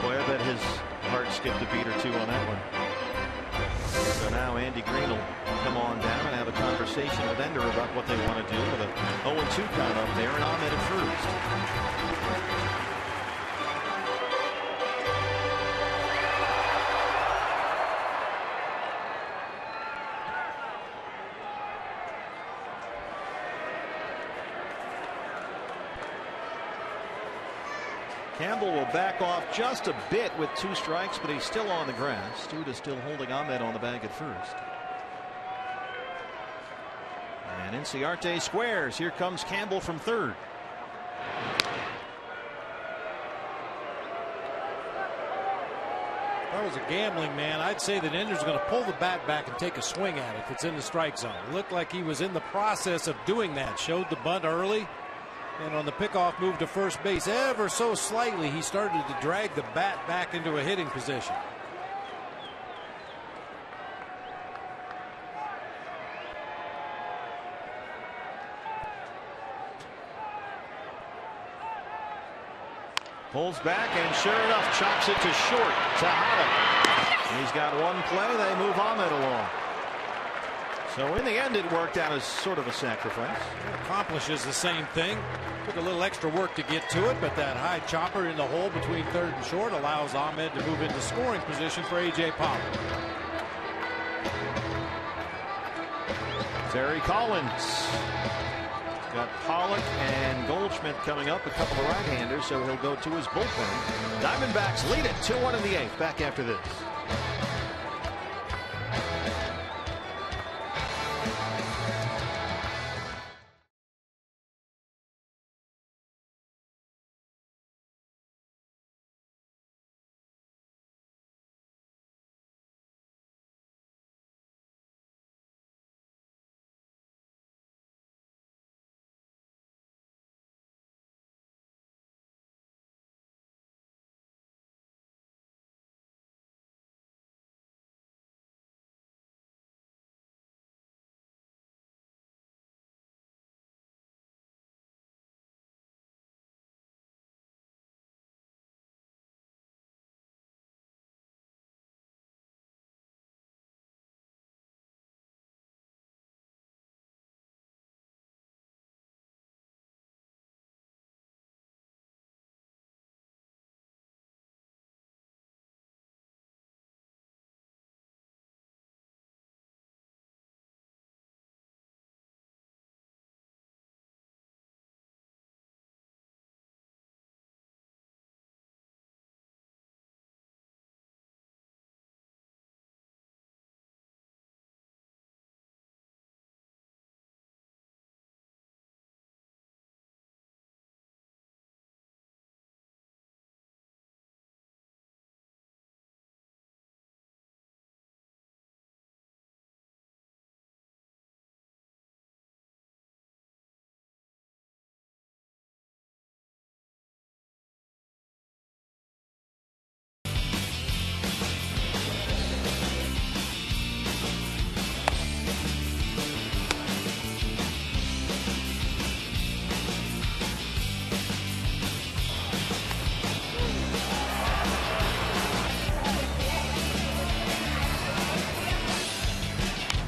Boy, I bet his heart skipped a beat or two on that one. So now Andy Green will come on down and have a conversation with Ender about what they want to do with a 0-2 count up there and Ahmed at first. Campbell will back off just a bit with 2 strikes, but he's still on the grass. Duda still holding Ahmed on the bag at first. And Inciarte squares. Here comes Campbell from third. If I was a gambling man, I'd say that Ender's going to pull the bat back and take a swing at it if it's in the strike zone. It looked like he was in the process of doing that. Showed the bunt early. And on the pickoff move to first base, ever so slightly, he started to drag the bat back into a hitting position. Pulls back and sure enough chops it to short. Tejada. He's got one play. They move Ahmed along. So in the end it worked out as sort of a sacrifice. It accomplishes the same thing. Took a little extra work to get to it, but that high chopper in the hole between third and short allows Ahmed to move into scoring position for A.J. Pollock. Terry Collins. Got Pollock and Goldschmidt coming up, a couple of right-handers, so he'll go to his bullpen. Diamondbacks lead it 2-1 in the 8th. Back after this.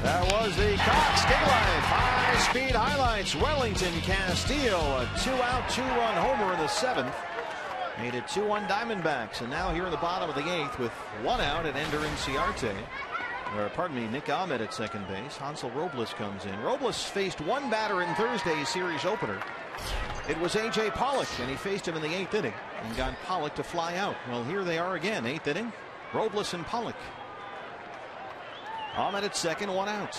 That was the Cox Dig Life high-speed highlights. Wellington Castillo, a 2-out, 2-run homer in the 7th. Made it 2-1 Diamondbacks. And now here in the bottom of the 8th with 1 out and Ender Inciarte. Or, pardon me, Nick Ahmed at second base. Hansel Robles comes in. Robles faced one batter in Thursday's series opener. It was A.J. Pollock, and he faced him in the 8th inning and got Pollock to fly out. Well, here they are again, 8th inning. Robles and Pollock. Ahmed at second, 1 out.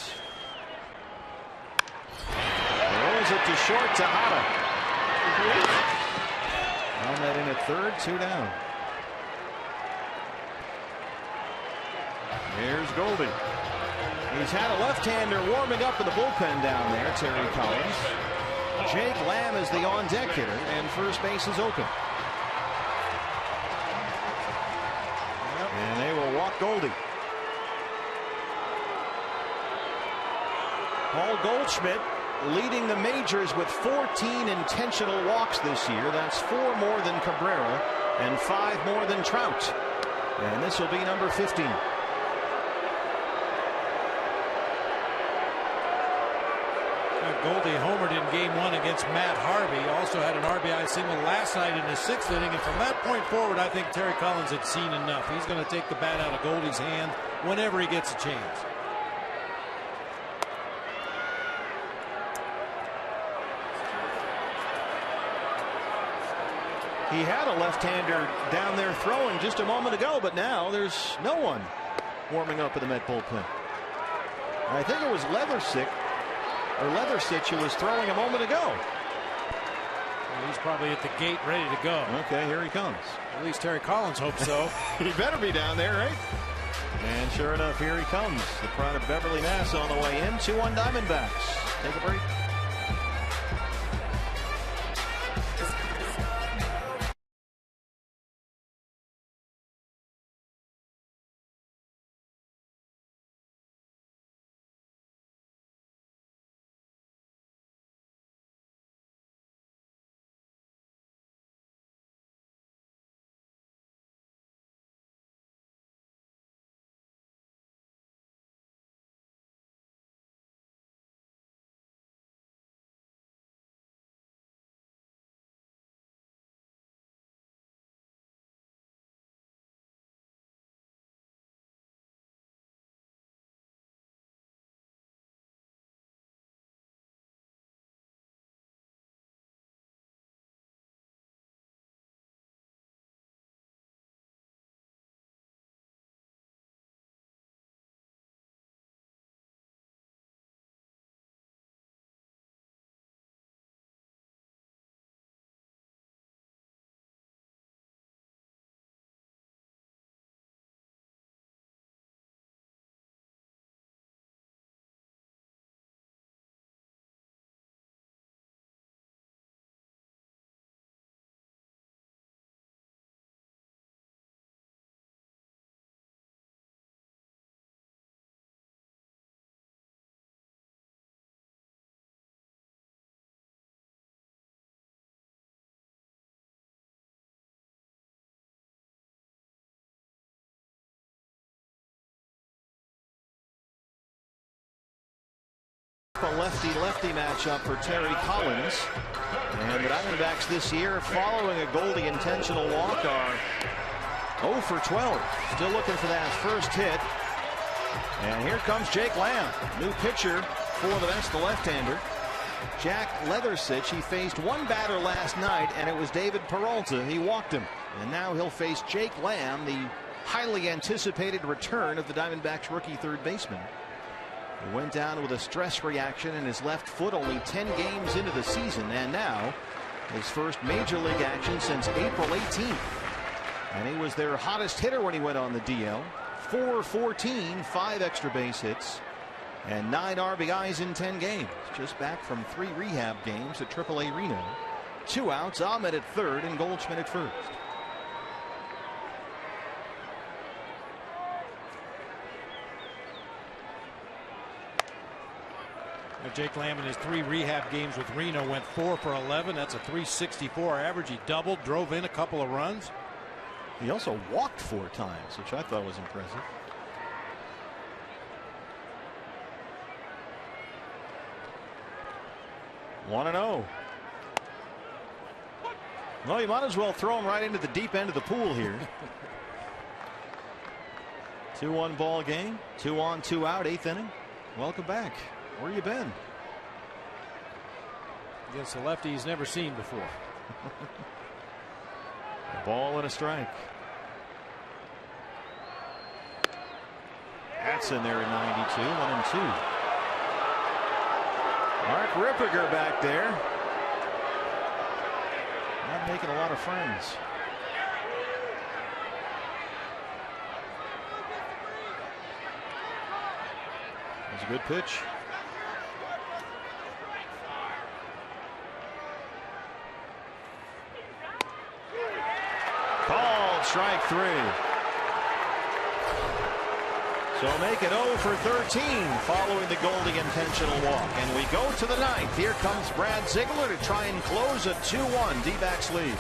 Throws it to short, Tejada. Ahmed in at third, 2 down. Here's Goldie. He's had a left-hander warming up in the bullpen down there, Terry Collins. Jake Lamb is the on-deck hitter, and first base is open. And they will walk Goldie. Paul Goldschmidt leading the majors with 14 intentional walks this year. That's 4 more than Cabrera and 5 more than Trout. And this will be number 15. Goldie homered in game 1 against Matt Harvey. Also had an RBI single last night in the 6th inning. And from that point forward, I think Terry Collins had seen enough. He's going to take the bat out of Goldie's hand whenever he gets a chance. He had a left-hander down there throwing just a moment ago, but now there's no one warming up in the Met bullpen. I think it was Leatherstich who was throwing a moment ago. Well, he's probably at the gate ready to go. Okay, here he comes. At least Terry Collins hopes so. He better be down there, right? And sure enough, here he comes. The pride of Beverly, Mass on the way in. 2-1 Diamondbacks. Take a break. A lefty-lefty matchup for Terry Collins. And the Diamondbacks this year, following a Goldie intentional walk, are 0 for 12. Still looking for that first hit. And here comes Jake Lamb, new pitcher for the Mets, the left-hander. Jack Leathersich, he faced one batter last night, and it was David Peralta. He walked him. And now he'll face Jake Lamb, the highly anticipated return of the Diamondbacks rookie third baseman. He went down with a stress reaction in his left foot only 10 games into the season, and now his first major league action since April 18th. And he was their hottest hitter when he went on the DL. 4-14, 5 extra base hits, and 9 RBIs in 10 games. Just back from 3 rehab games at AAA Reno. 2 outs, Ahmed at third and Goldschmidt at first. Jake Lamb in his 3 rehab games with Reno went 4 for 11. That's a .364 average. He doubled, drove in a couple of runs. He also walked 4 times, which I thought was impressive. One and 0. Well, you might as well throw him right into the deep end of the pool here. 2-1 ball game. 2 on, 2 out, 8th inning. Welcome back. Where you been? Against a lefty he's never seen before. A ball and a strike. That's in there at 92. 1-2. Mark Ripperger back there. Not making a lot of friends. That's a good pitch. Called strike 3. So make it 0 for 13 following the Goldie intentional walk. And we go to the 9th. Here comes Brad Ziegler to try and close a 2-1 D-backs lead.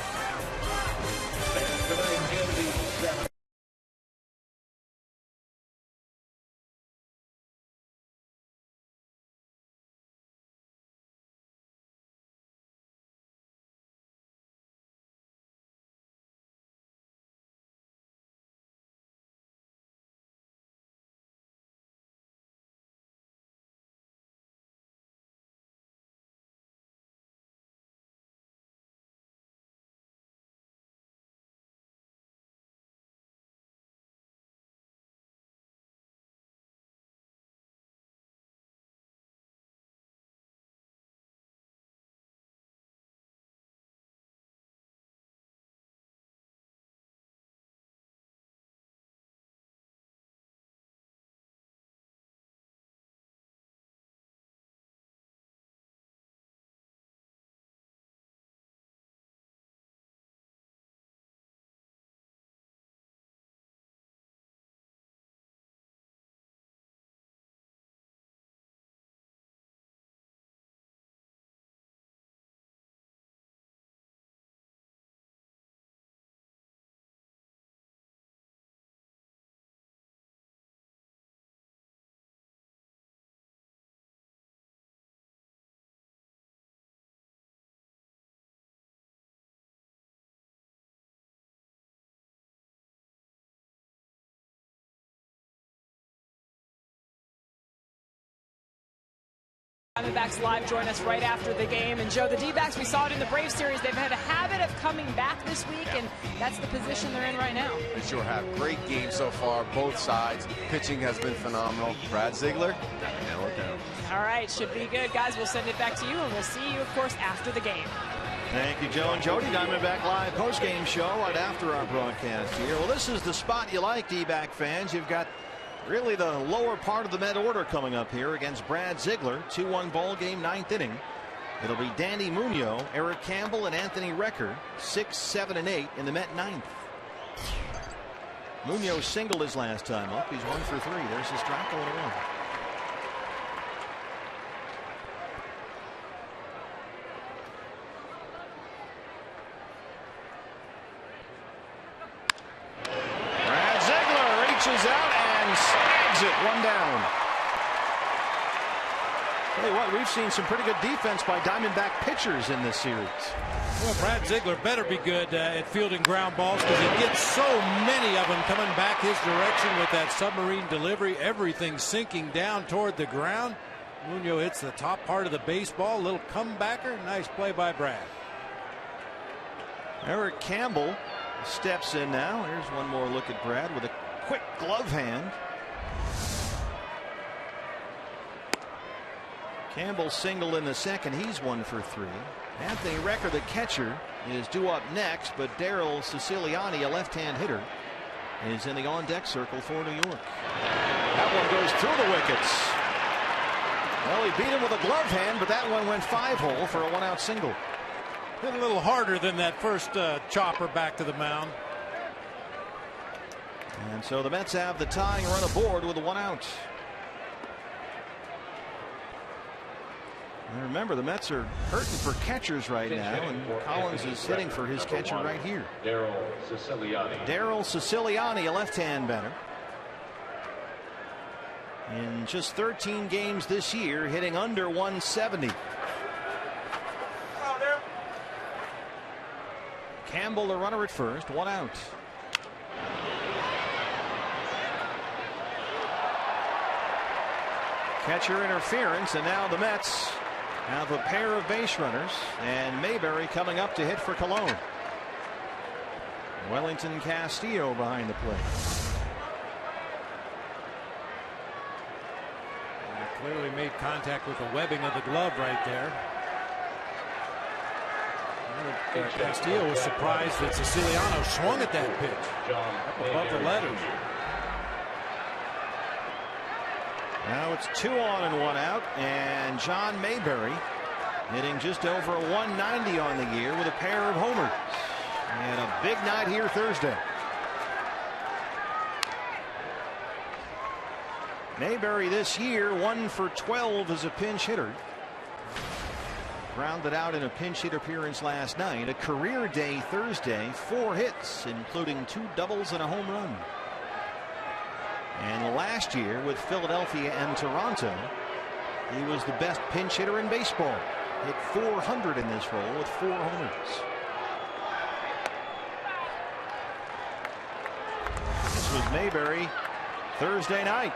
Diamondbacks Live join us right after the game. And Joe, the D-backs, we saw it in the Braves series. They've had a habit of coming back this week, and that's the position they're in right now. They sure have. Great game so far, both sides. Pitching has been phenomenal. Brad Ziegler, nail it down. All right, should be good. Guys, we'll send it back to you, and we'll see you, of course, after the game. Thank you, Joe and Jody. Diamondback Live postgame show right after our broadcast here. Well, this is the spot you like, D-back fans. You've got really the lower part of the Met order coming up here against Brad Ziegler. 2-1 ball game, 9th inning. It'll be Danny Munoz, Eric Campbell, and Anthony Recker, 6, 7, and 8 in the Met 9th. Munoz singled his last time up. He's 1 for 3. There's his strike going around. Brad Ziegler reaches out and snags it. 1 down. Tell you what, we've seen some pretty good defense by Diamondback pitchers in this series. Well, Brad Ziegler better be good at fielding ground balls because he gets so many of them coming back his direction with that submarine delivery. Everything sinking down toward the ground. Munoz hits the top part of the baseball. Little comebacker. Nice play by Brad. Eric Campbell steps in now. Here's one more look at Brad with a quick glove hand. Campbell singled in the second. He's 1 for 3. Anthony Recker, the catcher, is due up next, but Daryl Siciliani, a left-hand hitter, is in the on-deck circle for New York. That one goes through the wickets. Well, he beat him with a glove hand, but that one went 5-hole for a 1-out single. Hit a little harder than that first chopper back to the mound. And so the Mets have the tying run aboard with a 1-out. And remember, the Mets are hurting for catchers right now, and Collins is hitting for his catcher right here. Daryl Siciliani. Daryl Siciliani, a left-hand batter. In just 13 games this year, hitting under 170. Campbell, the runner at first, 1 out. Catcher interference, and now the Mets have a pair of base runners, and Mayberry coming up to hit for Cologne. Wellington Castillo behind the plate. Clearly made contact with the webbing of the glove right there. Castillo was surprised that Siciliano swung at that pitch up above the letters. Now it's 2 on and 1 out, and John Mayberry hitting just over 190 on the year with a pair of homers. And a big night here Thursday. Mayberry this year 1 for 12 as a pinch hitter. Grounded out in a pinch hit appearance last night. A career day Thursday, 4 hits, including 2 doubles and a home run. And last year with Philadelphia and Toronto, he was the best pinch hitter in baseball. Hit 400 in this role with 4 homers. This was Mayberry Thursday night.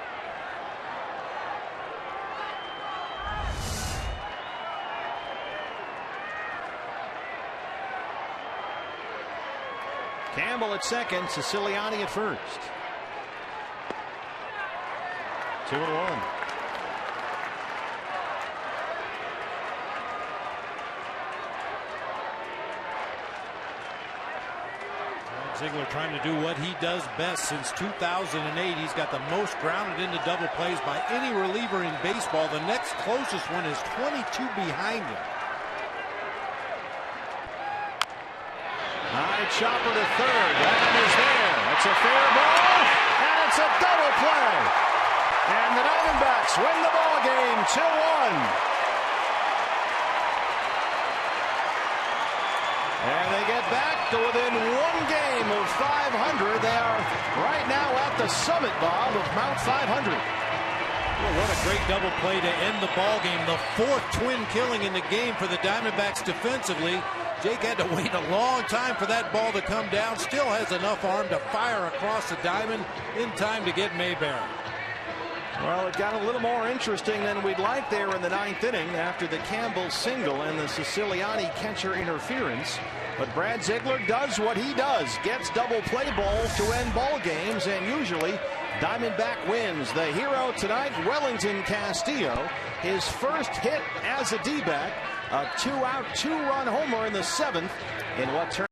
Campbell at second, Siciliani at first. 2-1. Ziegler trying to do what he does best since 2008. He's got the most grounded into double plays by any reliever in baseball. The next closest one is 22 behind him. High chopper to third. That is there. It's a fair ball, and it's a double play. And the Diamondbacks win the ball game 2-1. And they get back to within 1 game of 500. They are right now at the summit, Bob, of Mount 500. Well, what a great double play to end the ball game. The 4th twin killing in the game for the Diamondbacks defensively. Jake had to wait a long time for that ball to come down. Still has enough arm to fire across the diamond in time to get Mayberry. Well, it got a little more interesting than we'd like there in the 9th inning after the Campbell single and the Siciliani catcher interference. But Brad Ziegler does what he does, gets double play balls to end ball games, and usually Diamondback wins. The hero tonight, Wellington Castillo, his first hit as a D-back, a 2-out, 2-run homer in the 7th in what turned